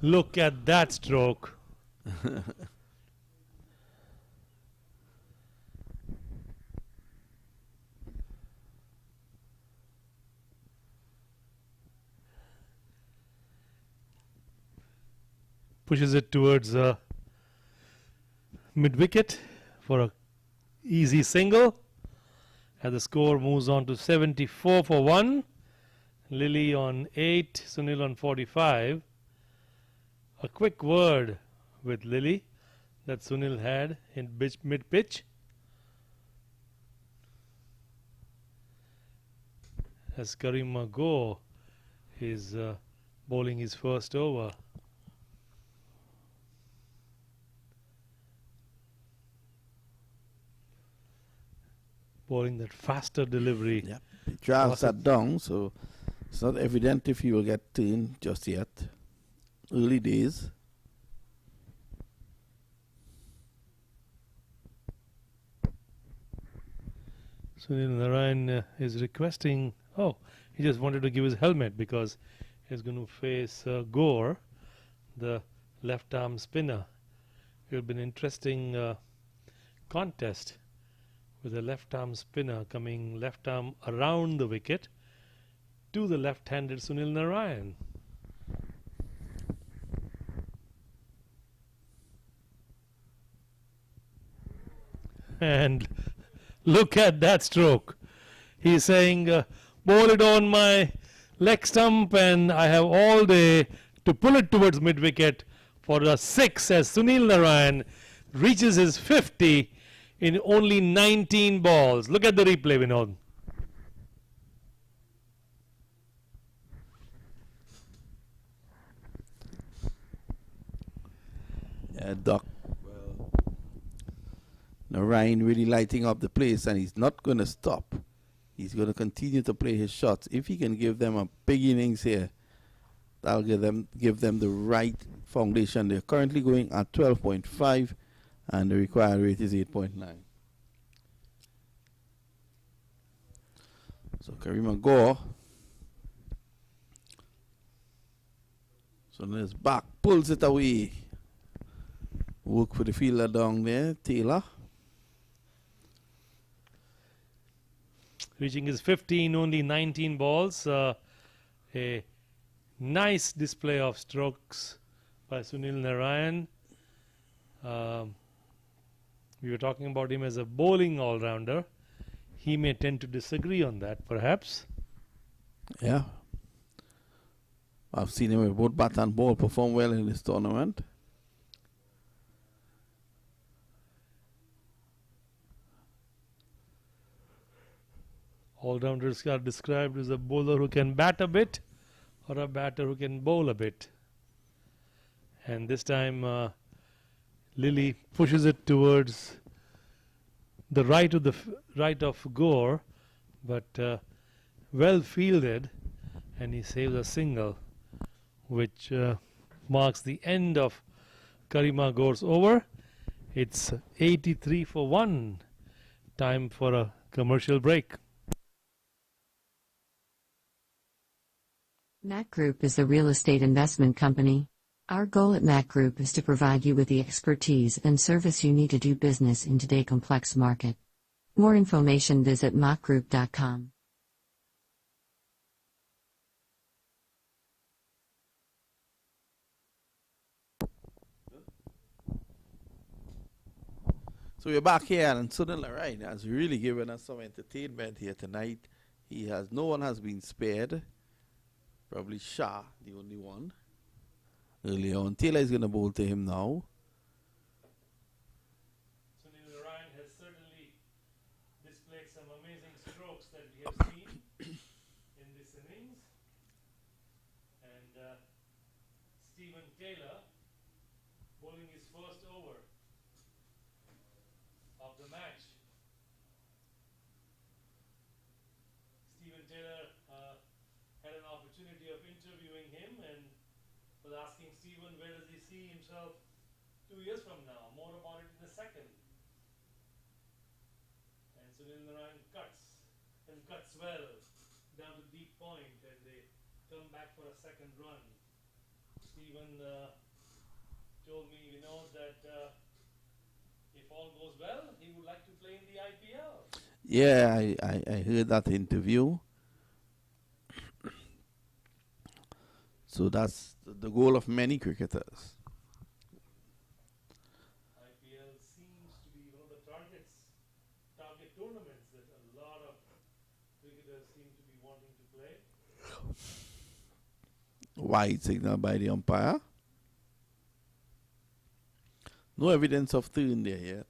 Look at that stroke. Pushes it towards mid-wicket for a easy single. And the score moves on to 74 for 1. Lily on 8, Sunil on 45. A quick word with Lily that Sunil had in mid-pitch. As Karim Go is bowling his first over. Bowling that faster delivery. Yep. He drives that down, so it's not evident if he will get turned just yet. Early days. Sunil Narayan is requesting, he just wanted to give his helmet because he's going to face Gore, the left arm spinner. It will be an interesting contest with a left arm spinner coming left arm around the wicket to the left-handed Sunil Narayan. And look at that stroke. He's saying, bowl it on my leg stump and I have all day to pull it towards mid-wicket for a 6 as Sunil Narayan reaches his 50 in only 19 balls. Look at the replay, Vinod. Doc. Narayan really lighting up the place, and he's not going to stop. He's going to continue to play his shots. If he can give them a big innings here, that'll give them the right foundation. They're currently going at 12.5, and the required rate is 8.9. So Karima Gore So there's back, pulls it away. Work for the fielder down there, Taylor. Reaching his 15, only 19 balls. A nice display of strokes by Sunil Narayan. We were talking about him as a bowling all-rounder. He may tend to disagree on that, perhaps. Yeah. I've seen him with both bat and ball perform well in this tournament. All-rounders are described as a bowler who can bat a bit or a batter who can bowl a bit. And this time Lily pushes it towards the right of Gore, but well fielded, and he saves a single, which marks the end of Karima Gore's over. It's 83 for 1. Time for a commercial break. MAQ Group is a real estate investment company. Our goal at MAQ Group is to provide you with the expertise and service you need to do business in today's complex market. More information, visit maqgroup.com. So we're back here, and Sunil Narayan has really given us some entertainment here tonight. No one has been spared. Probably Shah, the only one. Early on, Taylor is going to bowl to him now. Sunil Narayan has certainly displayed some amazing strokes that we have seen in this innings. And Stephen Taylor bowling his first over of the match. Stephen Taylor had an opportunity of interviewing him and was asking Stephen where does he see himself 2 years from now. More about it in a second. And Sunil Narayan cuts and cuts well down to deep point, and they come back for a second run. Stephen told me, that if all goes well, he would like to play in the IPL. Yeah, I heard that interview. So that's the goal of many cricketers. IPL seems to be one of the target tournaments that a lot of cricketers seem to be wanting to play. Wide signal by the umpire. No evidence of turn there yet.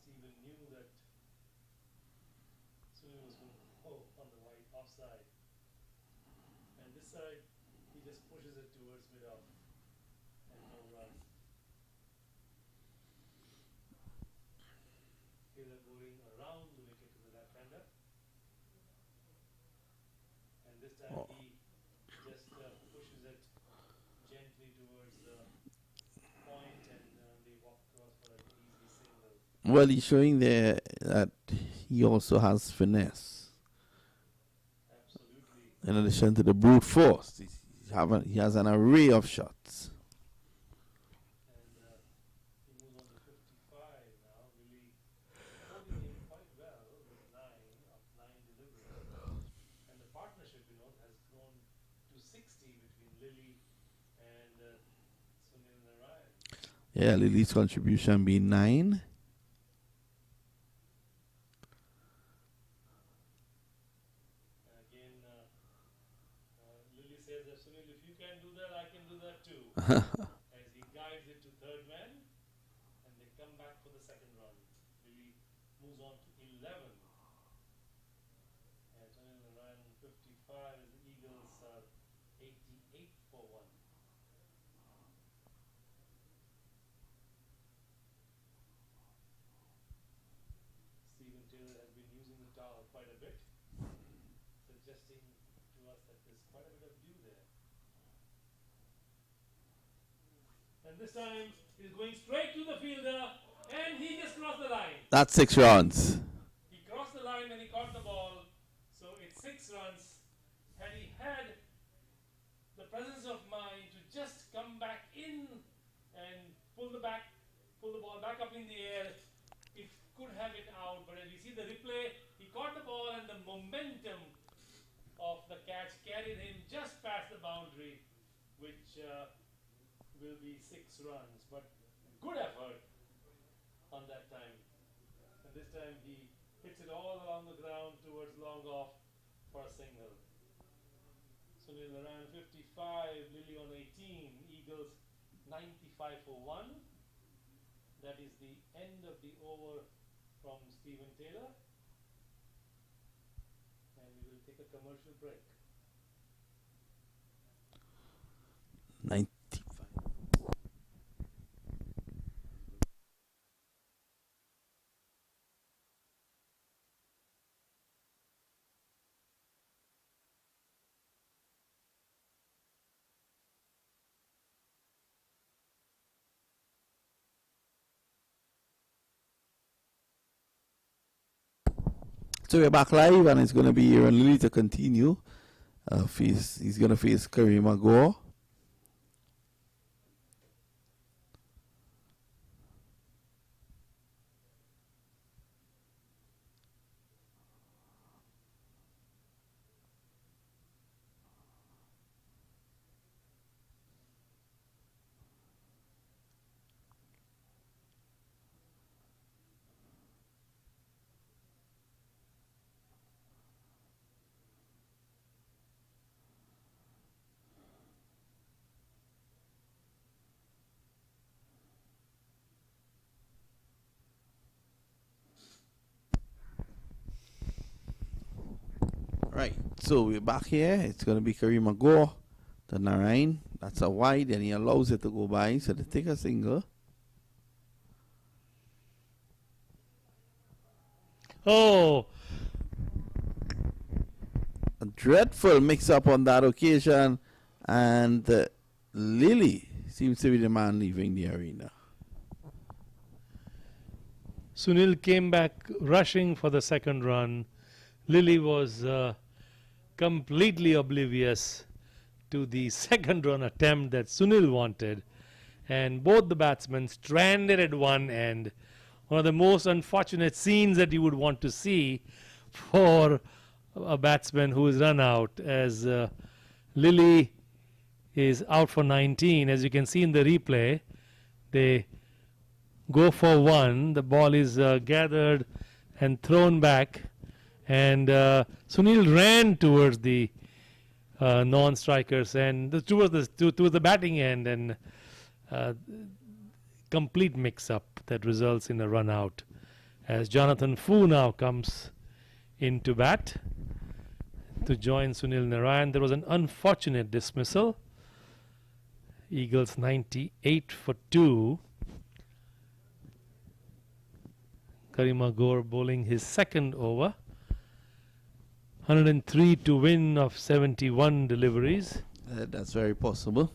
Stephen knew that Sunil was going to go on the wide offside. And this side, he just pushes it towards mid-off. And no run. Taylor bowling around the wicket to the left-hander. And this time he just pushes it gently towards the point, and they walk across for an easy single. Well, he's showing there that he also has finesse. Absolutely. In addition to the brute force, he has an array of shots. And he moves on to 55 now, really holding him quite well with 9 of 9 deliveries. And the partnership, has grown to 60 between Lily and Sunil Narayan. Yeah, Lily's contribution being 9. And again, Lily says that Sunil, if you can do that, I can do that too. As he guides it to third man, and they come back for the second run. Lily moves on to 11. And Sunil Narayan 55 as the Eagles are 88 for 1. Stephen Taylor has been using the towel quite a bit, suggesting to us that there's quite a bit of dew there. And this time he's going straight to the fielder, and he just crossed the line. That's 6 runs. He crossed the line when he caught the ball, so it's 6 runs. Had he had the presence of mind to just come back in and pull the ball back up in the air, it could have it out. But as we see the replay, he caught the ball and the momentum of the catch carried him just past the boundary, which will be 6 runs. But good effort on that time. And this time he hits it all along the ground towards long off for a single. Sunil Narayan 55, Lily on 18, Eagles 95 for 1. That is the end of the over from Stephen Taylor. And we will take a commercial break. 95. So we're back live, and it's going to be Aaron Lilly to continue. He's going to face Kareem Agor. Right, so we're back here. It's going to be Kareem Agor to Narayan. That's a wide, and he allows it to go by. So they take a single. Oh! A dreadful mix-up on that occasion, and Lily seems to be the man leaving the arena. Sunil came back rushing for the second run. Lily was completely oblivious to the second run attempt that Sunil wanted, and both the batsmen stranded at one end. One of the most unfortunate scenes that you would want to see for a batsman who is run out, as Lily is out for 19. As you can see in the replay, they go for one, the ball is gathered and thrown back, and Sunil ran towards the non-strikers and towards the batting end, and complete mix-up that results in a run out, as Jonathan Fu now comes into bat to join Sunil Narayan. There was an unfortunate dismissal. Eagles 98 for 2. Kareem Agor bowling his second over. 103 to win of 71 deliveries. That's very possible.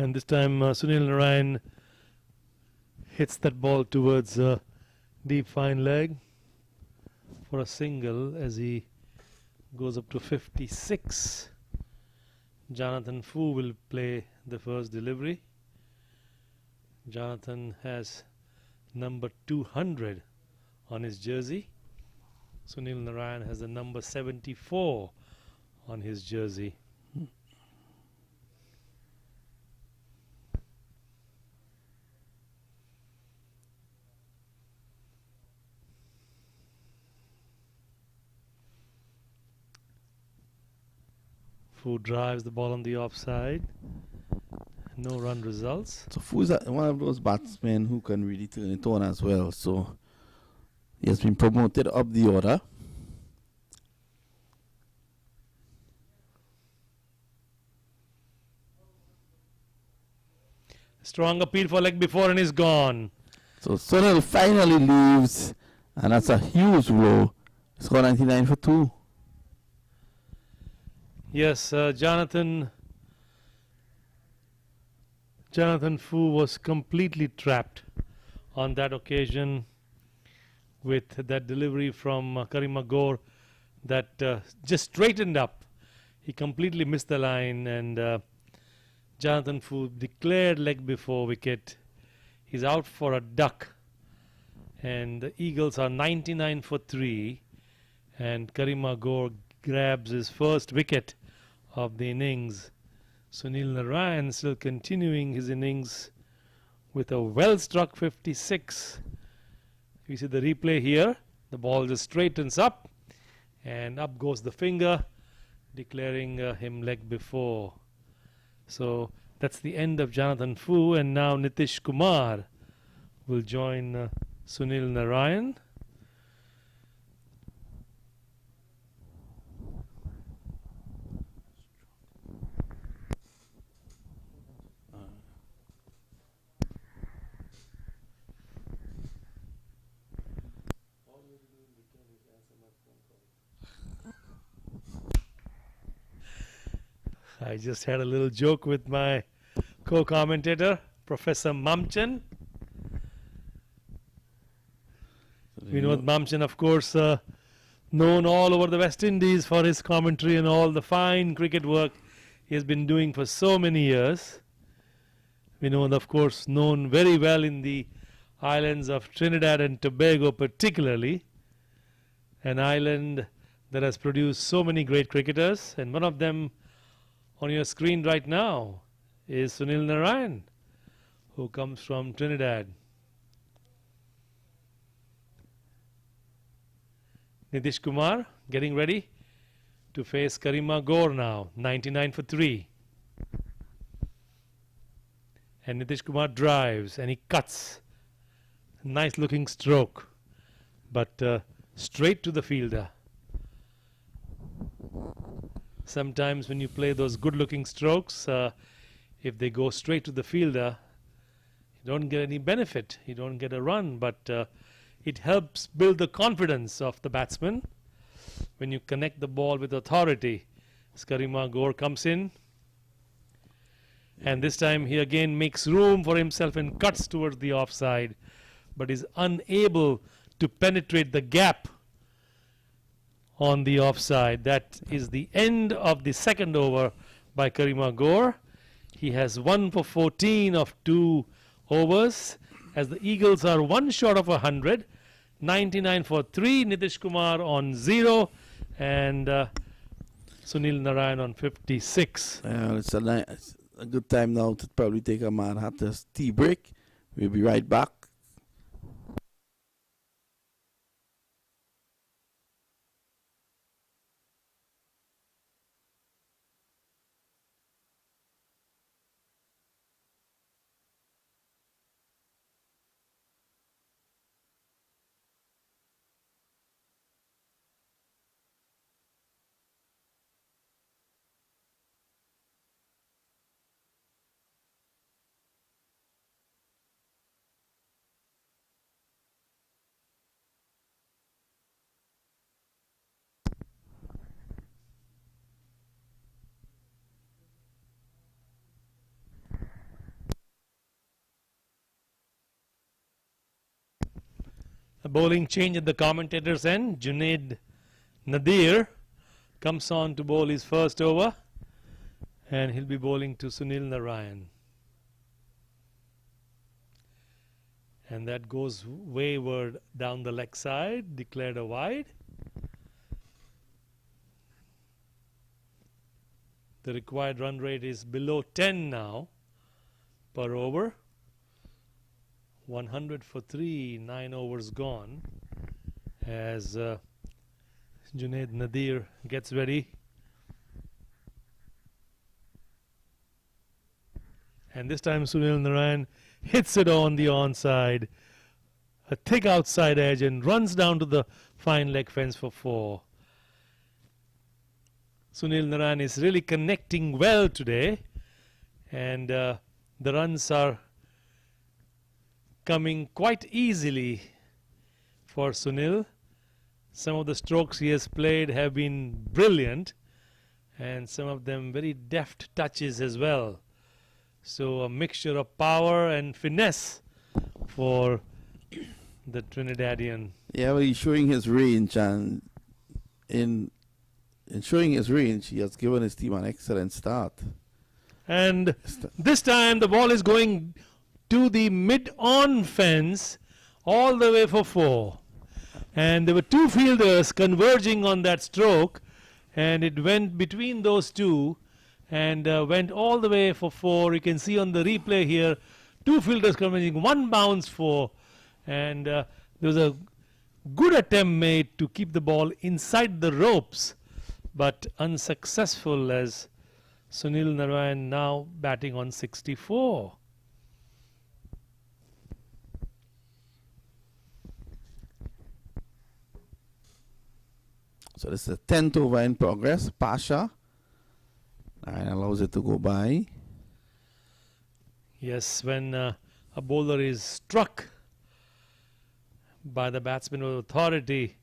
And this time Sunil Narayan hits that ball towards deep fine leg for a single as he goes up to 56. Jonathan Fu will play the first delivery. Jonathan has number 200 on his jersey. Sunil Narayan has the number 74 on his jersey. Fu drives the ball on the offside. No run results. So Fu is one of those batsmen who can really turn it on as well. So he has been promoted up the order. Strong appeal for leg before and is gone. So Sunil finally leaves, and that's a huge blow. Score 99 for 2. Yes, Jonathan Fu was completely trapped on that occasion with that delivery from Karim Agor that just straightened up. He completely missed the line, and Jonathan Fu declared leg before wicket. He's out for a duck, and the Eagles are 99 for 3, and Karim Agor grabs his first wicket of the innings. Sunil Narayan still continuing his innings with a well-struck 56. You see the replay here. The ball just straightens up, and up goes the finger, declaring him leg before. So that's the end of Jonathan Fu, and now Nitish Kumar will join Sunil Narayan. I just had a little joke with my co-commentator, Professor Mamchen. Vinod Mamchen, of course, known all over the West Indies for his commentary and all the fine cricket work he has been doing for so many years. Vinod, of course, known very well in the islands of Trinidad and Tobago particularly, an island that has produced so many great cricketers, and one of them on your screen right now is Sunil Narayan, who comes from Trinidad. Nitish Kumar getting ready to face Karim Agor now, 99 for 3. And Nitish Kumar drives and he cuts. Nice looking stroke, but straight to the fielder. Sometimes when you play those good looking strokes, if they go straight to the fielder, you don't get any benefit, you don't get a run, but it helps build the confidence of the batsman when you connect the ball with authority. Karim Agor comes in, and this time he again makes room for himself and cuts towards the offside, but is unable to penetrate the gap on the offside. That is the end of the second over by Karim Agor. He has 1 for 14 of 2 overs, as the Eagles are 1 short of 100. 99 for 3, Nitish Kumar on 0, and Sunil Narayan on 56. It's a good time now to probably take a Mad Hatters tea break. We'll be right back. A bowling change at the commentator's end. Junaid Nadir comes on to bowl his first over, and he'll be bowling to Sunil Narayan. And that goes wayward down the leg side, declared a wide. The required run rate is below 10 now per over. 100 for 3, 9 overs gone, as Junaid Nadir gets ready. And this time Sunil Narayan hits it on the onside, a thick outside edge, and runs down to the fine leg fence for 4. Sunil Narayan is really connecting well today, and the runs are coming quite easily for Sunil. Some of the strokes he has played have been brilliant, and some of them very deft touches as well. So a mixture of power and finesse for the Trinidadian. Yeah, well, he's showing his range, and in showing his range, he has given his team an excellent start. And this time the ball is going to the mid-on fence all the way for 4. And there were two fielders converging on that stroke, and it went between those two and went all the way for 4. You can see on the replay here, two fielders converging, one bounce 4, and there was a good attempt made to keep the ball inside the ropes, but unsuccessful, as Sunil Narayan now batting on 64. So this is a 10th over in progress. Pasha. And allows it to go by. Yes, when a bowler is struck by the batsman with authority,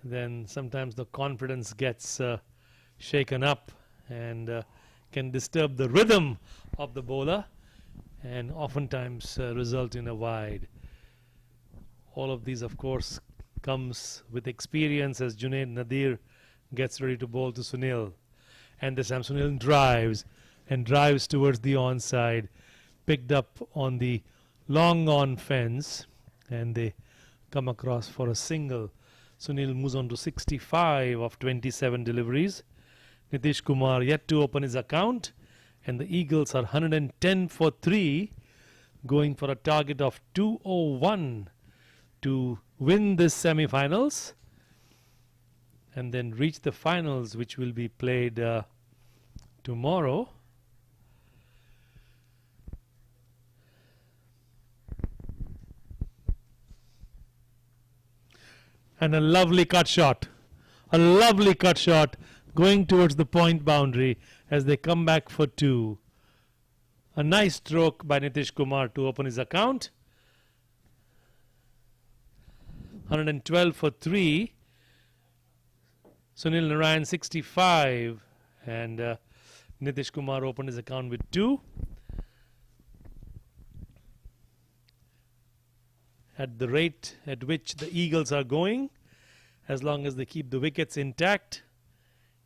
then sometimes the confidence gets shaken up and can disturb the rhythm of the bowler and oftentimes result in a wide. All of these, of course, comes with experience as Junaid Nadir gets ready to bowl to Sunil. And this time Sunil drives and drives towards the onside, picked up on the long on fence, and they come across for a single. Sunil moves on to 65 of 27 deliveries. Nitish Kumar yet to open his account, and the Eagles are 110 for 3, going for a target of 201 to win this semi-finals and then reach the finals, which will be played tomorrow. And a lovely cut shot, going towards the point boundary as they come back for 2. A nice stroke by Nitish Kumar to open his account. 112 for 3. Sunil Narayan 65, and Nitish Kumar opened his account with 2. At the rate at which the Eagles are going, as long as they keep the wickets intact,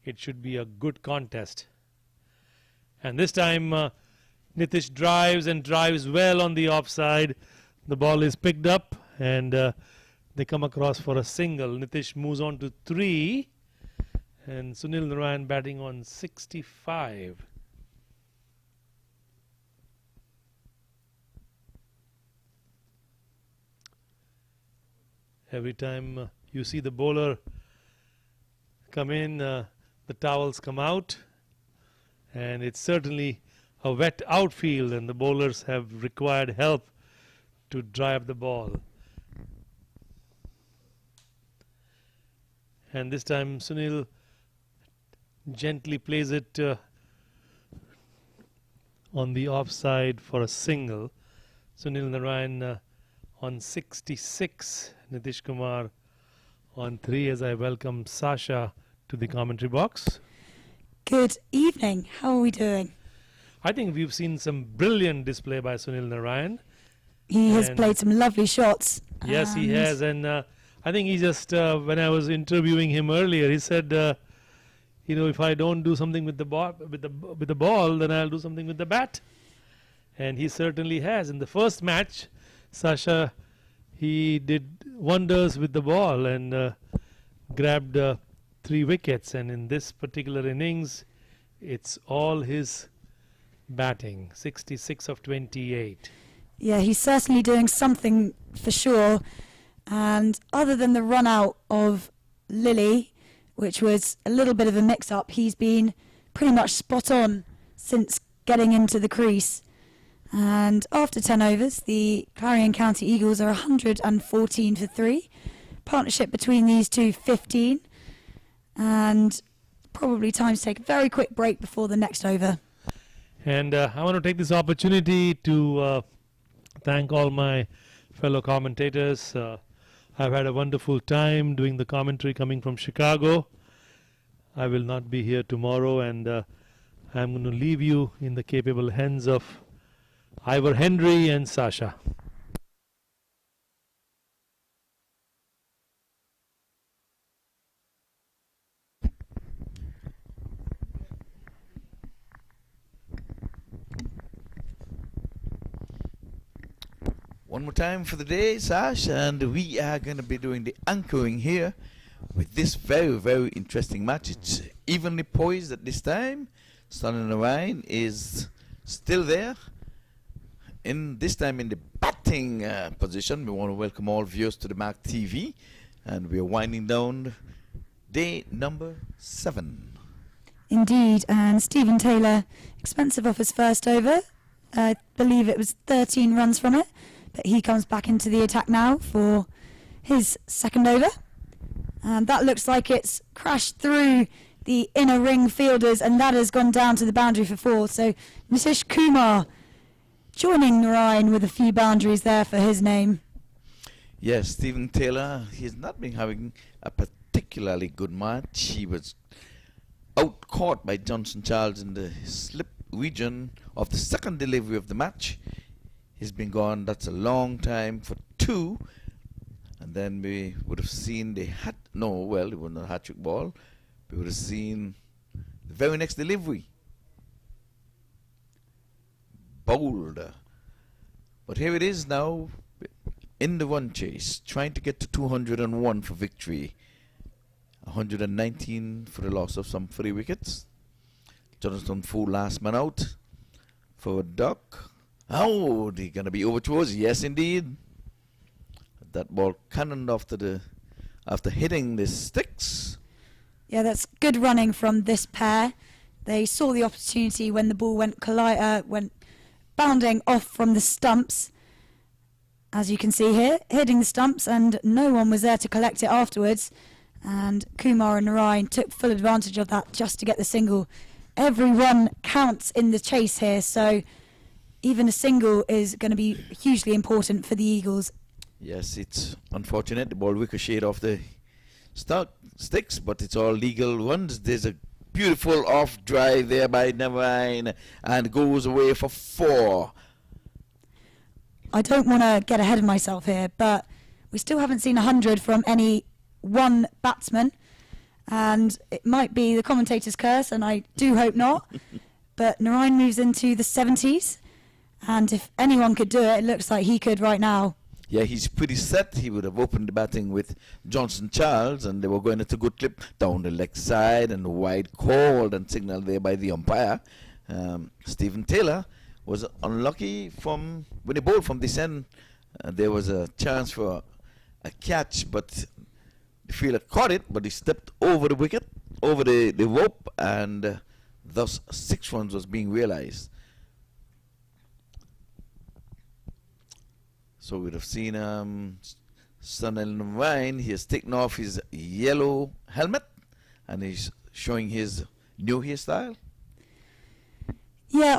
it should be a good contest. And this time Nitish drives and drives well on the offside. The ball is picked up and they come across for a single. Nitish moves on to 3, and Sunil Narayan batting on 65. Every time you see the bowler come in, the towels come out, and it's certainly a wet outfield, and the bowlers have required help to drive the ball. And this time Sunil gently plays it on the offside for a single. Sunil Narayan on 66, Nitish Kumar on 3, as I welcome Sasha to the commentary box. Good evening. How are we doing? I think we've seen some brilliant display by Sunil Narayan. He has played some lovely shots. Yes, he has, and I think he just, when I was interviewing him earlier, he said, you know, if I don't do something with the ball, then I'll do something with the bat. And he certainly has. In the first match, Sasha, he did wonders with the ball and grabbed 3 wickets. And in this particular innings, it's all his batting, 66 of 28. Yeah, he's certainly doing something for sure. And other than the run out of Lily, which was a little bit of a mix-up, he's been pretty much spot on since getting into the crease. And after 10 overs, the Clarion County Eagles are 114 for 3. Partnership between these two, 15. And probably time to take a very quick break before the next over. And I want to take this opportunity to thank all my fellow commentators. I've had a wonderful time doing the commentary coming from Chicago. I will not be here tomorrow, and I'm going to leave you in the capable hands of Ivor Henry and Sasha. One more time for the day, Sash, and we are going to be doing the anchoring here with this very, very interesting match. It's evenly poised at this time. Sun and Orion is still there. This time in the batting position. We want to welcome all viewers to the MAQ TV, and we are winding down day number 7. Indeed, and Stephen Taylor, expensive off his first over. I believe it was 13 runs from it. But he comes back into the attack now for his second over. And that looks like it's crashed through the inner ring fielders, and that has gone down to the boundary for 4. So Nitish Kumar joining Narayan with a few boundaries there for his name. Yes, Stephen Taylor, he's not been having a particularly good match. He was out-caught by Johnson Charles in the slip region of the second delivery of the match. He's been gone, that's a long time, for 2. And then we would have seen the it was not a hat-trick ball. We would have seen the very next delivery. Bowled. But here it is now, in the run chase, trying to get to 201 for victory. 119 for the loss of some 3 wickets. Jonathan Fool, last man out for a duck. Oh, they're going to be overthrows. Yes, indeed. That ball cannoned after hitting the sticks. Yeah, that's good running from this pair. They saw the opportunity when the ball went bounding off from the stumps. As you can see here, hitting the stumps, and no one was there to collect it afterwards. And Kumar and Narayan took full advantage of that just to get the single. Every run counts in the chase here, so even a single is going to be hugely important for the Eagles. Yes, it's unfortunate. The ball ricocheted off the sticks, but it's all legal runs. There's a beautiful off drive there by Narayan, and goes away for 4. I don't want to get ahead of myself here, but we still haven't seen 100 from any one batsman, and it might be the commentator's curse, and I do hope not. But Narayan moves into the 70s. And if anyone could do it, it looks like he could right now. Yeah, he's pretty set. He would have opened the batting with Johnson Charles, and they were going at a good clip down the leg side, and wide called and signaled there by the umpire. Stephen Taylor was unlucky when he bowled from this end. There was a chance for a catch, but the fielder caught it, but he stepped over the wicket, over the rope, and thus 6 runs was being realized. So we'd have seen Sun and Wine. He has taken off his yellow helmet, and he's showing his new hairstyle. Yeah,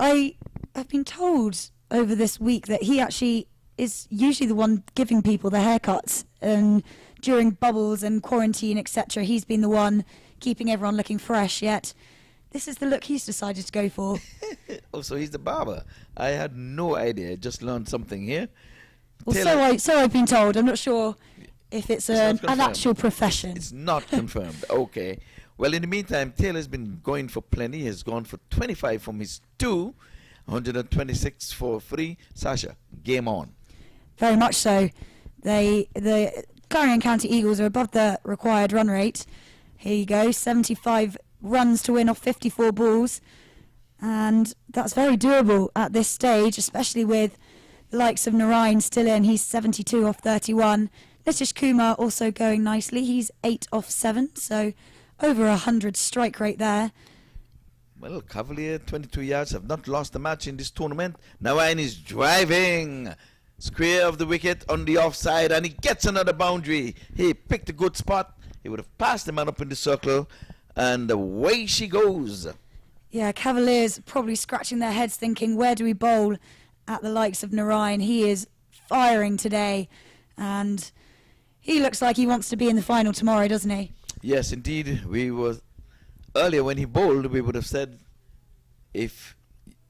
I've been told over this week that he actually is usually the one giving people the haircuts, and during bubbles and quarantine, etc., he's been the one keeping everyone looking fresh, yet this is the look he's decided to go for. Oh, so he's the barber. I had no idea. I just learned something here. Well, so I've been told. I'm not sure if it's an actual profession. It's not confirmed. Okay. Well, in the meantime, Taylor's been going for plenty. He has gone for 25 from his 2, 126 for 3. Sasha, game on. Very much so. The Clarion County Eagles are above the required run rate. Here you go, 75 runs to win off 54 balls. And that's very doable at this stage, especially with the likes of Narayan still in. He's 72 off 31. Nitish Kumar also going nicely. He's 8 off 7, so over 100 strike rate there. Well, Cavalier, 22 yards, have not lost a match in this tournament. Narayan is driving. Square of the wicket on the offside, and he gets another boundary. He picked a good spot. He would have passed the man up in the circle, and away she goes. Yeah, Cavaliers probably scratching their heads thinking, where do we bowl at the likes of Narayan? He is firing today, and he looks like he wants to be in the final tomorrow, doesn't he? Yes, indeed. We were earlier when he bowled, we would have said, if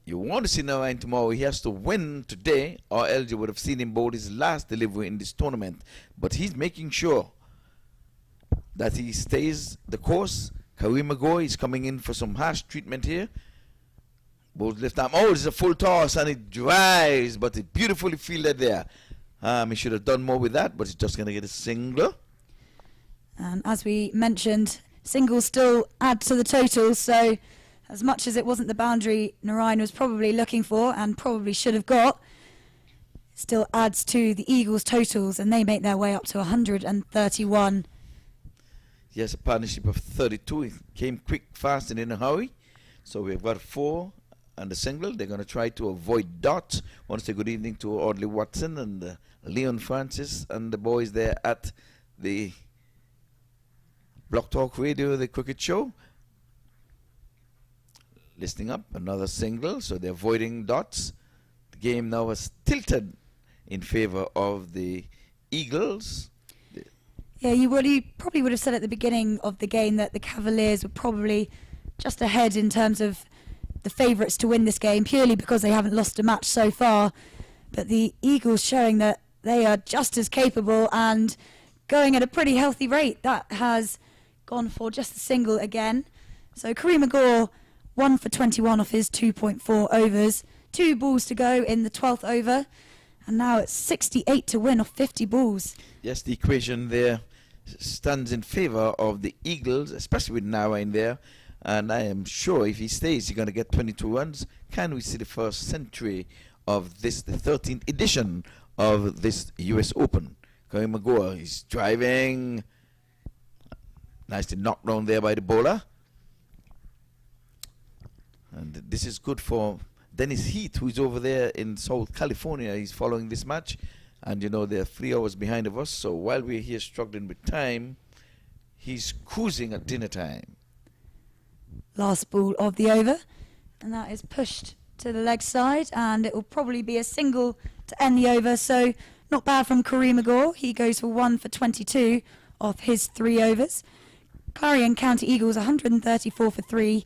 you want to see Narayan tomorrow, he has to win today, or else you would have seen him bowl his last delivery in this tournament. But he's making sure that he stays the course. Kareem Agor is coming in for some harsh treatment here. Bowls left arm. Oh, it's a full toss and it drives, but it's beautifully fielded there. He should have done more with that, but he's just going to get a single. And as we mentioned, singles still add to the total, so as much as it wasn't the boundary Narayan was probably looking for and probably should have got, still adds to the Eagles' totals, and they make their way up to 131. Yes, a partnership of 32. It came quick, fast, and in a hurry. So we've got 4 and a single. They're going to try to avoid dots. I want to say good evening to Audley Watson and Leon Francis and the boys there at the Block Talk Radio, the cricket show. Listening up, another single, so they're avoiding dots. The game now is tilted in favor of the Eagles. Yeah, you probably would have said at the beginning of the game that the Cavaliers were probably just ahead in terms of the favourites to win this game, purely because they haven't lost a match so far. But the Eagles showing that they are just as capable and going at a pretty healthy rate. That has gone for just a single again. So Kareem Agor 1 for 21 off his 2.4 overs. 2 balls to go in the 12th over. And now it's 68 to win off 50 balls. Yes, the equation there stands in favour of the Eagles, especially with Narayan there. And I am sure if he stays, he's going to get 22 runs. Can we see the first century of this, the 13th edition of this US Open? Kareem Agor is driving. Nicely knocked down there by the bowler. And this is good for Dennis Heath, who's over there in South California. He's following this match. And, you know, they're 3 hours behind of us. So while we're here struggling with time, he's cruising at dinner time. Last ball of the over. And that is pushed to the leg side. And it will probably be a single to end the over. So not bad from Kareem Agor. He goes for 1 for 22 off his 3 overs. Clarion County Eagles 134 for 3.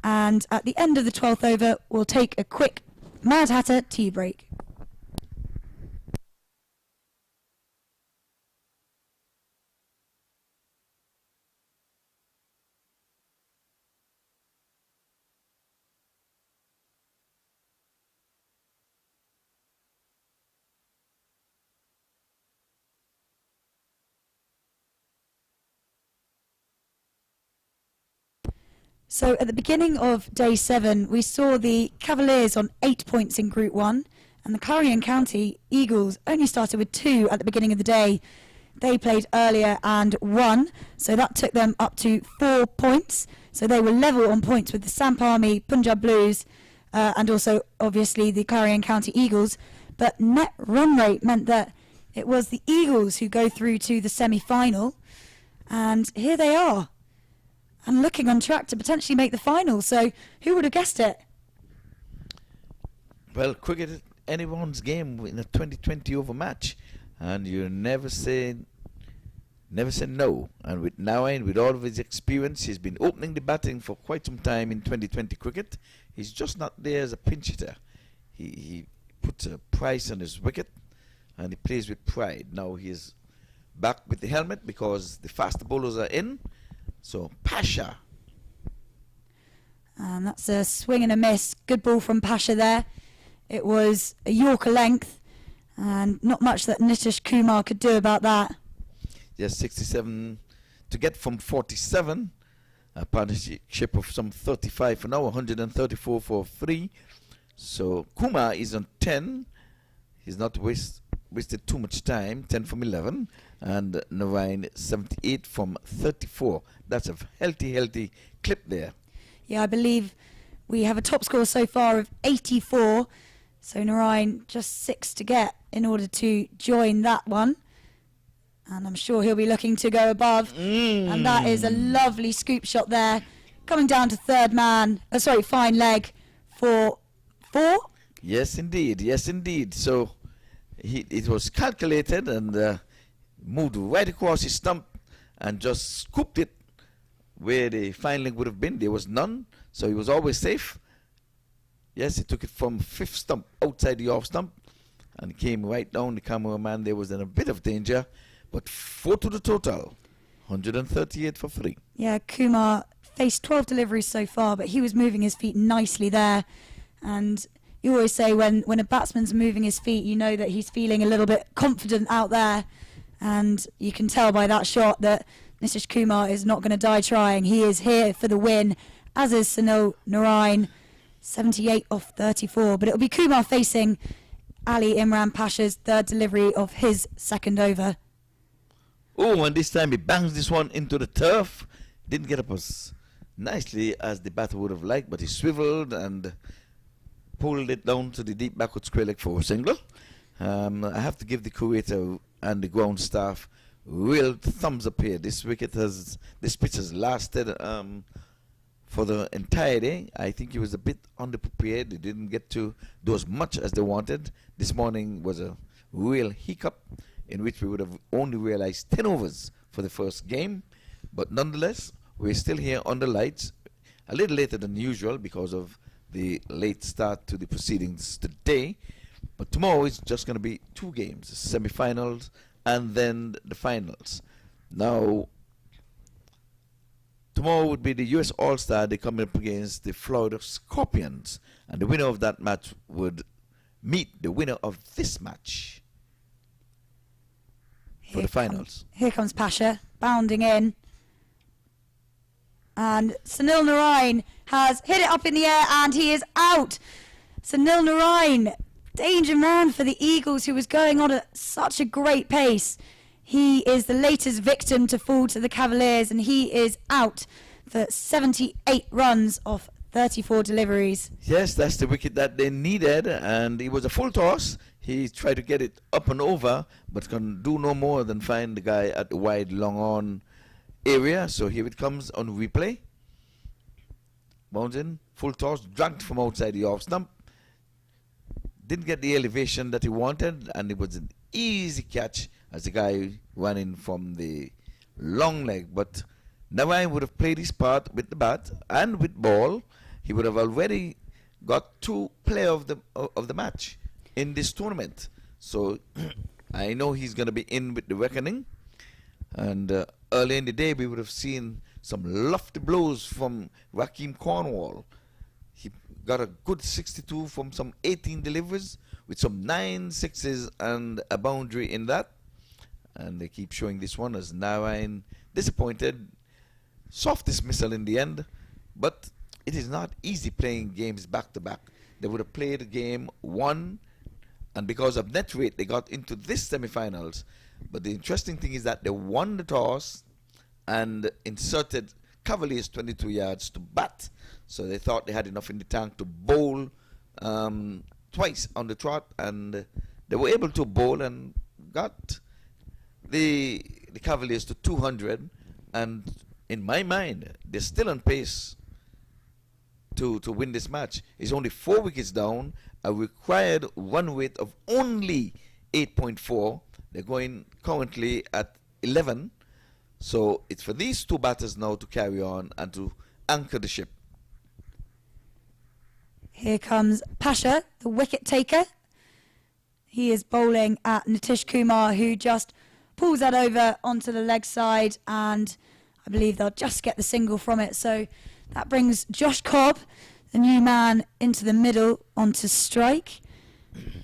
And at the end of the 12th over, we'll take a quick Mad Hatter tea break. So at the beginning of day 7, we saw the Cavaliers on 8 points in Group 1, and the Clarion County Eagles only started with 2 at the beginning of the day. They played earlier and won, so that took them up to 4 points. So they were level on points with the Samp Army, Punjab Blues, and also obviously the Clarion County Eagles. But net run rate meant that it was the Eagles who go through to the semi-final, and here they are. And looking on track to potentially make the final. So who would have guessed it? Well, cricket is anyone's game in a 2020 over match, and you never say no. And with Narayan, with all of his experience, he's been opening the batting for quite some time in 2020 cricket. He's just not there as a pinch hitter. He puts a price on his wicket, and he plays with pride. Now he's back with the helmet because the faster bowlers are in. So, Pasha. And that's a swing and a miss. Good ball from Pasha there. It was a Yorker length, and not much that Nitish Kumar could do about that. Yes, 67 to get from 47. A partnership of some 35 for now, 134 for 3. So, Kumar is on 10. He's not wasted too much time, 10 from 11. And Narayan 78 from 34. That's a healthy clip there. Yeah, I believe we have a top score so far of 84. So Narayan just 6 to get in order to join that one. And I'm sure he'll be looking to go above. And that is a lovely scoop shot there. Coming down to fine leg for 4. Yes, indeed. So it was calculated and moved right across his stump and just scooped it where the fine leg would have been. There was none, so he was always safe. Yes, he took it from fifth stump outside the off stump and came right down. The cameraman there was in a bit of danger, but 4 to the total, 138 for 3. Yeah, Kumar faced 12 deliveries so far, but he was moving his feet nicely there. And you always say when a batsman's moving his feet, you know that he's feeling a little bit confident out there. And you can tell by that shot that Nitish Kumar is not going to die trying. He is here for the win, as is Sunil Narain, 78 off 34. But it'll be Kumar facing Ali Imran Pasha's third delivery of his second over. Oh, and this time he bangs this one into the turf. Didn't get up as nicely as the batter would have liked, but he swiveled and pulled it down to the deep backward square leg for a single. I have to give the curator and the ground staff real thumbs up here. This pitch has lasted for the entire day. I think he was a bit underprepared. They didn't get to do as much as they wanted. This morning was a real hiccup in which we would have only realized 10 overs for the first game. But nonetheless, we're still here on the lights a little later than usual because of the late start to the proceedings today. But tomorrow is just going to be 2 games, semi-finals and then the finals. Now, tomorrow would be the US All-Star. They come up against the Florida Scorpions. And the winner of that match would meet the winner of this match for the finals. Here comes Pasha, bounding in. And Sunil Narain has hit it up in the air and he is out. Sunil Narain, danger man for the Eagles, who was going on at such a great pace. He is the latest victim to fall to the Cavaliers, and he is out for 78 runs off 34 deliveries. Yes, that's the wicket that they needed, and it was a full toss. He tried to get it up and over, but can do no more than find the guy at the wide long on area. So here it comes on replay. Bounds in, full toss, dragged from outside the off stump. Didn't get the elevation that he wanted, and it was an easy catch as the guy ran in from the long leg. But Narain would have played his part with the bat and with ball. He would have already got 2 player of the match in this tournament. So I know he's going to be in with the reckoning. And early in the day, we would have seen some lofty blows from Rakeem Cornwall. He got a good 62 from some 18 deliveries with some 9 sixes and a boundary in that. And they keep showing this one as Narain disappointed. Soft dismissal in the end. But it is not easy playing games back to back. They would have played a game, won, and because of net rate, they got into this semi-finals. But the interesting thing is that they won the toss and inserted Cavaliers 22 yards to bat. So they thought they had enough in the tank to bowl twice on the trot, and they were able to bowl and got the Cavaliers to 200. And in my mind, they're still on pace to win this match. It's only 4 wickets down, a required run rate of only 8.4. They're going currently at 11. So it's for these 2 batters now to carry on and to anchor the ship. Here comes Pasha, the wicket taker. He is bowling at Nitish Kumar, who just pulls that over onto the leg side, and I believe they'll just get the single from it. So that brings Josh Cobb, the new man, into the middle onto strike.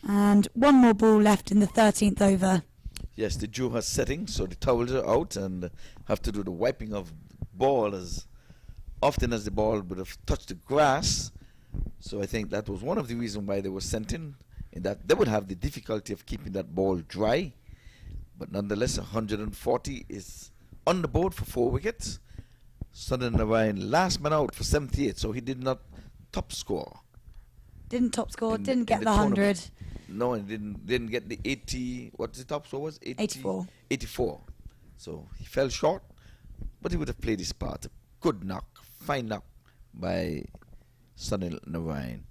And 1 more ball left in the 13th over. Yes, the dew has setting, so the towels are out and have to do the wiping of ball as often as the ball would have touched the grass. So I think that was one of the reasons why they were sent in that they would have the difficulty of keeping that ball dry. But nonetheless, 140 is on the board for 4 wickets. Sunil Narain, last man out for 78, so he did not top score. Didn't top score, didn't get the 100. Tournament. No, and didn't get the 80. What the top score was? 84. 84. So he fell short, but he would have played his part. Good knock, fine knock by Sunil Narain.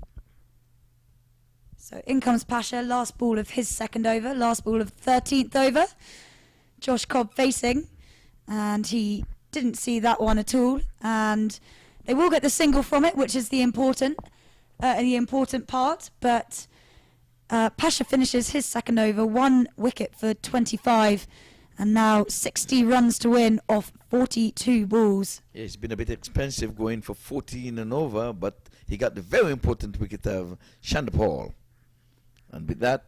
So in comes Pasha, last ball of his second over, last ball of 13th over. Josh Cobb facing, and he didn't see that one at all. And they will get the single from it, which is the important part. But Pasha finishes his second over, 1 wicket for 25, and now 60 runs to win off 42 balls. Yeah, it's been a bit expensive going for 14 and over, but he got the very important wicket of Chandapal. And with that,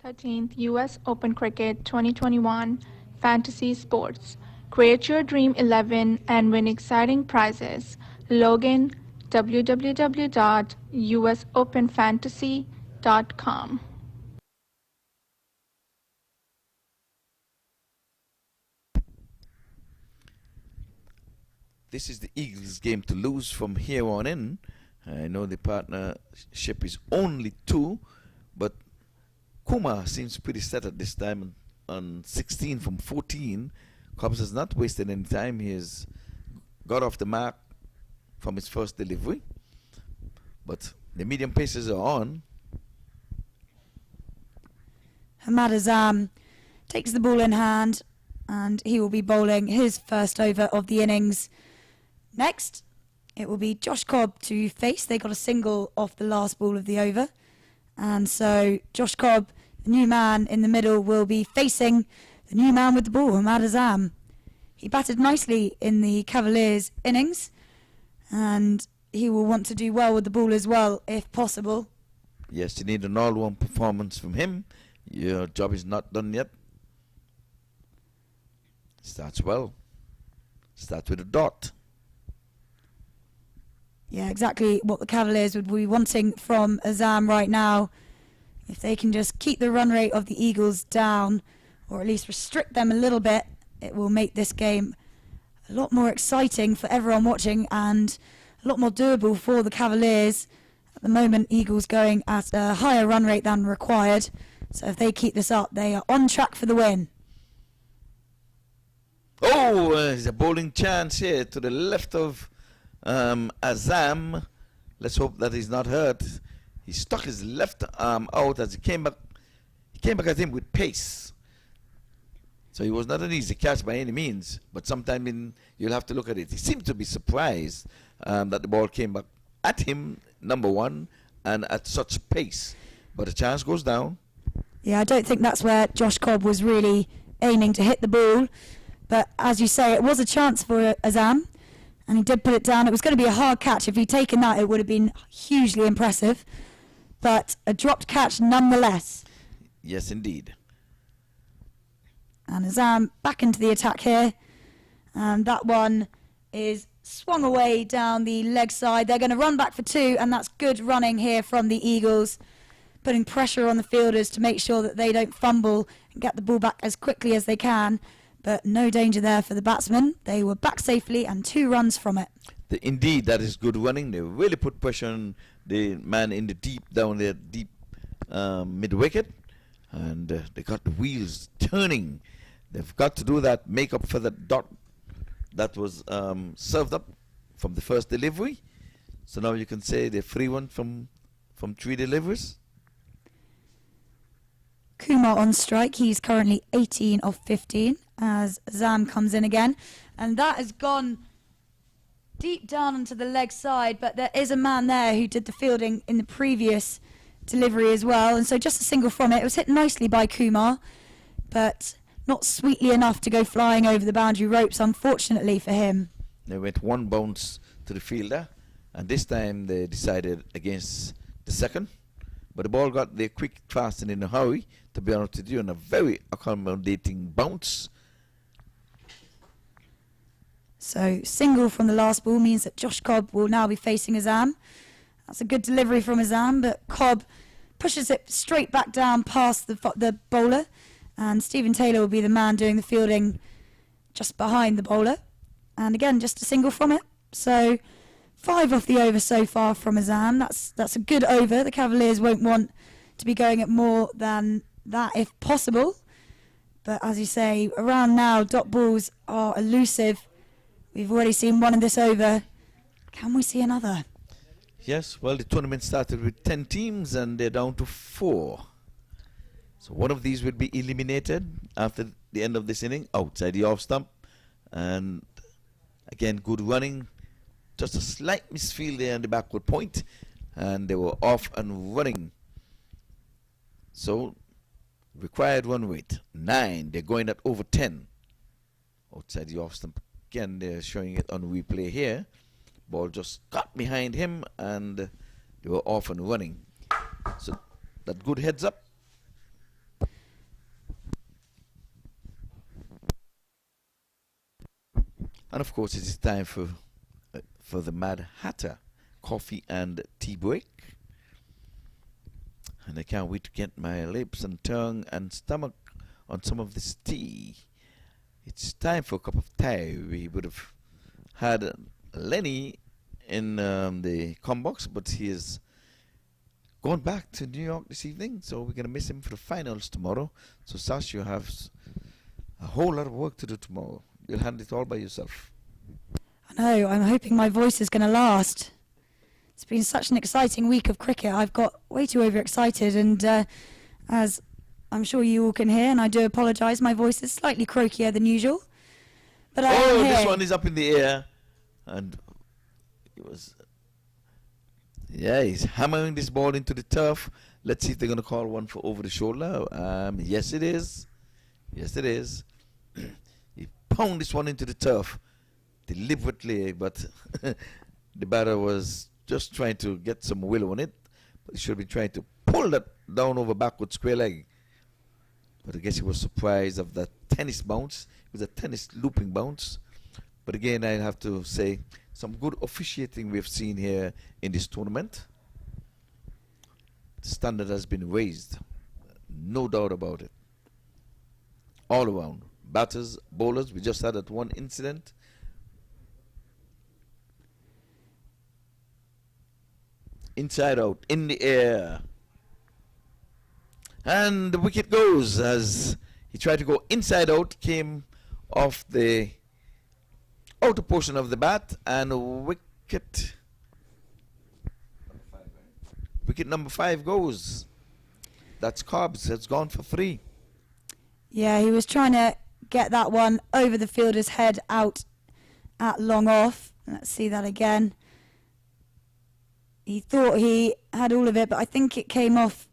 13th US Open Cricket 2021 Fantasy Sports. Create your Dream 11 and win exciting prizes. Log in www.usopenfantasy.com. this is the Eagles' game to lose from here on in. I know the partnership is only 2, but Kumar seems pretty set at this time on 16 from 14. Cobbs has not wasted any time. He has got off the mark from his first delivery. But the medium paces are on. Hamad Azam takes the ball in hand, and he will be bowling his first over of the innings. Next, it will be Josh Cobb to face. They got a single off the last ball of the over. And so Josh Cobb, the new man in the middle, will be facing the new man with the ball, Hamad Azam. He batted nicely in the Cavaliers innings, and he will want to do well with the ball as well, if possible. Yes, you need an all-round performance from him. Your job is not done yet. Starts well. Starts with a dot. Yeah, exactly what the Cavaliers would be wanting from Azam right now. If they can just keep the run rate of the Eagles down, or at least restrict them a little bit, it will make this game a lot more exciting for everyone watching and a lot more doable for the Cavaliers. At the moment, Eagles going at a higher run rate than required. So if they keep this up, they are on track for the win. Oh, there's a bowling chance here to the left of Azam. Let's hope that he's not hurt. He stuck his left arm out as he came back. He came back at him with pace. So it was not an easy catch by any means, but sometime you'll have to look at it. He seemed to be surprised that the ball came back at him, number one, and at such pace. But the chance goes down. Yeah, I don't think that's where Josh Cobb was really aiming to hit the ball. But as you say, it was a chance for Azam, and he did put it down. It was going to be a hard catch. If he'd taken that, it would have been hugely impressive. But a dropped catch nonetheless. Yes, indeed. And Azam back into the attack here. And that one is swung away down the leg side. They're going to run back for 2, and that's good running here from the Eagles, putting pressure on the fielders to make sure that they don't fumble and get the ball back as quickly as they can. But no danger there for the batsmen. They were back safely and 2 runs from it. Indeed, that is good running. They really put pressure on the man in the down there deep mid-wicket. And they got the wheels turning. They've got to do that, make up for the dot that was served up from the first delivery. So now you can say they're 3-1 from 3 deliveries. Kumar on strike. He's currently 18 of 15 as Azam comes in again. And that has gone deep down onto the leg side, but there is a man there who did the fielding in the previous delivery as well. And so just a single from it. It was hit nicely by Kumar, but not sweetly enough to go flying over the boundary ropes, unfortunately for him. They went 1 bounce to the fielder, and this time they decided against the second. But the ball got there quick, fast, and in a hurry, to be honest with you, and a very accommodating bounce. So single from the last ball means that Josh Cobb will now be facing Azam. That's a good delivery from Azam, but Cobb pushes it straight back down past the bowler, and Stephen Taylor will be the man doing the fielding just behind the bowler. And again, just a single from it. So 5 off the over so far from Azam. That's a good over. The Cavaliers won't want to be going at more than that if possible. But as you say, around now, dot balls are elusive. We've already seen one in this over. Can we see another? Yes, well, the tournament started with 10 teams and they're down to 4. So one of these will be eliminated after the end of this inning outside the off stump. And again, good running. Just a slight misfield there on the backward point, and they were off and running. So required run rate 9. They're going at over 10 outside the off stump. Again, they're showing it on replay here. Ball just got behind him and they were off and running. So that good heads up. And of course, it is time for the Mad Hatter coffee and tea break. And I can't wait to get my lips and tongue and stomach on some of this tea. It's time for a cup of tea. We would have had Lenny in the combox, but he is going back to New York this evening, so we're going to miss him for the finals tomorrow. So Sash, you have a whole lot of work to do tomorrow. You'll handle it all by yourself. I know, I'm hoping my voice is going to last. It's been such an exciting week of cricket. I've got way too overexcited, and as I'm sure you all can hear, and I do apologise, my voice is slightly croakier than usual. But I am here. This one is up in the air, and it was, yeah, he's hammering this ball into the turf. Let's see if they're going to call one for over the shoulder. Yes, it is. Yes, it is. He pounded this one into the turf deliberately, but the batter was just trying to get some will on it. But he should be trying to pull that down over backward square leg. But I guess he was surprised of that tennis bounce. It was a tennis looping bounce. But again, I have to say, some good officiating we've seen here in this tournament. The standard has been raised. No doubt about it. All around. Batters, bowlers. We just had that one incident. Inside out, in the air. And the wicket goes as he tried to go inside out, came off the outer portion of the bat, and wicket number 5 goes. That's Cobbs. Has gone for 3. Yeah, he was trying to get that one over the fielder's head out at long off. Let's see that again. He thought he had all of it, but I think it came off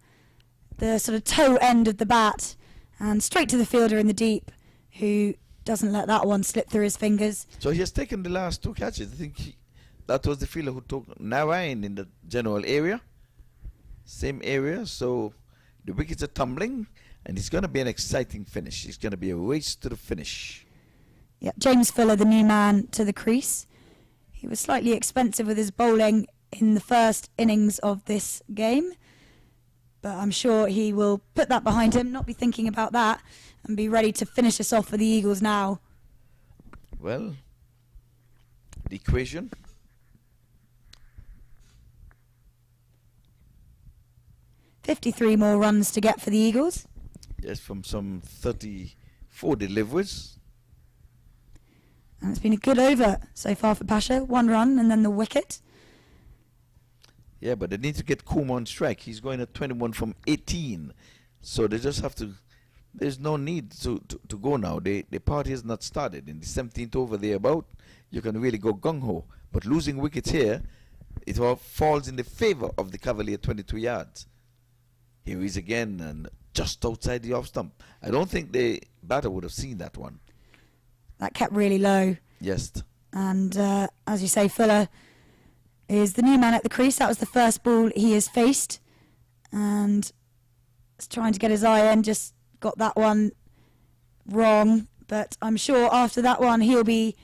the sort of toe end of the bat and straight to the fielder in the deep, who doesn't let that one slip through his fingers. So he has taken the last 2 catches. I think that was the fielder who took Narayan in the general area. Same area, so the wickets are tumbling, and it's going to be an exciting finish. It's going to be a race to the finish. Yeah, James Fuller, the new man to the crease. He was slightly expensive with his bowling in the first innings of this game, but I'm sure he will put that behind him, not be thinking about that, and be ready to finish us off for the Eagles now. Well, the equation. $53 more runs to get for the Eagles. Yes, from some 34 deliveries. And it's been a good over so far for Pasha. 1 run and then the wicket. Yeah, but they need to get Kuma on strike. He's going at 21 from 18. So they just have to... There's no need to go now. The party has not started. In the 17th over thereabout, you can really go gung-ho. But losing wickets here, it all falls in the favor of the Cavalier 22 yards. Here he is again, and just outside the off stump. I don't think the batter would have seen that one. That kept really low. Yes. And as you say, Fuller is the new man at the crease. That was the first ball he has faced. And is trying to get his eye in, just got that one wrong. But I'm sure after that one, he'll be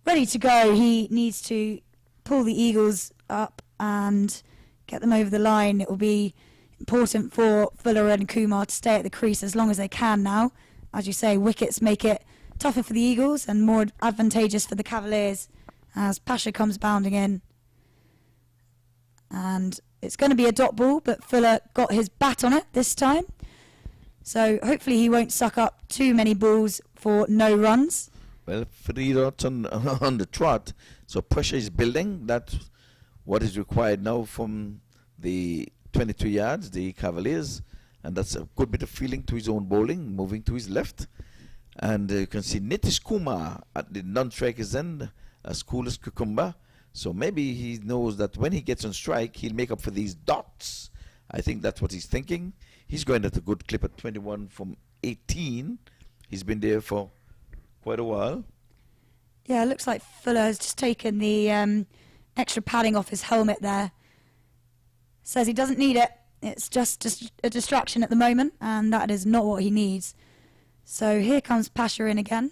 ready to go. He needs to pull the Eagles up and get them over the line. It will be important for Fuller and Kumar to stay at the crease as long as they can now. As you say, wickets make it tougher for the Eagles and more advantageous for the Cavaliers as Pasha comes bounding in. And it's going to be a dot ball, but Fuller got his bat on it this time. So hopefully he won't suck up too many balls for no runs. Well, 3 dots on the trot, so pressure is building. That what is required now from the 22 yards, the Cavaliers, and that's a good bit of feeling to his own bowling, moving to his left. And you can see Nitish Kumar at the non-striker's end, as cool as cucumber. So maybe he knows that when he gets on strike, he'll make up for these dots. I think that's what he's thinking. He's going at a good clip at 21 from 18. He's been there for quite a while. Yeah, it looks like Fuller has just taken the extra padding off his helmet there. Says he doesn't need it. It's just a distraction at the moment, and that is not what he needs. So here comes Pasha in again.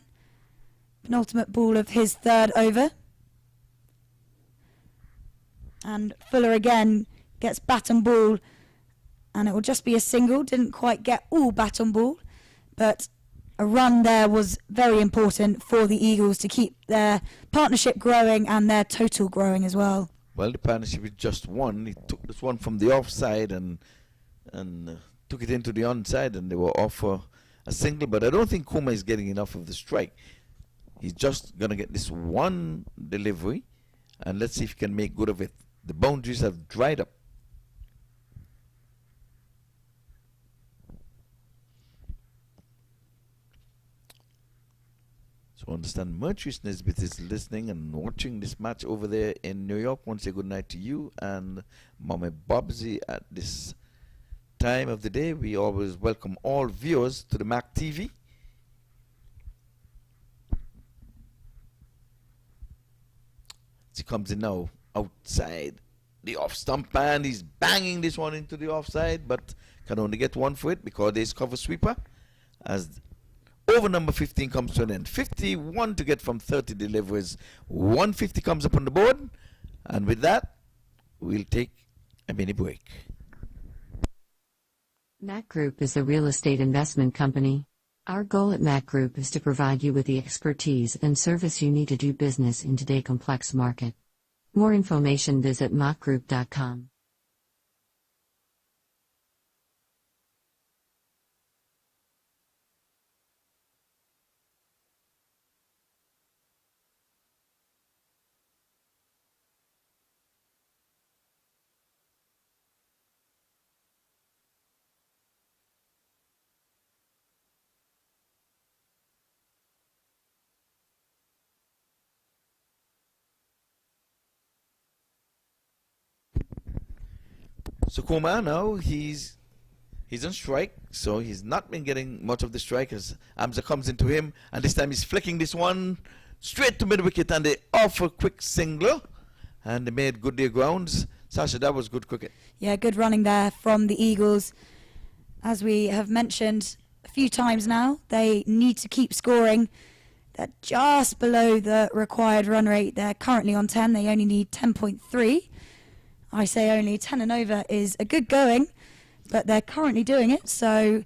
Penultimate ball of his third over. And Fuller again gets bat and ball, and it will just be a single. Didn't quite get all bat and ball, but a run there was very important for the Eagles to keep their partnership growing and their total growing as well. Well, the partnership is just one. He took this one from the offside and took it into the onside, and they were off for a single. But I don't think Kuma is getting enough of the strike. He's just going to get this one delivery, and let's see if he can make good of it. The boundaries have dried up. So I understand Mertrice Nesbitt is listening and watching this match over there in New York. Want to say good night to you and Mama Bobsy at this time of the day. We always welcome all viewers to the MAQ TV. He comes in now outside the off stump, and he's banging this one into the offside, but can only get one for it because there's cover sweeper as over number 15 comes to an end. 51 to get from 30 deliveries. 150 comes up on the board, and with that we'll take a mini break. MAQ Group is a real estate investment company. Our goal at MAQ Group is to provide you with the expertise and service you need to do business in today's complex market. More information visit macgroup.com. So Kumar now, he's on strike, so he's not been getting much of the strike as Amza comes into him, and this time he's flicking this one straight to mid-wicket, and they offer a quick single, and they made good their grounds. Sasha, that was good cricket. Yeah, good running there from the Eagles. As we have mentioned a few times now, they need to keep scoring. They're just below the required run rate. They're currently on 10. They only need 10.3. I say only 10 and over is a good going, but they're currently doing it, so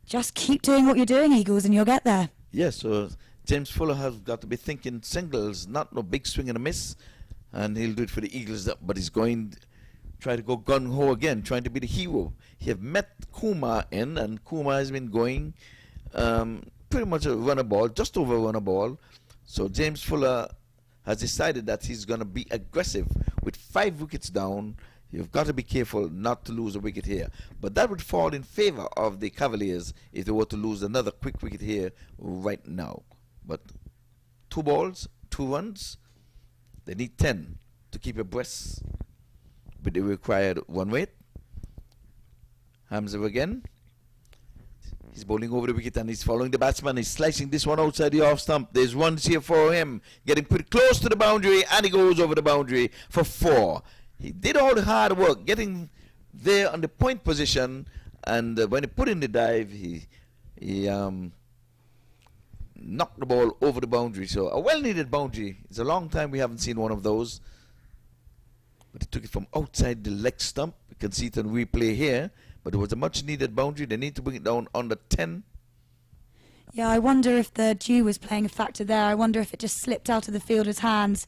just keep doing what you're doing, Eagles, and you'll get there. Yes, so James Fuller has got to be thinking singles, not no big swing and a miss, and he'll do it for the Eagles, but he's going to try to go gung-ho again, trying to be the hero. He have met Kumar in, and Kumar has been going pretty much a runner ball, just over a runner ball, so James Fuller has decided that he's going to be aggressive. With 5 wickets down, you've got to be careful not to lose a wicket here. But that would fall in favor of the Cavaliers if they were to lose another quick wicket here right now. But 2 balls, 2 runs, they need 10 to keep abreast with the required 1 weight. Hamza again. He's bowling over the wicket and he's following the batsman. He's slicing this one outside the off stump. There's runs here for him. Getting pretty close to the boundary, and he goes over the boundary for 4. He did all the hard work getting there on the point position, and when he put in the dive, he knocked the ball over the boundary. So a well-needed boundary. It's a long time we haven't seen one of those. But he took it from outside the leg stump. You can see it on replay here. But it was a much-needed boundary. They need to bring it down under 10. Yeah, I wonder if the dew was playing a factor there. I wonder if it just slipped out of the fielder's hands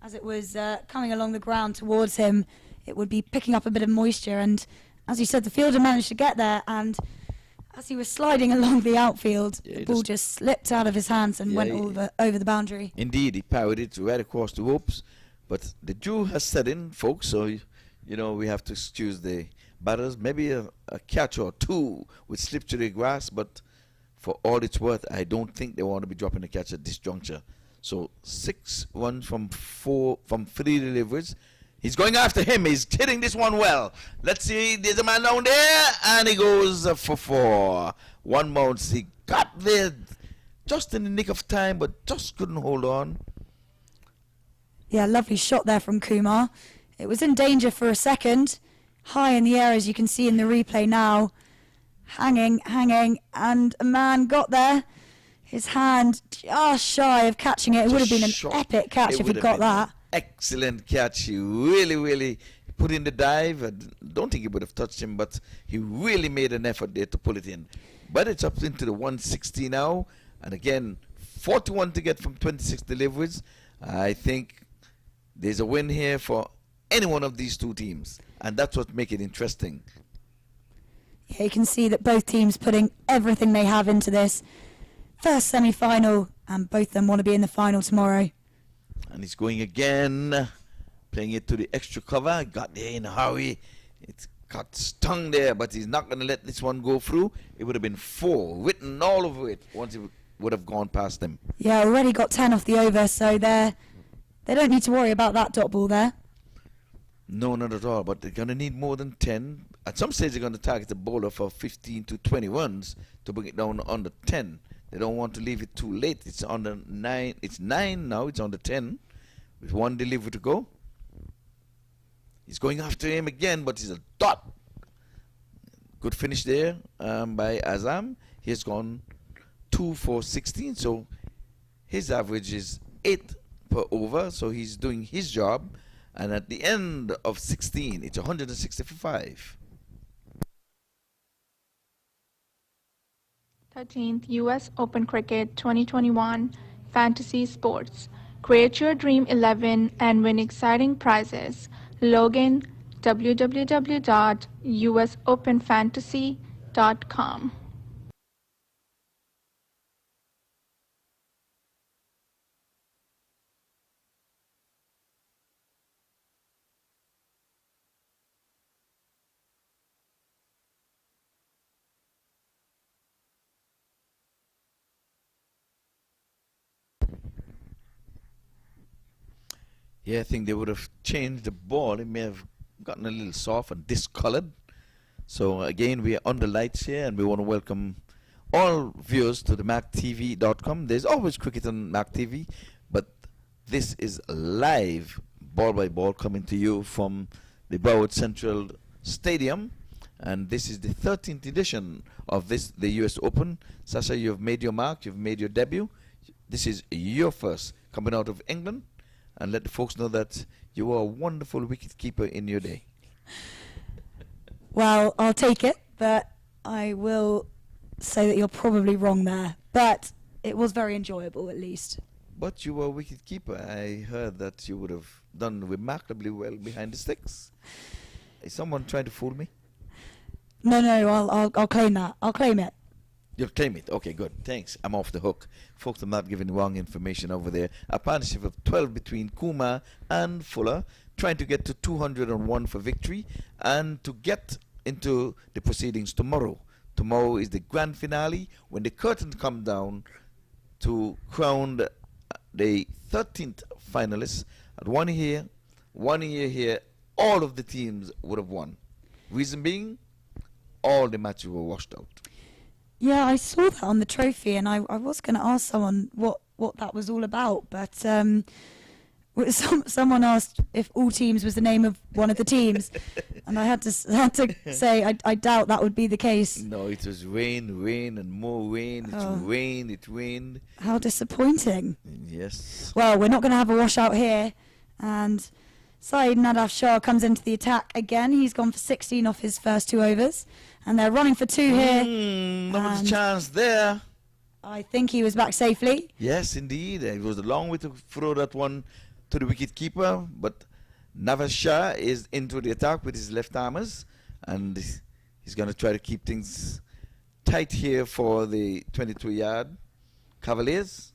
as it was coming along the ground towards him. It would be picking up a bit of moisture. And as you said, the fielder managed to get there. And as he was sliding along the outfield, the ball just slipped out of his hands and went over the boundary. Indeed, he parried it right across the ropes. But the dew has set in, folks, so you know we have to excuse the batters. Maybe a catch or two would slip to the grass, but for all it's worth, I don't think they want to be dropping a catch at this juncture. So 6 runs from 3 deliveries. He's going after him. He's hitting this one well. Let's see. There's a man down there, and he goes for 4. 1 bounce. He got there just in the nick of time, but just couldn't hold on. Yeah, lovely shot there from Kumar. It was in danger for a second. High in the air, as you can see in the replay now. Hanging, and a man got there. His hand just shy of catching it. It would have been an epic catch if he got that. Excellent catch. He really put in the dive. I don't think he would have touched him, but he really made an effort there to pull it in. But it's up into the 160 now. And again, 41 to get from 26 deliveries. I think there's a win here for any one of these two teams. And that's what makes it interesting. Yeah, you can see that both teams putting everything they have into this first semi-final, and both of them want to be in the final tomorrow. And he's going again, playing it to the extra cover. Got there in a hurry. It got stung there, but he's not going to let this one go through. It would have been 4, written all over it once it would have gone past him. Yeah, already got 10 off the over, so they don't need to worry about that dot ball there. No, not at all, but they're going to need more than 10. At some stage, they're going to target the bowler for 15 to 20 runs to bring it down under 10. They don't want to leave it too late. It's under 9. It's 9 now. It's under 10 with 1 delivery to go. He's going after him again, but he's a dot. Good finish there by Azam. He has gone 2 for 16, so his average is 8 per over, so he's doing his job. And at the end of 16, it's 165. 13th US Open Cricket 2021 Fantasy Sports. Create your dream 11 and win exciting prizes. Log in www.usopenfantasy.com. Yeah, I think they would have changed the ball. It may have gotten a little soft and discolored. So again, we are on the lights here, and we want to welcome all viewers to the MAQ There's always cricket on MAQ TV, but this is live, ball by ball, coming to you from the Broward Central Stadium. And this is the 13th edition of the US Open. Sasha, you've made your mark, you've made your debut. This is your first coming out of England. And let the folks know that you are a wonderful wicketkeeper in your day. Well, I'll take it, but I will say that you're probably wrong there. But it was very enjoyable, at least. But you were a wicketkeeper. I heard that you would have done remarkably well behind the sticks. Is someone trying to fool me? No, I'll claim that. I'll claim it. You'll claim it. Okay, good. Thanks. I'm off the hook. Folks, I'm not giving wrong information over there. A partnership of 12 between Kumar and Fuller, trying to get to 201 for victory and to get into the proceedings tomorrow. Tomorrow is the grand finale when the curtain comes down to crown the 13th finalists. At 1 year here, all of the teams would have won. Reason being, all the matches were washed out. Yeah, I saw that on the trophy, and I was going to ask someone what that was all about, but someone asked if All Teams was the name of one of the teams, and I had to say I doubt that would be the case. No, it was rain, and more rain. It rained. How disappointing. Yes. Well, we're not going to have a washout here, and Saeed Nadaf Shah comes into the attack again. He's gone for 16 off his first 2 overs. And they're running for 2 here. Not a chance there. I think he was back safely. Yes, indeed. It was a long way to throw that one to the wicket keeper. But Nadaf Shah is into the attack with his left armers. And he's going to try to keep things tight here for the 22-yard Cavaliers.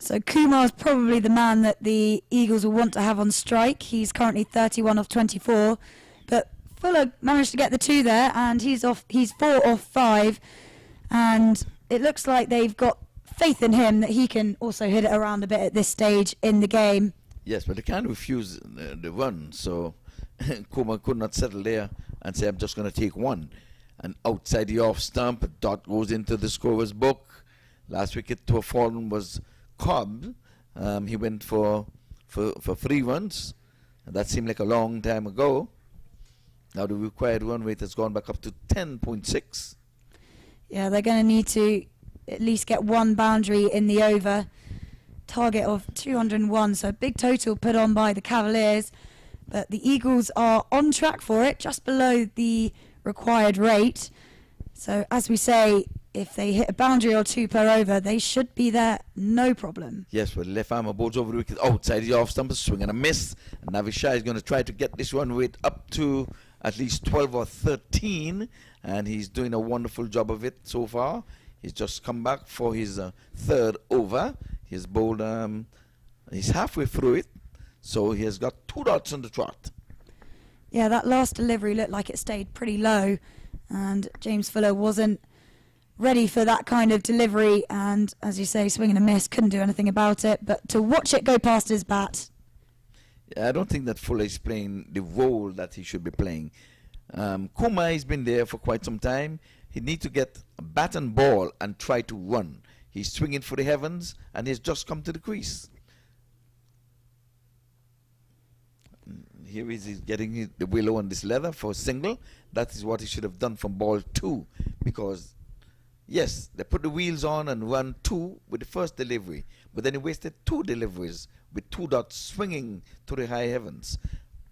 So Kumar's probably the man that the Eagles will want to have on strike. He's currently 31 off 24, but Fuller managed to get the 2 there, and he's 4 off 5, and it looks like they've got faith in him that he can also hit it around a bit at this stage in the game. Yes, but they can't refuse the run, so Kumar could not settle there and say, I'm just going to take 1. And outside the off stump, a dot goes into the scorer's book. Last wicket to a fallen was Cobb. He went for 3 runs. And that seemed like a long time ago. Now the required run rate has gone back up to 10.6. Yeah, they're going to need to at least get 1 boundary in the over. Target of 201, so a big total put on by the Cavaliers. But the Eagles are on track for it, just below the required rate. So as we say, if they hit a boundary or 2 per over, they should be there, no problem. Yes, well, left arm bowls over the wicket outside the off stump, swing and a miss. And Navi Shah is going to try to get this run rate up to at least 12 or 13, and he's doing a wonderful job of it so far. He's just come back for his 3rd over. He's bowled, he's halfway through it, so he has got 2 dots on the trot. Yeah, that last delivery looked like it stayed pretty low, and James Fuller wasn't ready for that kind of delivery, and as you say, swing and a miss, couldn't do anything about it, but to watch it go past his bat. I don't think that Fuller is playing the role that he should be playing. Kumar has been there for quite some time. He needs to get a bat and ball and try to run. He's swinging for the heavens, and he's just come to the crease. Here he's getting the willow on this leather for a single. That is what he should have done from ball 2, because yes, they put the wheels on and run 2 with the first delivery, but then he wasted 2 deliveries with 2 dots swinging to the high heavens.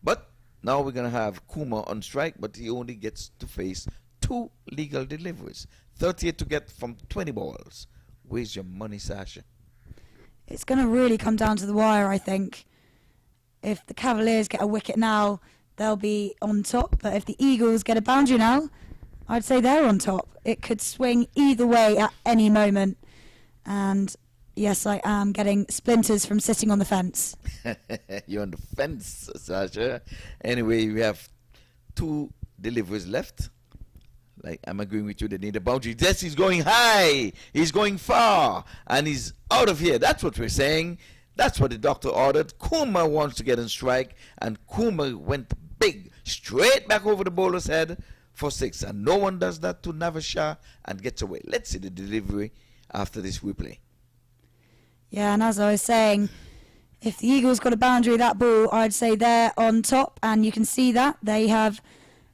But now we're going to have Kumar on strike, but he only gets to face 2 legal deliveries. 38 to get from 20 balls. Where's your money, Sasha? It's going to really come down to the wire, I think. If the Cavaliers get a wicket now, they'll be on top. But if the Eagles get a boundary now, I'd say they're on top. It could swing either way at any moment. And yes, I am getting splinters from sitting on the fence. You're on the fence, Sasha. Anyway, we have 2 deliveries left. Like, I'm agreeing with you, they need a boundary. Yes, he's going high, he's going far, and he's out of here. That's what we're saying. That's what the doctor ordered. Kumar wants to get on strike, and Kumar went big, straight back over the bowler's head for 6. And no one does that to Navi Shah and gets away. Let's see the delivery after this replay. Yeah, and as I was saying, if the Eagles got a boundary that ball, I'd say they're on top, and you can see that they have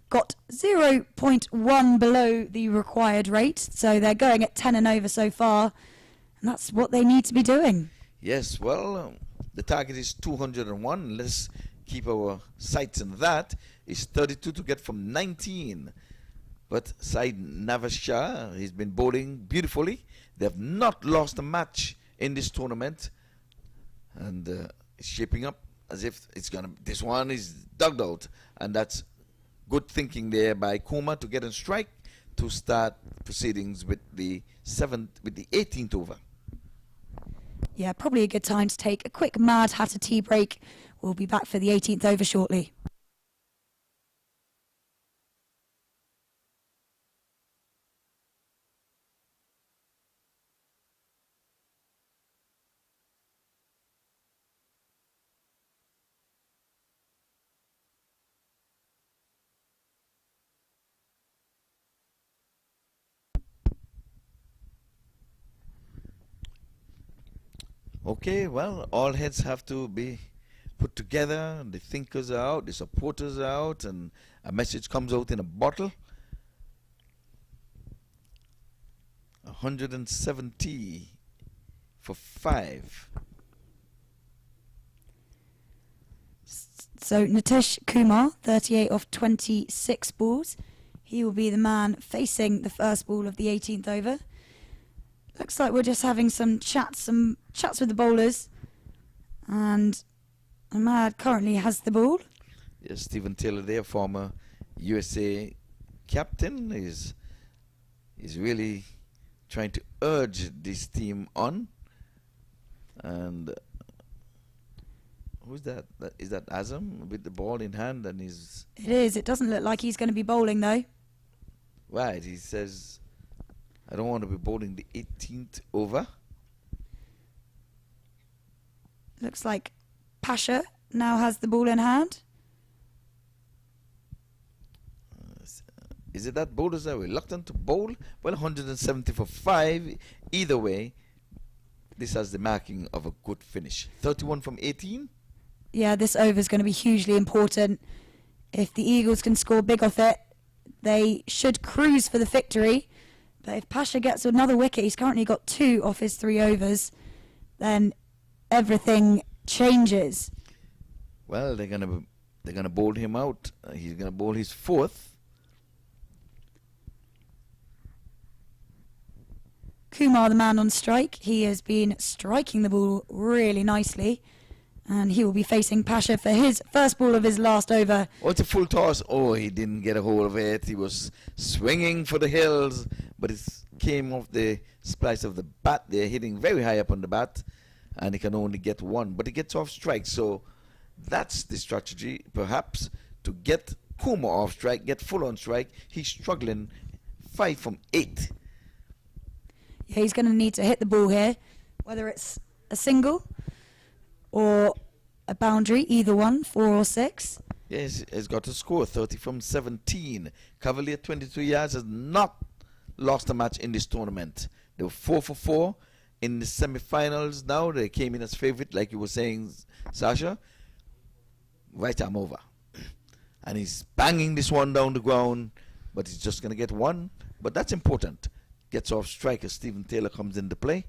got 0.1 below the required rate, so they're going at 10 and over so far, and that's what they need to be doing. Yes, well, the target is 201. Let's keep our sights on that. It's 32 to get from 19. But side Navi Shah, he's been bowling beautifully. They have not lost a match in this tournament, and it's shaping up as if it's gonna. This one is dug out, and that's good thinking there by Kumar to get on strike to start proceedings with the 18th over. Yeah, probably a good time to take a quick Mad Hatter tea break. We'll be back for the 18th over shortly. Okay, well, all heads have to be put together. The thinkers are out, the supporters are out, and a message comes out in a bottle. 170 for 5. So Nitish Kumar, 38 off 26 balls. He will be the man facing the first ball of the 18th over. Looks like we're just having some chats with the bowlers. And Ahmad currently has the ball. Yes, Stephen Taylor there, former USA captain, is really trying to urge this team on. And who's that? Is that Azam with the ball in hand? And he's It is. It doesn't look like he's going to be bowling, though. right. He says, I don't want to be bowling the 18th over. Looks like Pasha now has the ball in hand. Is it that bowlers are reluctant to bowl? Well, 170 for 5. Either way, this has the marking of a good finish. 31 from 18. Yeah, this over is going to be hugely important. If the Eagles can score big off it, they should cruise for the victory. But if Pasha gets another wicket, he's currently got 2 off his 3 overs, then everything changes. Well, they're gonna bowl him out. He's gonna bowl his 4th. Kumar, the man on strike, he has been striking the ball really nicely, and he will be facing Pasha for his first ball of his last over. Oh, it's a full toss. Oh, he didn't get a hold of it. He was swinging for the hills, but it came off the splice of the bat. They're hitting very high up on the bat, and he can only get 1. But he gets off strike, so that's the strategy, perhaps, to get Kumar off strike, get full on strike. He's struggling 5 from 8. Yeah, he's going to need to hit the ball here, whether it's a single or a boundary, either one, 4 or 6. Yes, he's got to score 30 from 17. Cavalier 22 yards has not lost a match in this tournament. They were 4 for 4 in the semi-finals. Now they came in as favorite, like you were saying, Sasha. Right arm over. And he's banging this one down the ground, but he's just going to get 1. But that's important. Gets off strike as Stephen Taylor comes into play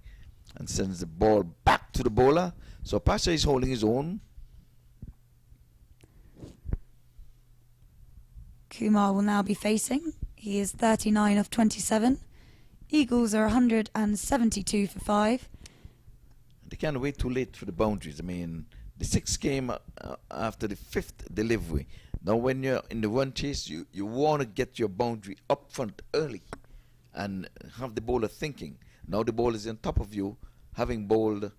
and sends the ball back to the bowler. So Pasha is holding his own. Kumar will now be facing. He is 39 of 27. Eagles are 172 for 5. They can't wait too late for the boundaries. I mean, the 6 came after the 5th delivery. Now when you're in the run chase, you want to get your boundary up front early and have the bowler thinking. Now the ball is on top of you, having bowled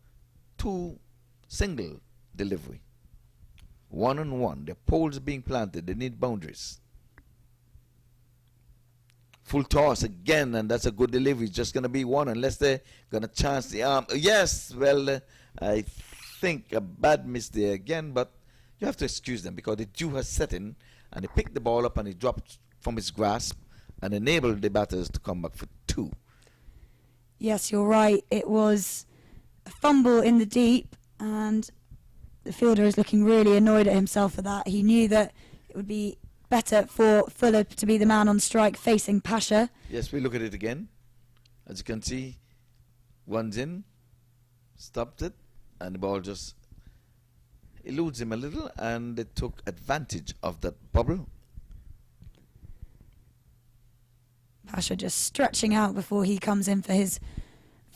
2 single delivery. 1 on 1. The poles are being planted. They need boundaries. Full toss again, and that's a good delivery. It's just going to be 1 unless they're going to chance the arm. Yes, well, I think a bad miss there again, but you have to excuse them because the dew has set in, and he picked the ball up and he dropped from his grasp and enabled the batters to come back for 2. Yes, you're right. It was a fumble in the deep, and the fielder is looking really annoyed at himself for that. He knew that it would be better for Fuller to be the man on strike facing Pasha. Yes, we look at it again. As you can see, one's in, stopped it, and the ball just eludes him a little, and they took advantage of that bubble. Pasha just stretching out before he comes in for his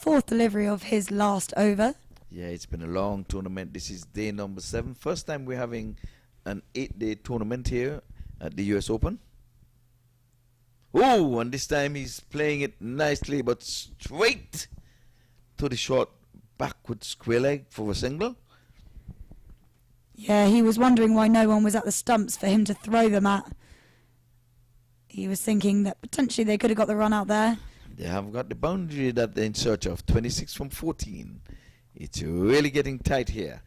4th delivery of his last over. Yeah, it's been a long tournament. This is day number 7. First time we're having an 8-day tournament here at the US Open. Oh, and this time he's playing it nicely, but straight to the short backward square leg for a single. Yeah, he was wondering why no one was at the stumps for him to throw them at. He was thinking that potentially they could have got the run out there. They have got the boundary that they're in search of, 26 from 14. It's really getting tight here.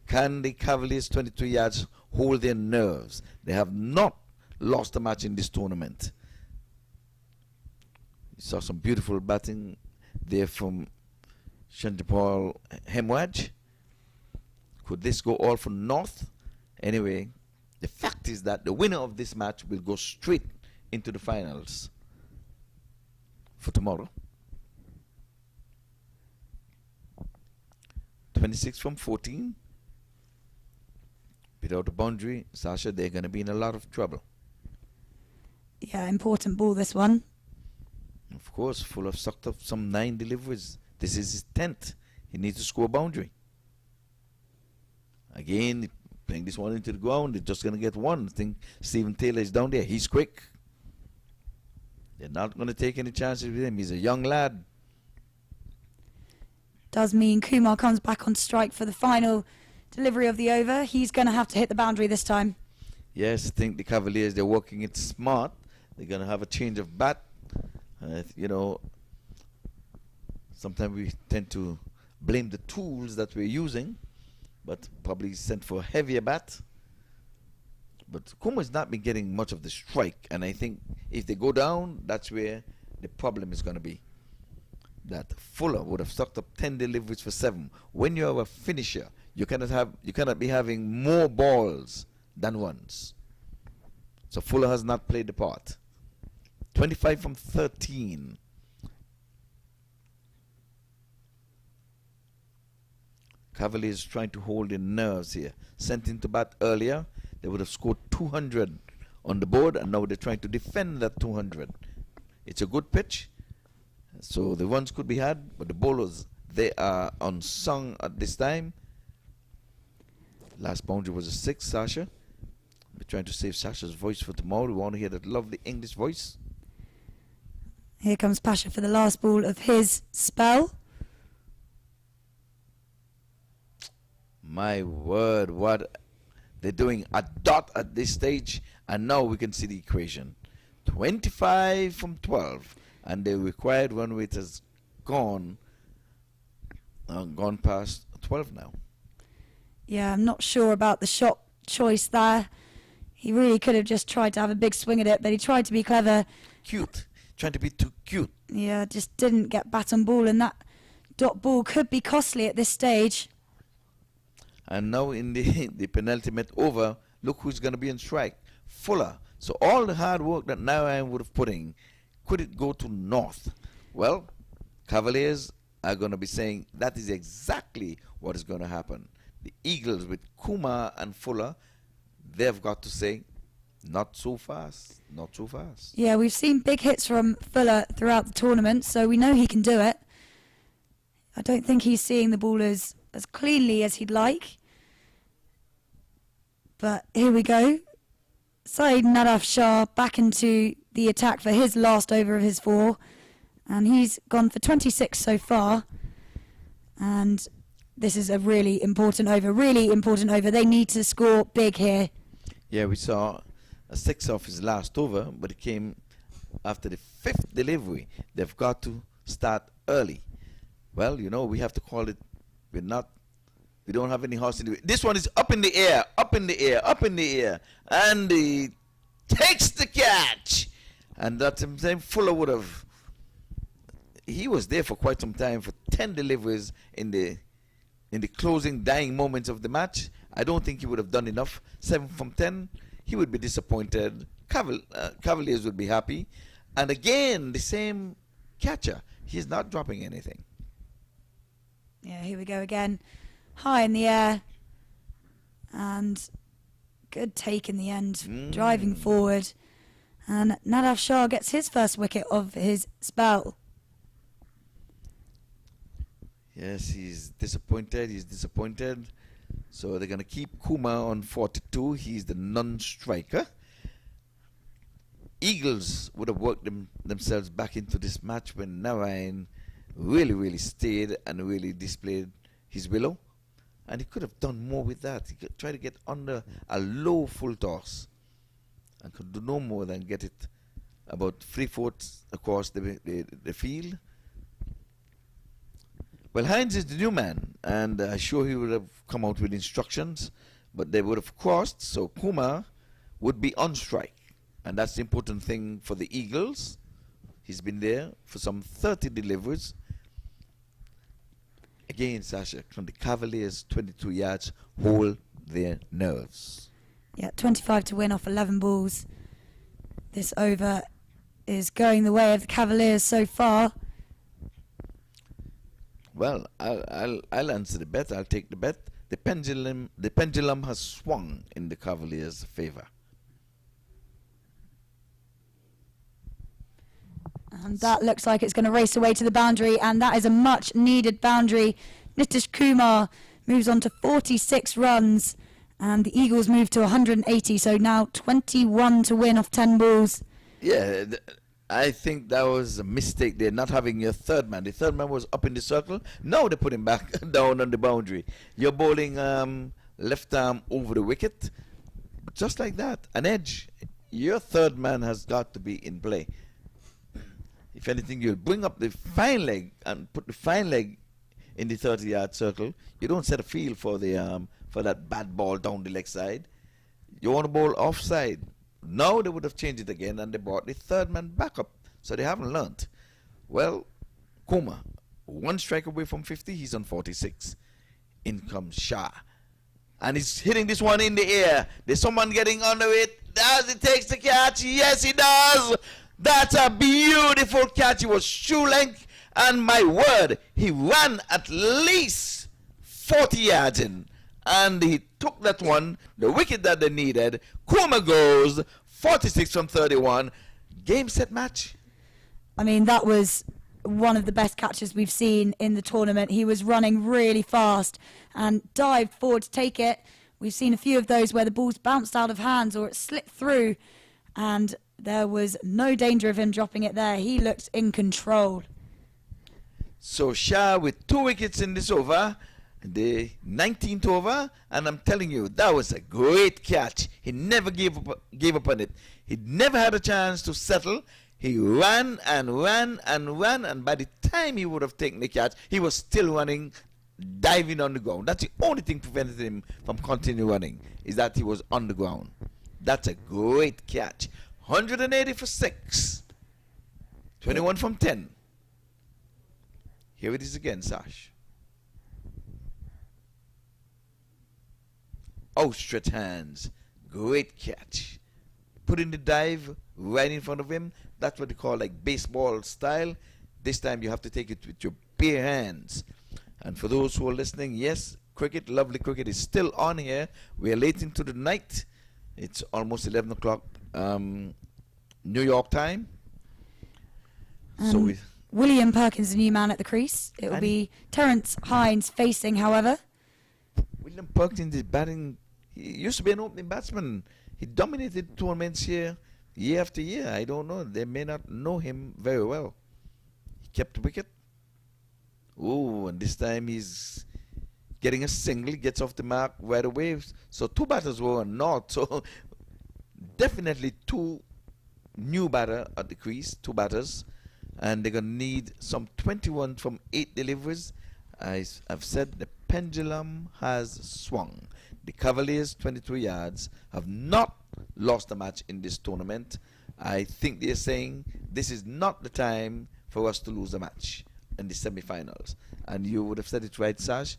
Can the Cavaliers 22 yards hold their nerves? They have not lost a match in this tournament. You saw some beautiful batting there from Chandrapal Hemwaj. Could this go all for North? Anyway, the fact is that the winner of this match will go straight into the finals for tomorrow. 26 from 14. Without a boundary, Sasha, they're going to be in a lot of trouble. Yeah, important ball, this one. Of course, Full of sucked up some 9 deliveries. This is his 10th. He needs to score a boundary. Again, playing this one into the ground, they're just going to get 1. I think Stephen Taylor is down there. He's quick. They're not going to take any chances with him. He's a young lad. does mean Kumar comes back on strike for the final delivery of the over. He's going to have to hit the boundary this time. Yes, I think the Cavaliers, they're working it smart. They're going to have a change of bat. You know, sometimes we tend to blame the tools that we're using, but probably sent for a heavier bat. But Kuma's not been getting much of the strike, and I think if they go down, that's where the problem is going to be. That Fuller would have sucked up 10 deliveries for 7. When you have a finisher, you cannot be having more balls than ones. So Fuller has not played the part. 25 from 13. Cavaliers trying to hold their nerves here. Sent into bat earlier, they would have scored 200 on the board, and now they're trying to defend that 200. It's a good pitch, so the runs could be had, but the bowlers, they are unsung at this time. Last boundary was a 6, Sasha. We're trying to save Sasha's voice for tomorrow. We want to hear that lovely English voice. Here comes Pasha for the last ball of his spell. My word, what they're doing a dot at this stage, and now we can see the equation. 25 from 12, and the required run rate has gone past 12 now. Yeah, I'm not sure about the shot choice there. He really could have just tried to have a big swing at it, but he tried to be clever. Cute, trying to be too cute. Yeah, just didn't get bat on ball, and that dot ball could be costly at this stage. And now in the penultimate over, look who's going to be on strike. Fuller. So all the hard work that Narayan would have put in, could it go to North? Well, Cavaliers are going to be saying that is exactly what is going to happen. The Eagles with Kumar and Fuller, they've got to say, not so fast, not so fast. Yeah, we've seen big hits from Fuller throughout the tournament, so we know he can do it. I don't think he's seeing the ball as cleanly as he'd like. But here we go. Saeed Nadaf Shah back into the attack for his last over of his 4. And he's gone for 26 so far. And this is a really important over. They need to score big here. Yeah, we saw a 6 off his last over, but it came after the 5th delivery. They've got to start early. Well, you know, we have to call it, we don't have any horse in the. This one is up in the air, and he takes the catch. And that same Fuller would have, he was there for quite some time, for 10 deliveries in the closing, dying moments of the match. I don't think he would have done enough. 7 from 10, he would be disappointed. Cavaliers would be happy. And again, the same catcher. He's not dropping anything. Yeah, here we go again. High in the air. And good take in the end. Driving forward. And Nadaf Shah gets his first wicket of his spell. Yes, he's disappointed. So they're going to keep Kumar on 42. He's the non-striker. Eagles would have worked themselves back into this match when Narayan really stayed and really displayed his willow. And he could have done more with that. He could try to get under a low full toss and could do no more than get it about 3/4 across the field. Well, Hines is the new man, and I'm sure he would have come out with instructions, but they would have crossed, so Kumar would be on strike. And that's the important thing for the Eagles. He's been there for some 30 deliveries. Again, Sasha, from the Cavaliers, 22 yards, hold their nerves. Yeah, 25 to win off 11 balls. This over is going the way of the Cavaliers so far. Well, I'll answer the bet. I'll take the bet. The pendulum has swung in the Cavaliers' favor. And that looks like it's going to race away to the boundary, and that is a much needed boundary. Nitish Kumar moves on to 46 runs, and the Eagles move to 180, so now 21 to win off 10 balls. Yeah, I think that was a mistake there, not having your third man. The third man was up in the circle. Now they put him back down on the boundary. You're bowling left arm over the wicket. But just like that, an edge. Your third man has got to be in play. If anything, you'll bring up the fine leg and put the fine leg in the 30-yard circle. You don't set a field for the for that bad ball down the leg side. You want to bowl offside. Now they would have changed it again, and they brought the third man back up. So they haven't learnt. Well, Kuma, one strike away from 50, he's on 46. In comes Shah. And he's hitting this one in the air. There's someone getting under it. Does he takes the catch? Yes, he does. That's a beautiful catch. He was shoe length. And my word, he ran at least 40 yards in. And he took that one, the wicket that they needed. Kuma goes 46 from 31. Game, set, match. I mean, that was one of the best catches we've seen in the tournament. He was running really fast and dived forward to take it. We've seen a few of those where the ball's bounced out of hands or it slipped through, and there was no danger of him dropping it there. He looked in control. So Shah with 2 wickets in this over, the 19th over, and I'm telling you, that was a great catch. He never gave up on it. He never had a chance to settle. He ran and ran and ran, and by the time he would have taken the catch, he was still running, diving on the ground. That's the only thing prevented him from continuing running, is that he was on the ground. That's a great catch. 180 for 6. 21 from 10. Here it is again, Sash. Outstretched hands. Great catch. Put in the dive right in front of him. That's what they call like baseball style. This time you have to take it with your bare hands. And for those who are listening, yes, cricket, lovely cricket is still on here. We are late into the night. It's almost 11 o'clock New York time. So William Perkins, the new man at the crease. It will be Terence Hines facing, however. William Perkins is batting. He used to be an opening batsman. He dominated tournaments here year after year. I don't know. They may not know him very well. He kept the wicket. Oh, and this time he's getting a single. Gets off the mark right away. So 2 batters were not. So definitely 2 new batter at the crease. 2 batters. And they're going to need some 21 from 8 deliveries. I've said the pendulum has swung. The Cavaliers, 23 yards, have not lost a match in this tournament. I think they're saying this is not the time for us to lose a match in the semi-finals. And you would have said it right, Sash.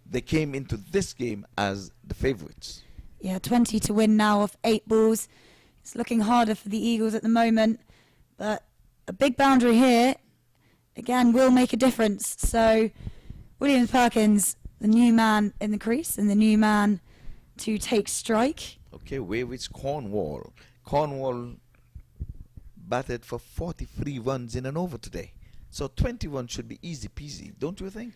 They came into this game as the favorites. Yeah, 20 to win now off 8 balls. It's looking harder for the Eagles at the moment. But a big boundary here, again, will make a difference. So William Perkins, the new man in the crease and the new man to take strike. Okay, where is Cornwall? Cornwall batted for 43 runs in an over today. So 21 should be easy peasy, don't you think?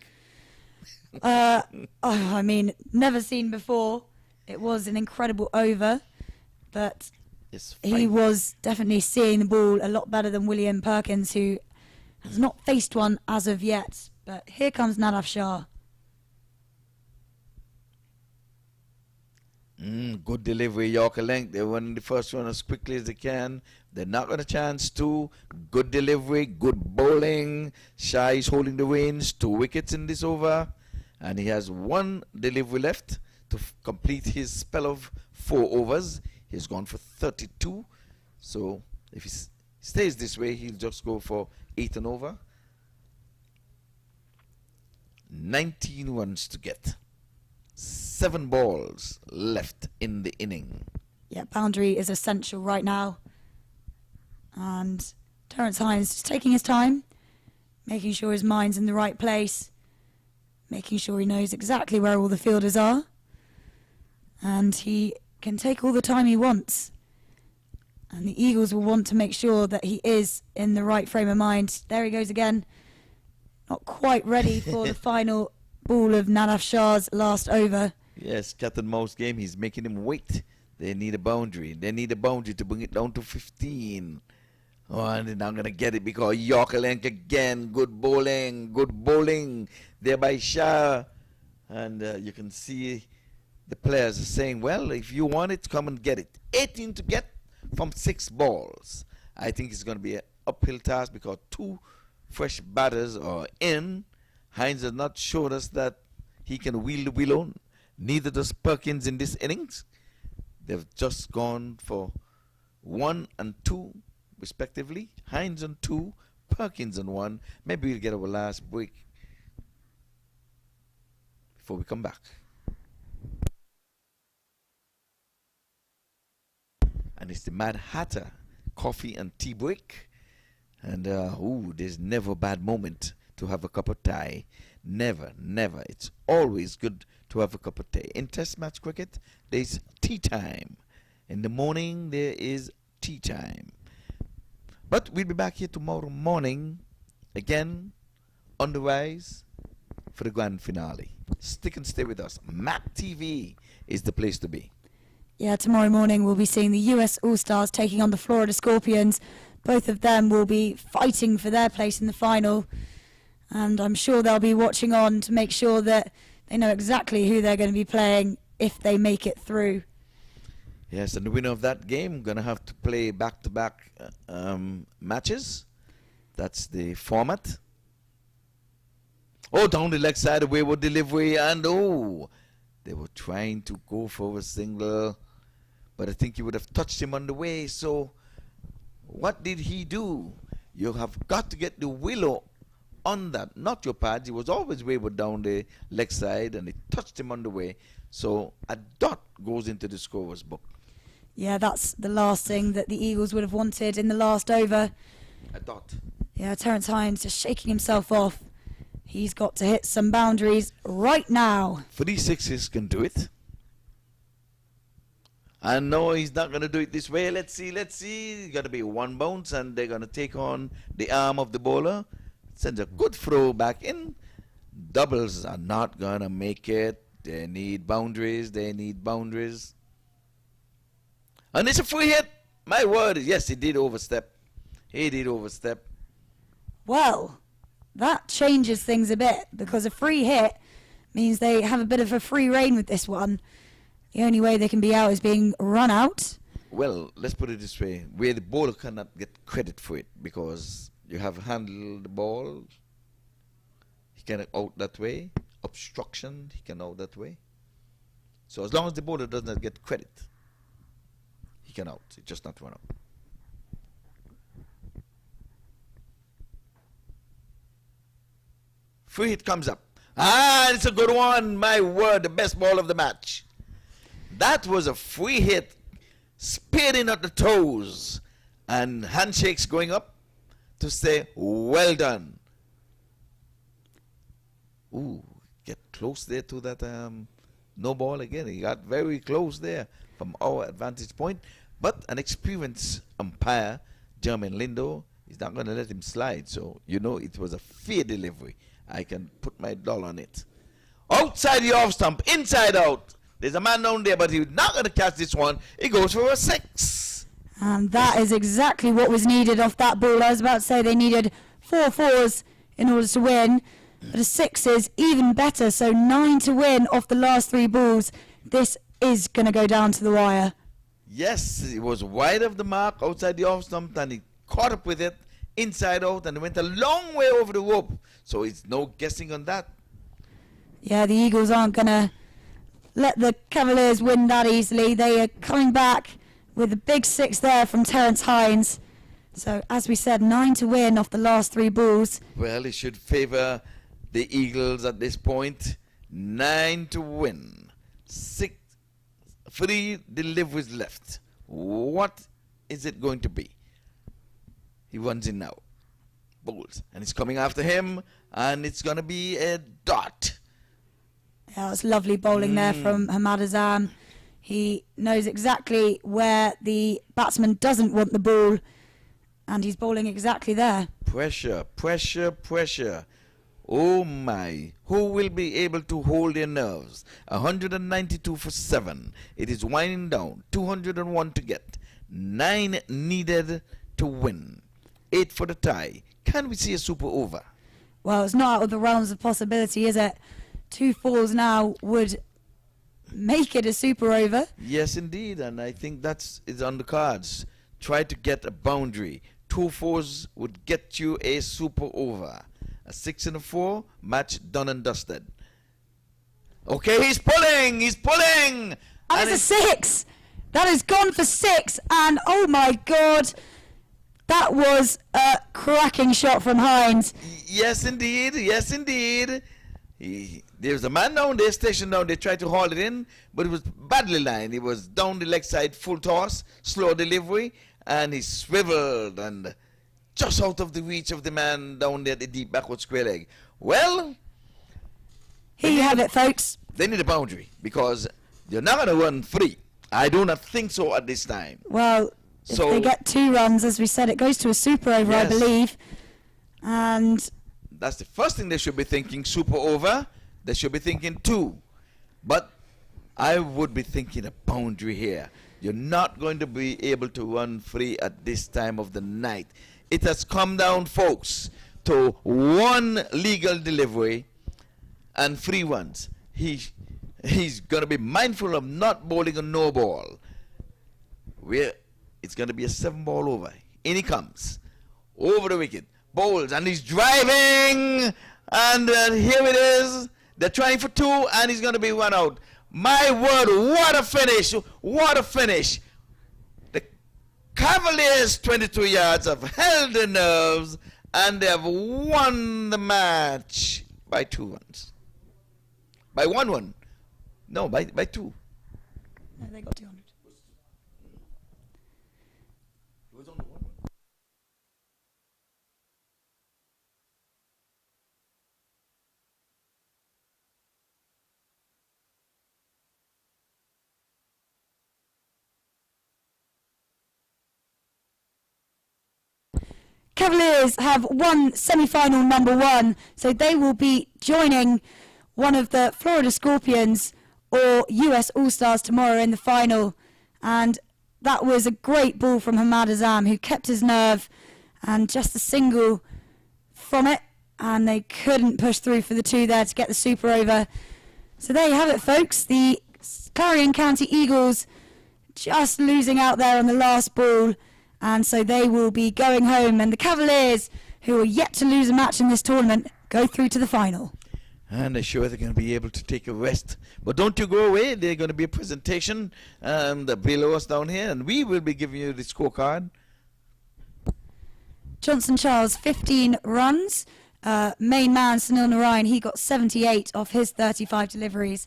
I mean, never seen before. It was an incredible over, but he was definitely seeing the ball a lot better than William Perkins, who has not faced one as of yet. But here comes Nadav Shah. Good delivery, Yorker length. They won the first one as quickly as they can. They're not got a chance to. Good delivery, good bowling. Shah is holding the reins, 2 wickets in this over. And he has 1 delivery left to complete his spell of 4 overs. He's gone for 32. So if he stays this way, he'll just go for 8 and over. 19 runs to get. 7 balls left in the inning. Yeah, boundary is essential right now. And Terence Hines just taking his time, making sure his mind's in the right place, making sure he knows exactly where all the fielders are. And he can take all the time he wants. And the Eagles will want to make sure that he is in the right frame of mind. There he goes again. Not quite ready for the final ball of Nadav Shah's last over. Yes, cat and mouse game. He's making him wait. They need a boundary. They need a boundary to bring it down to 15. Oh, and they're not going to get it because Yorkelenk again. Good bowling there by Shah. And you can see the players are saying, well, if you want it, come and get it. 18 to get from 6 balls. I think it's going to be an uphill task because 2 fresh batters are in. Hines has not showed us that he can wheel the wheel on. Neither does Perkins in this innings. They've just gone for 1 and 2 respectively. Hines on 2, Perkins on 1. Maybe we'll get our last break before we come back. And it's the Mad Hatter coffee and tea break. And there's never a bad moment to have a cup of tea. Never. It's always good to have a cup of tea. In Test match cricket, there's tea time. In the morning, there is tea time. But we'll be back here tomorrow morning, again, on the rise for the grand finale. Stick and stay with us. MAQ TV is the place to be. Yeah, tomorrow morning we'll be seeing the US All-Stars taking on the Florida Scorpions. Both of them will be fighting for their place in the final. And I'm sure they'll be watching on to make sure that they know exactly who they're going to be playing if they make it through. Yes, and the winner of that game going to have to play back-to-back matches. That's the format. Oh, down the leg side, wayward delivery, and they were trying to go for a single, but I think he would have touched him on the way. So what did he do? You have got to get the willow on that, not your pads. He was always wayward down the leg side, and it touched him on the way. So a dot goes into the scorer's book. Yeah, that's the last thing that the Eagles would have wanted in the last over. A dot. Yeah, Terence Hines just shaking himself off. He's got to hit some boundaries right now. 3 sixes can do it. And no, he's not going to do it this way. Let's see. It's got to be 1 bounce, and they're going to take on the arm of the bowler. Sends a good throw back in. Doubles are not going to make it. They need boundaries. And it's a free hit. My word. Yes, he did overstep. Well, that changes things a bit because a free hit means they have a bit of a free rein with this one. The only way they can be out is being run out. Well, let's put it this way. Where the bowler cannot get credit for it because you have handled the ball. He can out that way. Obstruction, he can out that way. So as long as the bowler does not get credit, he can out. He just not run out. Free hit comes up. It's a good one. My word, the best ball of the match. That was a free hit, spearing at the toes, and handshakes going up to say, well done. Get close there to that no ball again. He got very close there from our advantage point. But an experienced umpire, Jermaine Lindo, is not going to let him slide. So, it was a fair delivery. I can put my dollar on it. Outside the off stump, inside out. There's a man down there, but he's not going to catch this one. He goes for a 6. And that is exactly what was needed off that ball. I was about to say they needed 4 fours in order to win. But a 6 is even better. So 9 to win off the last 3 balls. This is going to go down to the wire. Yes, it was wide of the mark outside the off stump, and he caught up with it inside out, and it went a long way over the rope. So it's no guessing on that. Yeah, the Eagles aren't going to let the Cavaliers win that easily. They are coming back with a big 6 there from Terence Hines. So, as we said, 9 to win off the last 3 balls. Well, it should favor the Eagles at this point. 9 to win. 3 deliveries left. What is it going to be? He runs in now. Bowls. And it's coming after him. And it's going to be a dot. Yeah, it's lovely bowling there from Hamad Azam. He knows exactly where the batsman doesn't want the ball. And he's bowling exactly there. Pressure. Oh my. Who will be able to hold their nerves? 192 for 7. It is winding down. 201 to get. 9 needed to win. 8 for the tie. Can we see a super over? Well, it's not out of the realms of possibility, is it? 2 fours now would make it a super over. Yes, indeed, and I think is on the cards. Try to get a boundary. 2 fours would get you a super over. A 6 and a 4, match done and dusted. Okay, he's pulling! And it's a 6! That has gone for 6, and oh my God, that was a cracking shot from Hines. Yes, indeed. There's a man down there, stationed down there, tried to haul it in, but it was badly lined. He was down the leg side, full toss, slow delivery, and he swiveled and just out of the reach of the man down there at the deep backward square leg. Well, here you have it, folks. They need a boundary because they're not going to run free. I do not think so at this time. Well, if they get 2 runs, as we said, it goes to a super over, yes. I believe. And that's the first thing they should be thinking, super over. They should be thinking 2. But I would be thinking a boundary here. You're not going to be able to run free at this time of the night. It has come down, folks, to 1 legal delivery and 3 runs. He's going to be mindful of not bowling a no ball. It's going to be a 7-ball over. In he comes. Over the wicket. Bowls, and he's driving. And here it is. They're trying for 2, and he's going to be run out. My word, what a finish. What a finish. The Cavaliers, 22 yards, have held the nerves, and they have won the match by 2 runs. By 1 run. No, by 2. No, they got 200. It was only 1 run. Cavaliers have won semi-final number 1, so they will be joining one of the Florida Scorpions or US All-Stars tomorrow in the final. And that was a great ball from Hamad Azam, who kept his nerve, and just a single from it, and they couldn't push through for the 2 there to get the super over. So there you have it, folks. The Clarion County Eagles just losing out there on the last ball, and so they will be going home, and the Cavaliers, who are yet to lose a match in this tournament, go through to the final. And they're sure they're going to be able to take a rest. But don't you go away. There's going to be a presentation below us down here, and we will be giving you the scorecard. Johnson Charles, 15 runs. Main man, Sunil Narayan, he got 78 off his 35 deliveries.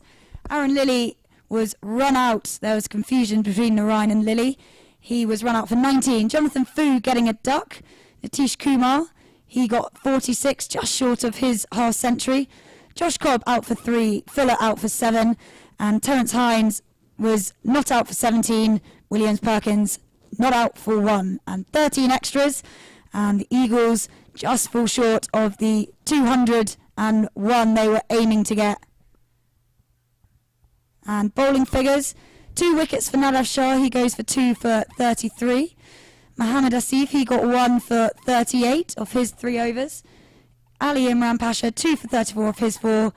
Aaron Lilly was run out. There was confusion between Narayan and Lilly. He was run out for 19. Jonathan Fu getting a duck. Nitish Kumar, he got 46, just short of his half century. Josh Cobb out for 3, Fuller out for 7, and Terence Hines was not out for 17. Williams Perkins not out for 1, and 13 extras. And the Eagles just fall short of the 201 they were aiming to get. And bowling figures, 2 wickets for Nadav Shah, he goes for 2 for 33. Mohammad Asif, he got 1 for 38 of his 3 overs. Ali Imran Pasha, 2 for 34 of his 4.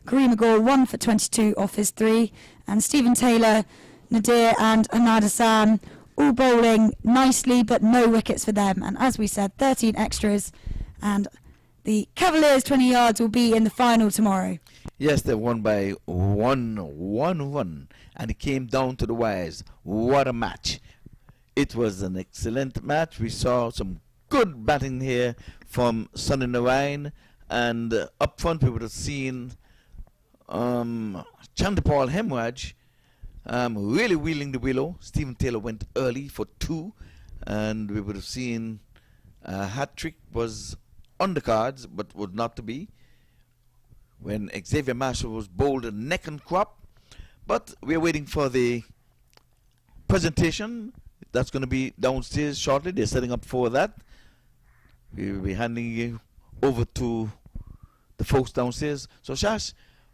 Kareem Agor, 1 for 22 of his 3. And Stephen Taylor, Nadir and Ahmad Hassan, all bowling nicely, but no wickets for them. And as we said, 13 extras. And the Cavaliers 20 yards will be in the final tomorrow. Yes, they won by 1 run. And it came down to the wires. What a match. It was an excellent match. We saw some good batting here from Sunny Narayan, and up front we would have seen Chandapal Hemraj really wheeling the willow. Stephen Taylor went early for 2, and we would have seen a hat-trick was on the cards but was not to be when Xavier Marshall was bowled a neck and crop. But we're waiting for the presentation. That's going to be downstairs shortly. They're setting up for that. We will be handing you over to the folks downstairs. So, Shash,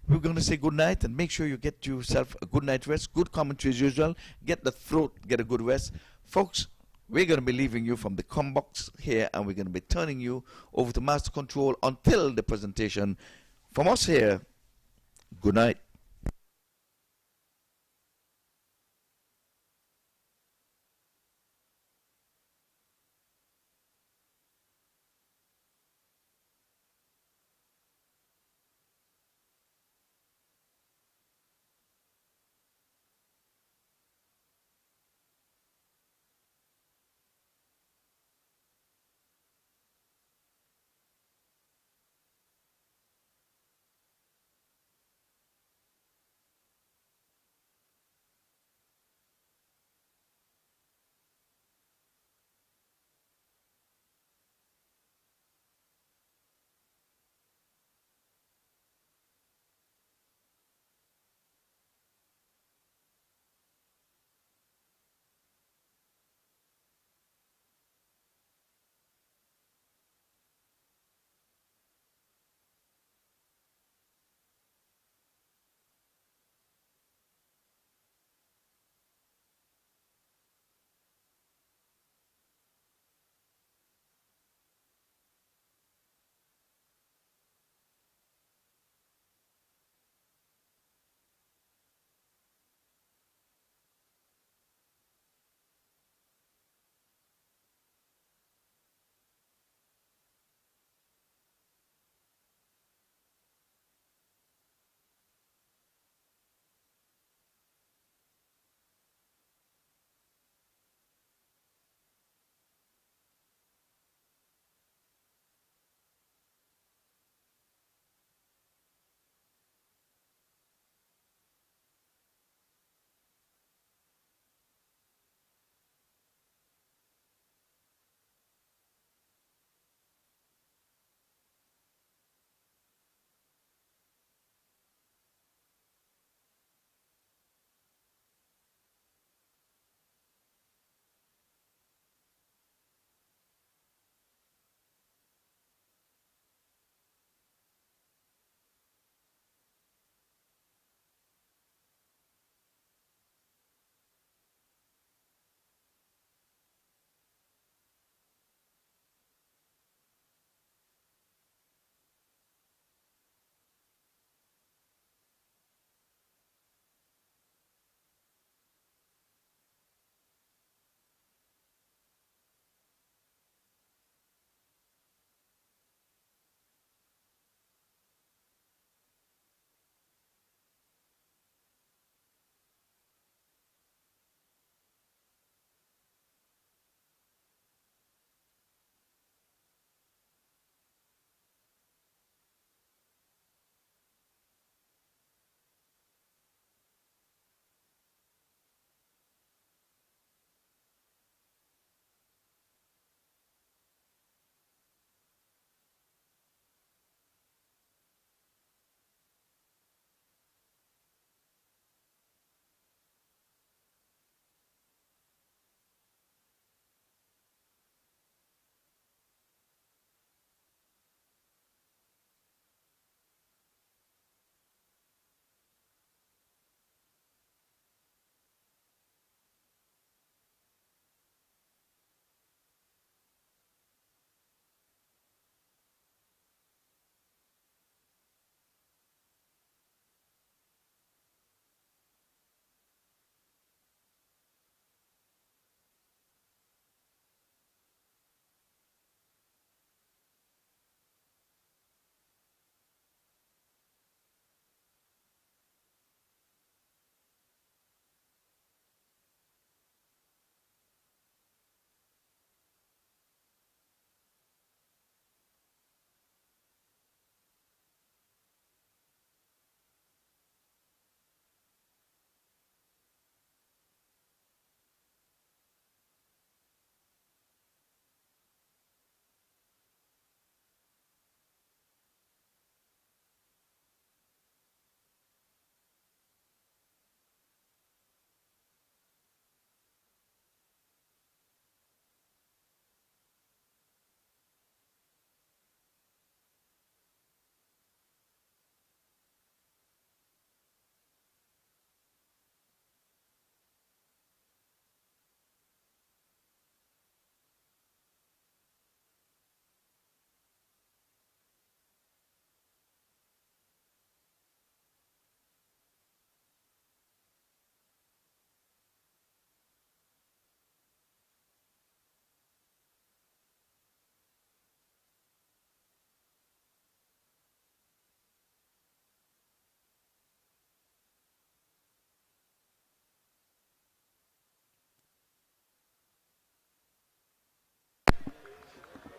we're going to say good night, and make sure you get yourself a good night rest, good commentary as usual, get the throat, get a good rest. Folks, We're going to be leaving you from the com box here, and we're going to be turning you over to Master Control until the presentation. From us here, good night.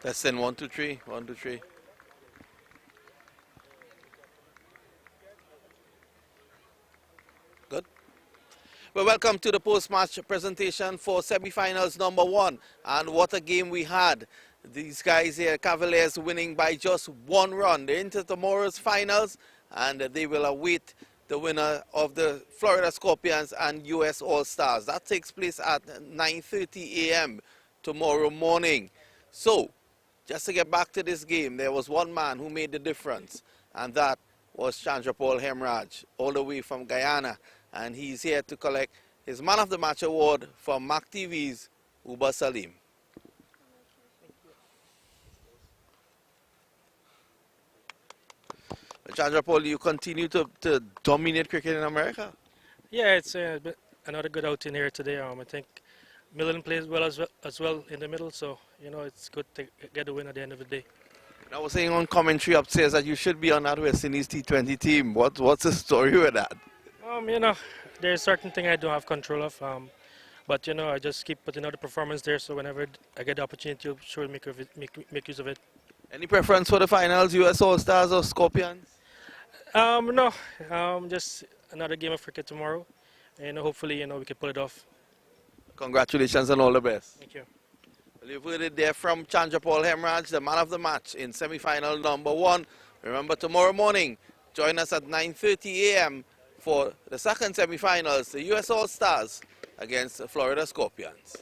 Testing 1, 2, 3. 1, 2, 3. Good. Well, welcome to the post-match presentation for semi-finals number 1. And what a game we had. These guys here, Cavaliers, winning by just 1 run. They're into tomorrow's finals, and they will await the winner of the Florida Scorpions and US All-Stars. That takes place at 9:30 a.m. tomorrow morning. So, just to get back to this game, there was one man who made the difference, and that was Chandrapal Hemraj, all the way from Guyana. And he's here to collect his Man of the Match award from MAQ TV's Uba Salim. Chandrapal, you continue to dominate cricket in America? Yeah, it's another good outing here today. I think Millen plays well as well in the middle, so you know it's good to get a win at the end of the day. I was saying on commentary upstairs that you should be on that West Indies T20 team. What's the story with that? You know, there's certain things I don't have control of, but you know I just keep putting out the performance there. So whenever I get the opportunity, I'll sure make use of it. Any preference for the finals, US All-Stars or Scorpions? No, just another game of cricket tomorrow, and hopefully, you know, we can pull it off. Congratulations and all the best. Thank you. Well, you've heard it there from Chandrapal Hemraj, the man of the match in semi-final number 1. Remember, tomorrow morning, join us at 9:30 a.m. for the second semi-finals, the US All-Stars against the Florida Scorpions.